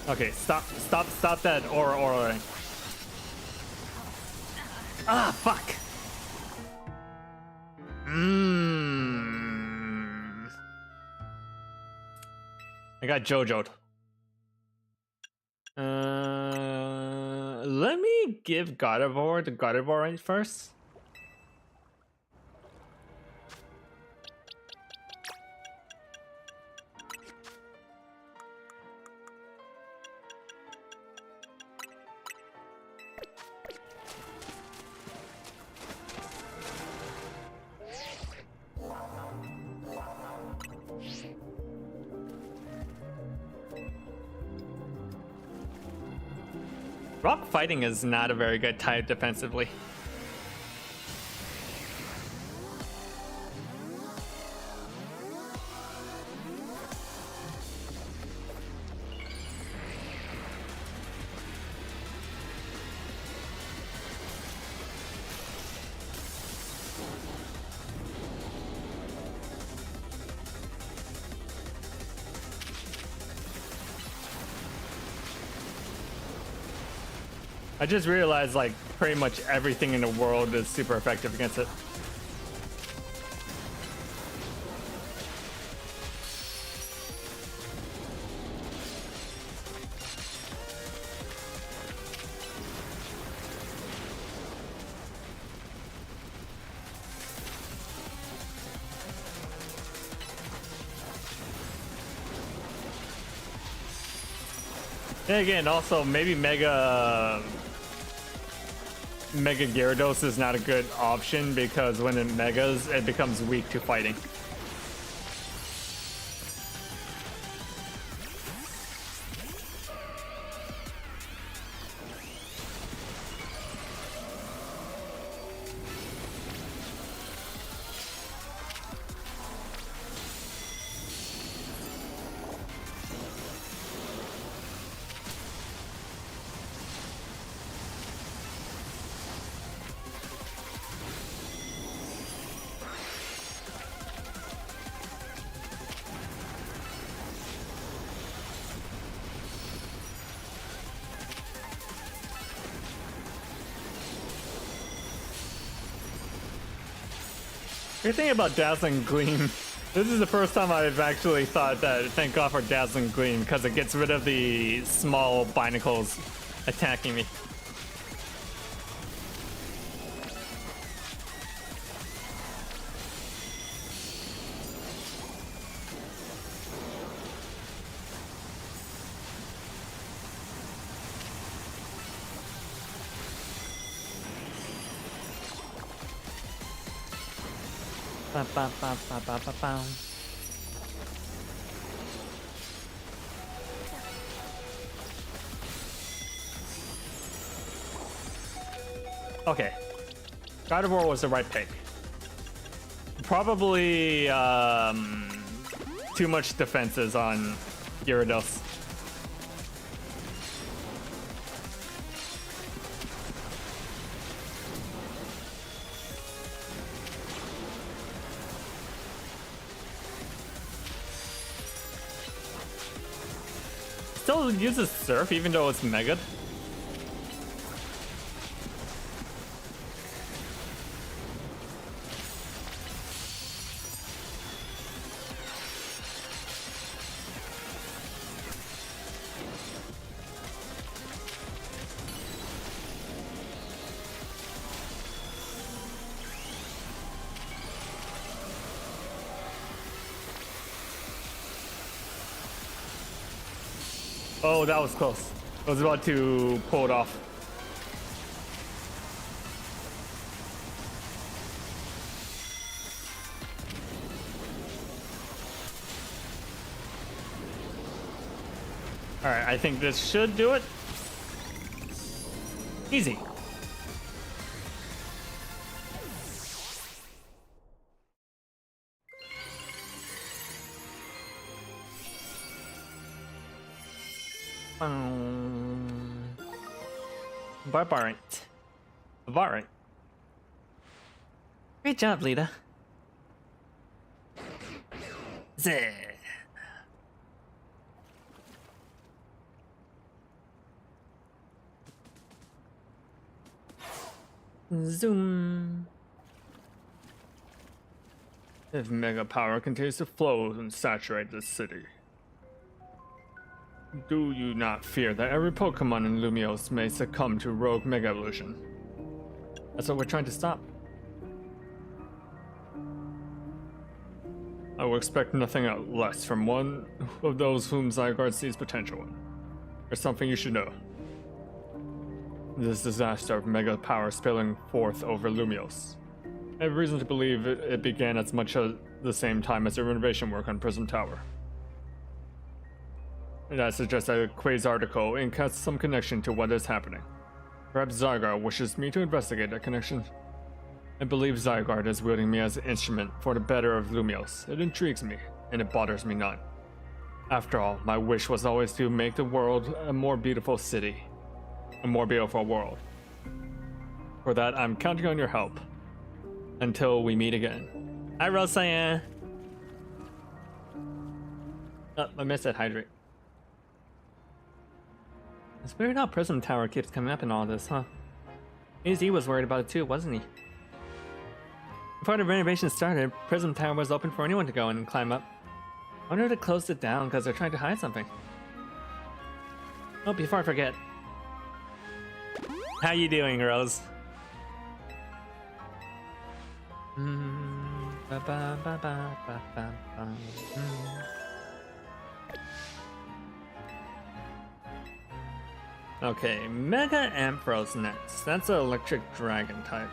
Okay, stop that aura ring. Ah, fuck. I got JoJo'd. Let me give Gardevoir the Gardevoir range first. Rock fighting is not a very good type defensively. I just realized like pretty much everything in the world is super effective against it. Then again, also maybe Mega Gyarados is not a good option because when it Megas, it becomes weak to fighting. Good thing about Dazzling Gleam, this is the first time I've actually thought that thank God for Dazzling Gleam because it gets rid of the small Binacles attacking me. Okay, Gardevoir was the right pick. Probably too much defenses on Gyarados. Still uses Surf even though it's Mega. Oh, that was close. I was about to pull it off. All right, I think this should do it. Easy. Barbarian. Barbarian. Great job, Lita. Zeh. Zoom. If mega power continues to flow and saturate the city, do you not fear that every Pokemon in Lumiose may succumb to rogue mega evolution? That's what we're trying to stop. I will expect nothing less from one of those whom Zygarde sees potential in. There's something you should know. This disaster of mega power spilling forth over Lumiose. I have reason to believe it began at much of the same time as the renovation work on Prism Tower. That suggests that Quay's article indicates some connection to what is happening. Perhaps Zygarde wishes me to investigate that connection. I believe Zygarde is wielding me as an instrument for the better of Lumiose. It intrigues me, and it bothers me not. After all, my wish was always to make the world a more beautiful city. A more beautiful world. For that, I'm counting on your help. Until we meet again. Hi, Rosayan. Oh, I missed that hydrate. It's weird how Prism Tower keeps coming up in all this, huh? AZ was worried about it too, wasn't he? Before the renovation started, Prism Tower was open for anyone to go in and climb up. I wonder if they closed it down because they're trying to hide something. Oh, before I forget. How you doing, Rose? Okay, Mega Ampharos next. That's an electric dragon type.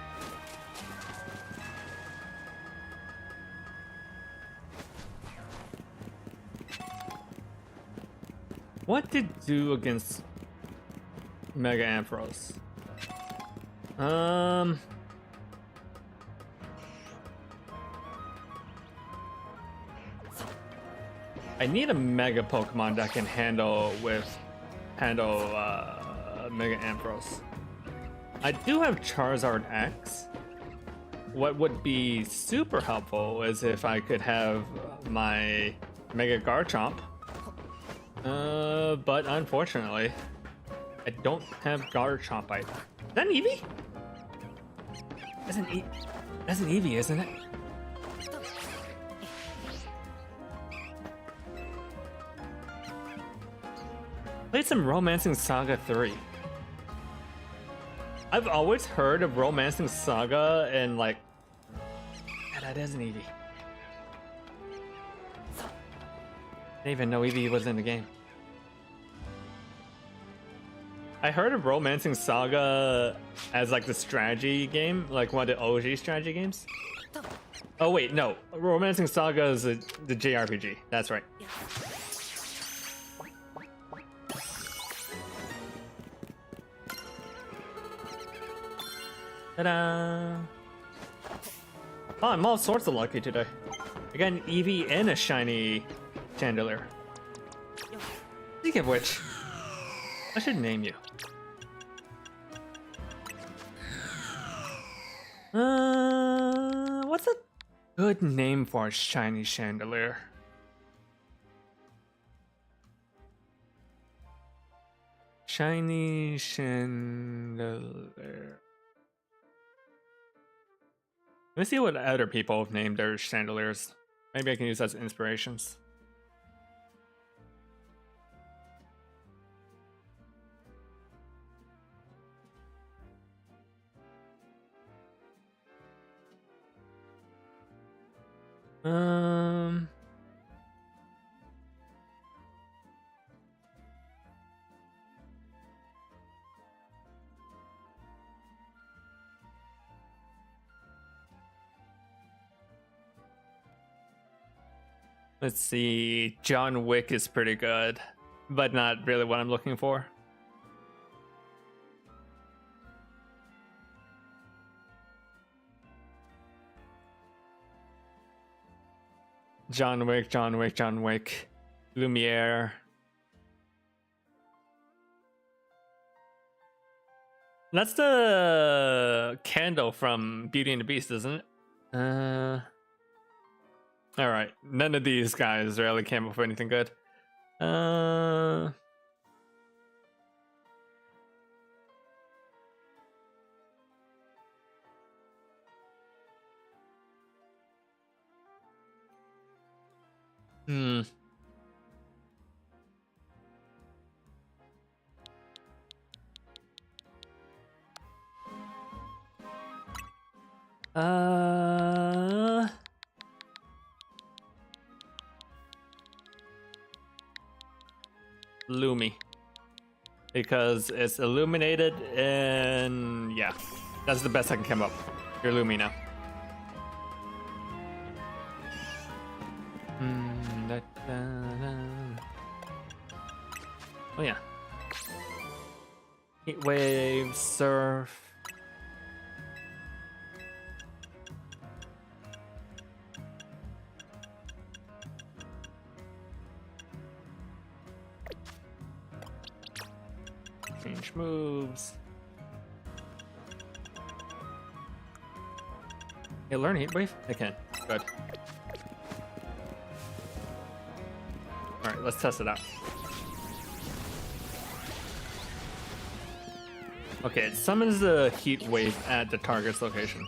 What did it do against Mega Ampharos? I need a Mega Pokemon that can handle Mega Ampharos. I do have Charizard X. What would be super helpful is if I could have my Mega Garchomp. But unfortunately, I don't have Garchomp either. Is that an Eevee? That's an Eevee, isn't it? Played some Romancing Saga 3. I've always heard of Romancing Saga and like... Yeah, that is an Eevee. I didn't even know Eevee was in the game. I heard of Romancing Saga as like the strategy game, like one of the OG strategy games. Oh wait, no. Romancing Saga is the JRPG. That's right. Ta-da! Oh, I'm all sorts of lucky today. I got an Eevee and a shiny Chandelier. Speaking of which, I should name you. What's a good name for a shiny Chandelier? Shiny Chandelier. Let me see what other people have named their chandeliers. Maybe I can use that as inspirations. Let's see. John Wick is pretty good, but not really what I'm looking for. John Wick, John Wick, John Wick. Lumiere. That's the candle from Beauty and the Beast, isn't it? Alright. None of these guys really came up with anything good. Lumi. Because it's illuminated and yeah. That's the best I can come up. You're Lumi now. Oh yeah. Heat wave, surf. Change moves. Hey, learn heat wave? I can. Good. Alright, let's test it out. Okay, it summons the heat wave at the target's location.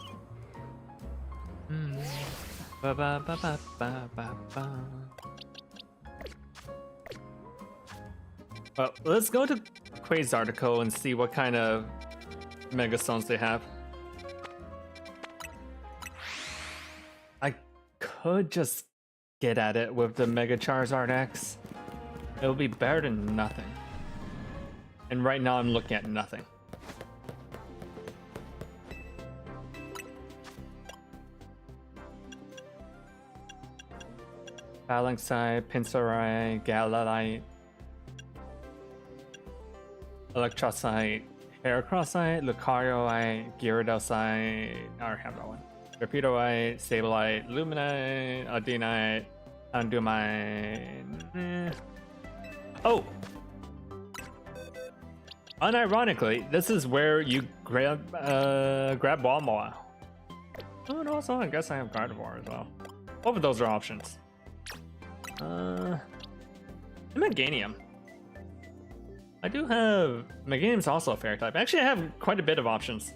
Well, let's go to Quasarticle and see what kind of Mega Stones they have. I could just get at it with the Mega Charizard X. It'll be better than nothing. And right now I'm looking at nothing. Phalanxite, Pinsir, Galalite, Electrocyte, Heracrossite, Lucarioite, Gyarados-ite, I already have that one. Torpedoite, Sableye, Luminite, Audinite, Andumite. Oh! Unironically, this is where you grab Walmart. Oh, and also I guess I have Gardevoir as well. Both of those are options. Meganium. I do have Meganium's also a fairy type. Actually, I have quite a bit of options.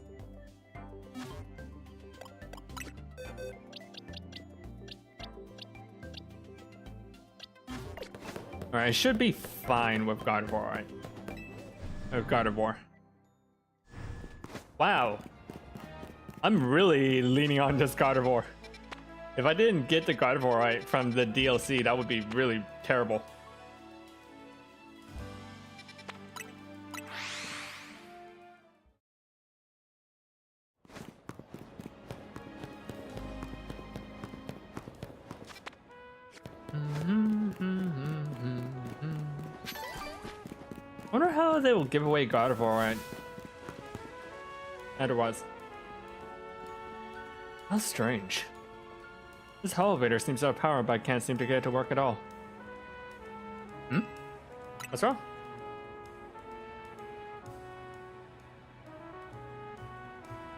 Alright, I should be fine with Gardevoir, right? Oh, Gardevoir. Wow. I'm really leaning on this Gardevoir. If I didn't get the Gardevoir right from the DLC, that would be really terrible. I wonder how they will give away Gardevoir right otherwise. How strange. This elevator seems to have power, but I can't seem to get it to work at all. What's wrong?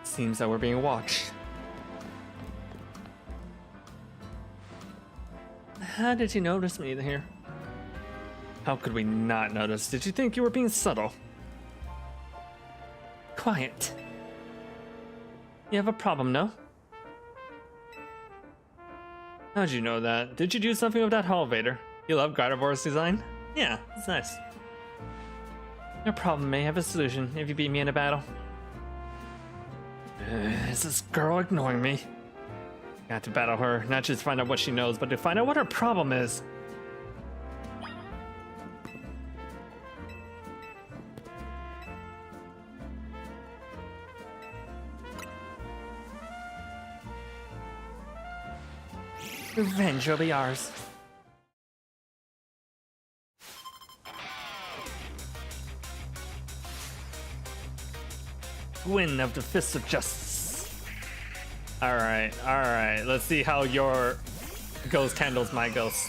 Seems that we're being watched. How did you notice me here? How could we not notice? Did you think you were being subtle? Quiet. You have a problem, no? How'd you know that? Did you do something with that elevator? You love Gardevoir's design? Yeah, it's nice. Your problem may have a solution if you beat me in a battle. Is this girl ignoring me? Got to battle her, not just find out what she knows, but to find out what her problem is. Revenge will be ours. Gwyn of the Fist of Justice. Alright, alright. Let's see how your ghost handles my ghost.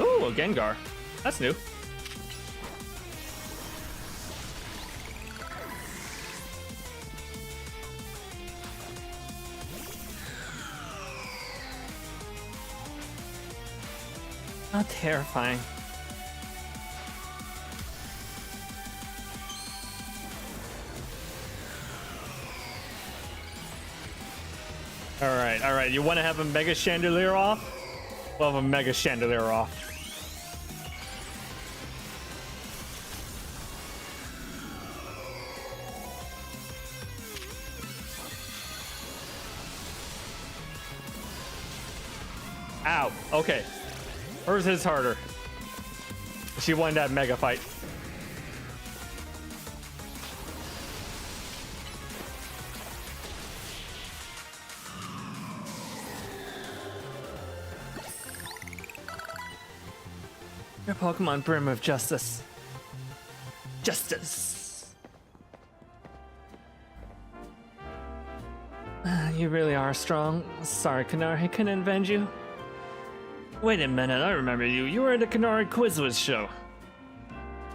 Ooh, a Gengar. That's new. Not terrifying. Alright, alright. You want to have a Mega Chandelier off? We'll have a Mega Chandelier off. Ow. Okay. Hers is harder. She won that mega fight. Your Pokemon brim of justice. Justice. You really are strong. Sorry, Kanari, couldn't avenge you. Wait a minute, I remember you. You were at the Kanari Quizwiz show.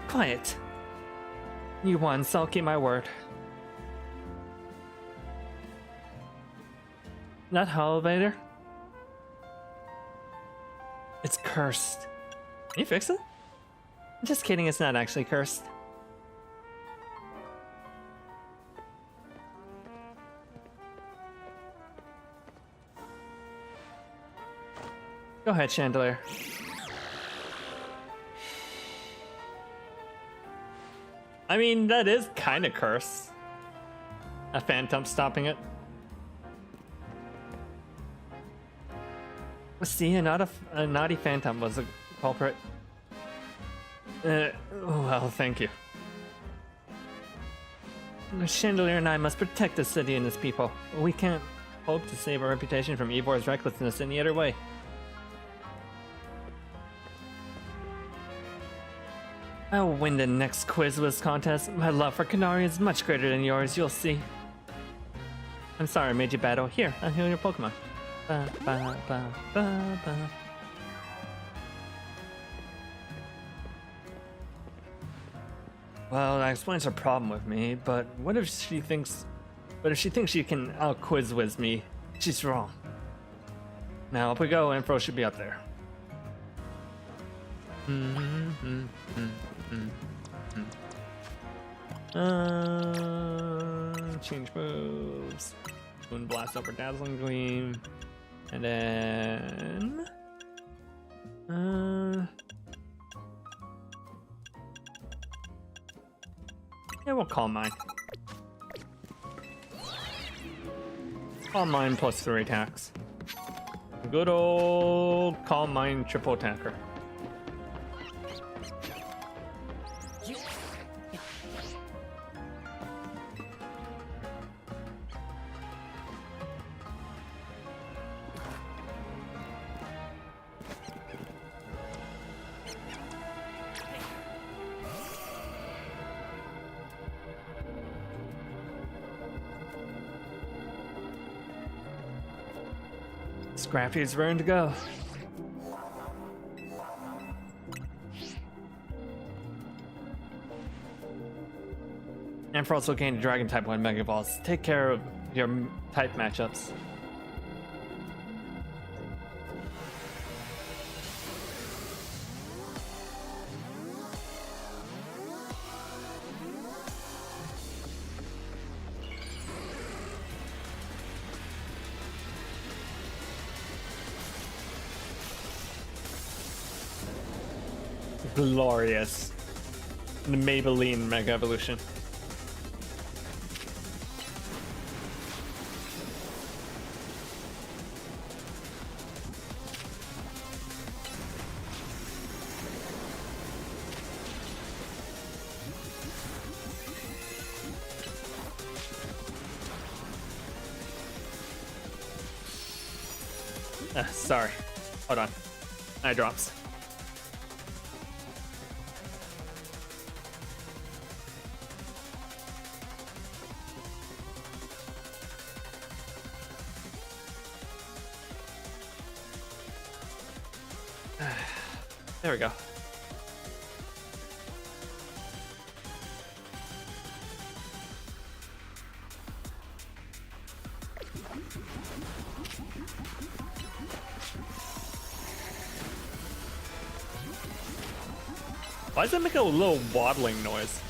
Quiet. You won, so I'll keep my word. That elevator? It's cursed. Can you fix it? Just kidding, it's not actually cursed. Go ahead, Chandelier. I mean, that is kind of cursed. A phantom stopping it. See, a naughty phantom was a culprit. Well, thank you. Chandelier and I must protect the city and its people. We can't hope to save our reputation from Eeyore's recklessness any other way. I'll win the next Quizwiz contest. My love for Kanari is much greater than yours, you'll see. I'm sorry I made you battle. Here, I'll heal your Pokemon. Ba, ba, ba, ba, ba. Well, that explains her problem with me, but what if she thinks... But if she thinks she can out-Quizwiz me, she's wrong. Now up we go, Info should be up there. Change moves. Moon Blast over Dazzling Gleam. And then... yeah, we'll Calm Mind. Calm Mind plus 3 attacks. Good old Calm Mind triple attacker. Scrappy's ready to go. And for also gain Dragon type 1 Mega Balls. Take care of your type matchups. Glorious. The Maybelline Mega Evolution. Sorry. Hold on. Eye drops. There we go. Why does it make a little waddling noise?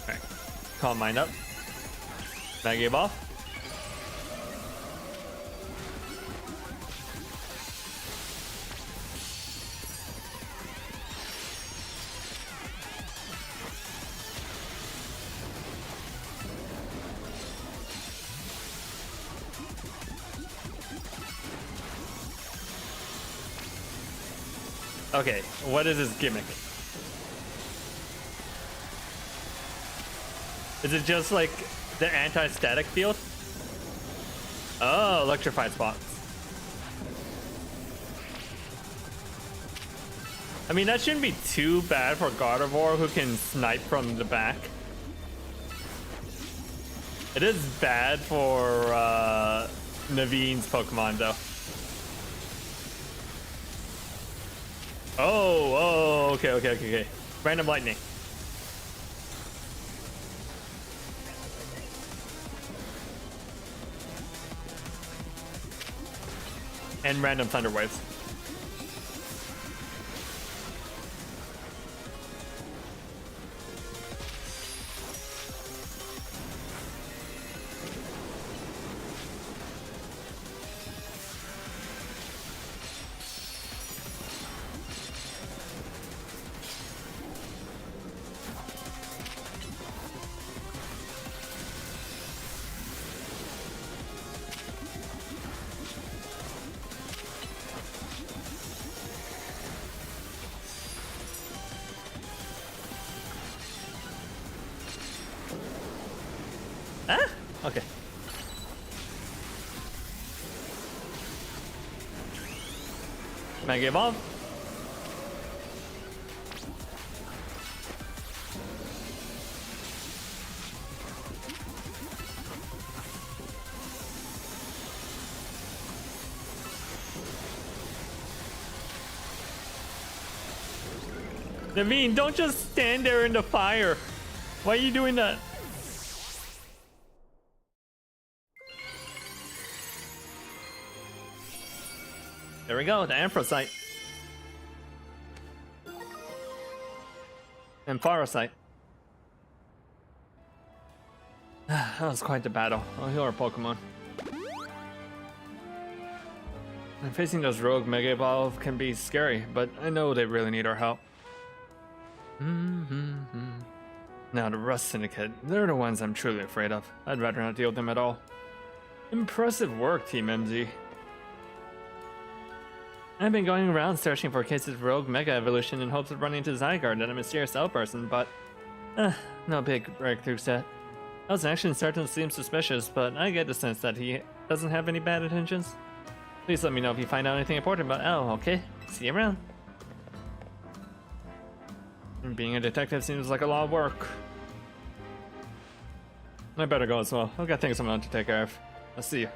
Okay. Calm mind up. Maggie ball. Okay, what is his gimmick? Is it just like the anti-static field? Oh, electrified spots. I mean, that shouldn't be too bad for Gardevoir, who can snipe from the back. It is bad for Naveen's Pokemon, though. Oh, okay. Random lightning. And random thunder waves. Ah? Okay. Mega Evolve. Naveen, don't just stand there in the fire. Why are you doing that? There we go, the Anthracite. And Parasite. That was quite the battle. I'll heal our Pokemon. And facing those rogue Mega Evolve can be scary, but I know they really need our help. Now the Rust Syndicate, they're the ones I'm truly afraid of. I'd rather not deal with them at all. Impressive work, Team MZ. I've been going around searching for cases of rogue Mega Evolution in hopes of running into Zygarde and a mysterious L person, but no big breakthroughs yet. L's action certainly seems suspicious, but I get the sense that he doesn't have any bad intentions. Please let me know if you find out anything important about L, okay? See you around. And being a detective seems like a lot of work. I better go as well. I've got things I'm going to take care of. I'll see you.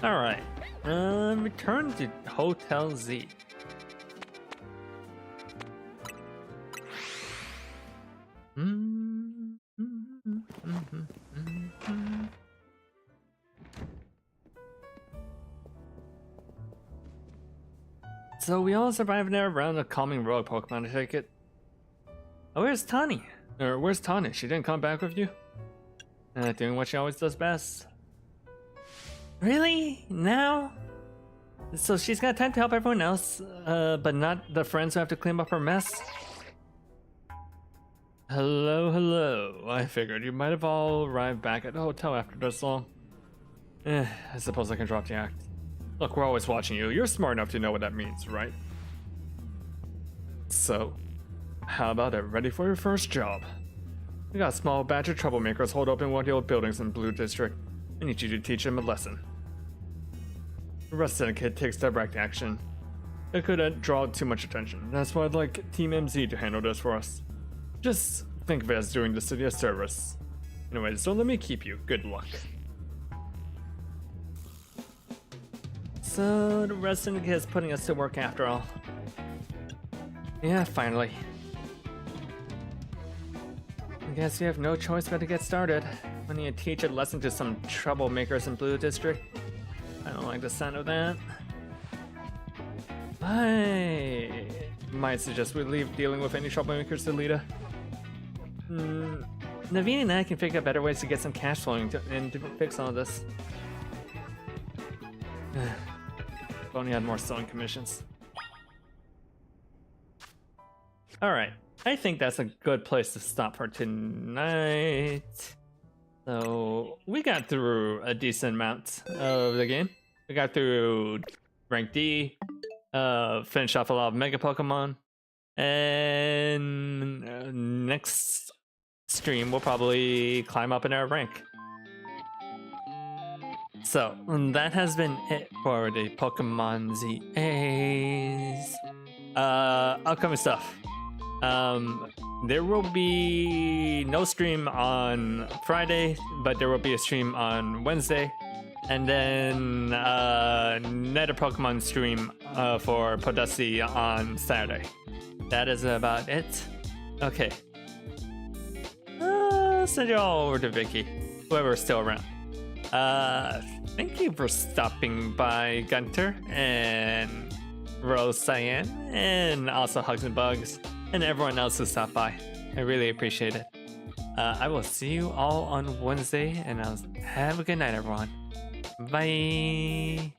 Alright, return to Hotel Z. So we all survived there around a calming rogue Pokemon, I take it. Oh, where's Tani? Or where's Tani? She didn't come back with you? Doing what she always does best. Really? Now? So she's got time to help everyone else, but not the friends who have to clean up her mess? Hello, hello. I figured you might have all arrived back at the hotel after this long. I suppose I can drop the act. Look, we're always watching you. You're smart enough to know what that means, right? So, how about it? Ready for your first job? We got a small batch of troublemakers holed up in one of the old buildings in Blue District. I need you to teach them a lesson. The rest of the kid takes direct action. It could draw too much attention. That's why I'd like Team MZ to handle this for us. Just think of it as doing the city a service. Anyways, don't let me keep you. Good luck. So the rest of the kids putting us to work after all. Yeah, finally. I guess you have no choice but to get started. When you teach a lesson to some troublemakers in Blue District. I don't like the sound of that. I might suggest we leave dealing with any troublemakers to Lita. Naveen and I can figure out better ways to get some cash flowing and to fix all of this. If only had more selling commissions. Alright, I think that's a good place to stop for tonight. So, we got through a decent amount of the game. We got through rank D, finished off a lot of Mega Pokemon, and next stream we'll probably climb up in our rank. So, that has been it for the Pokemon ZAs. Upcoming stuff. There will be no stream on Friday, but there will be a stream on Wednesday. And then another Pokemon stream for Podesty on Saturday. That is about it. Okay. Send you all over to Vicky, whoever's still around. Thank you for stopping by, Gunter and Rose Cyan, and also Hugs and Bugs, and everyone else who stopped by. I really appreciate it. I will see you all on Wednesday, and have a good night, everyone. Bye.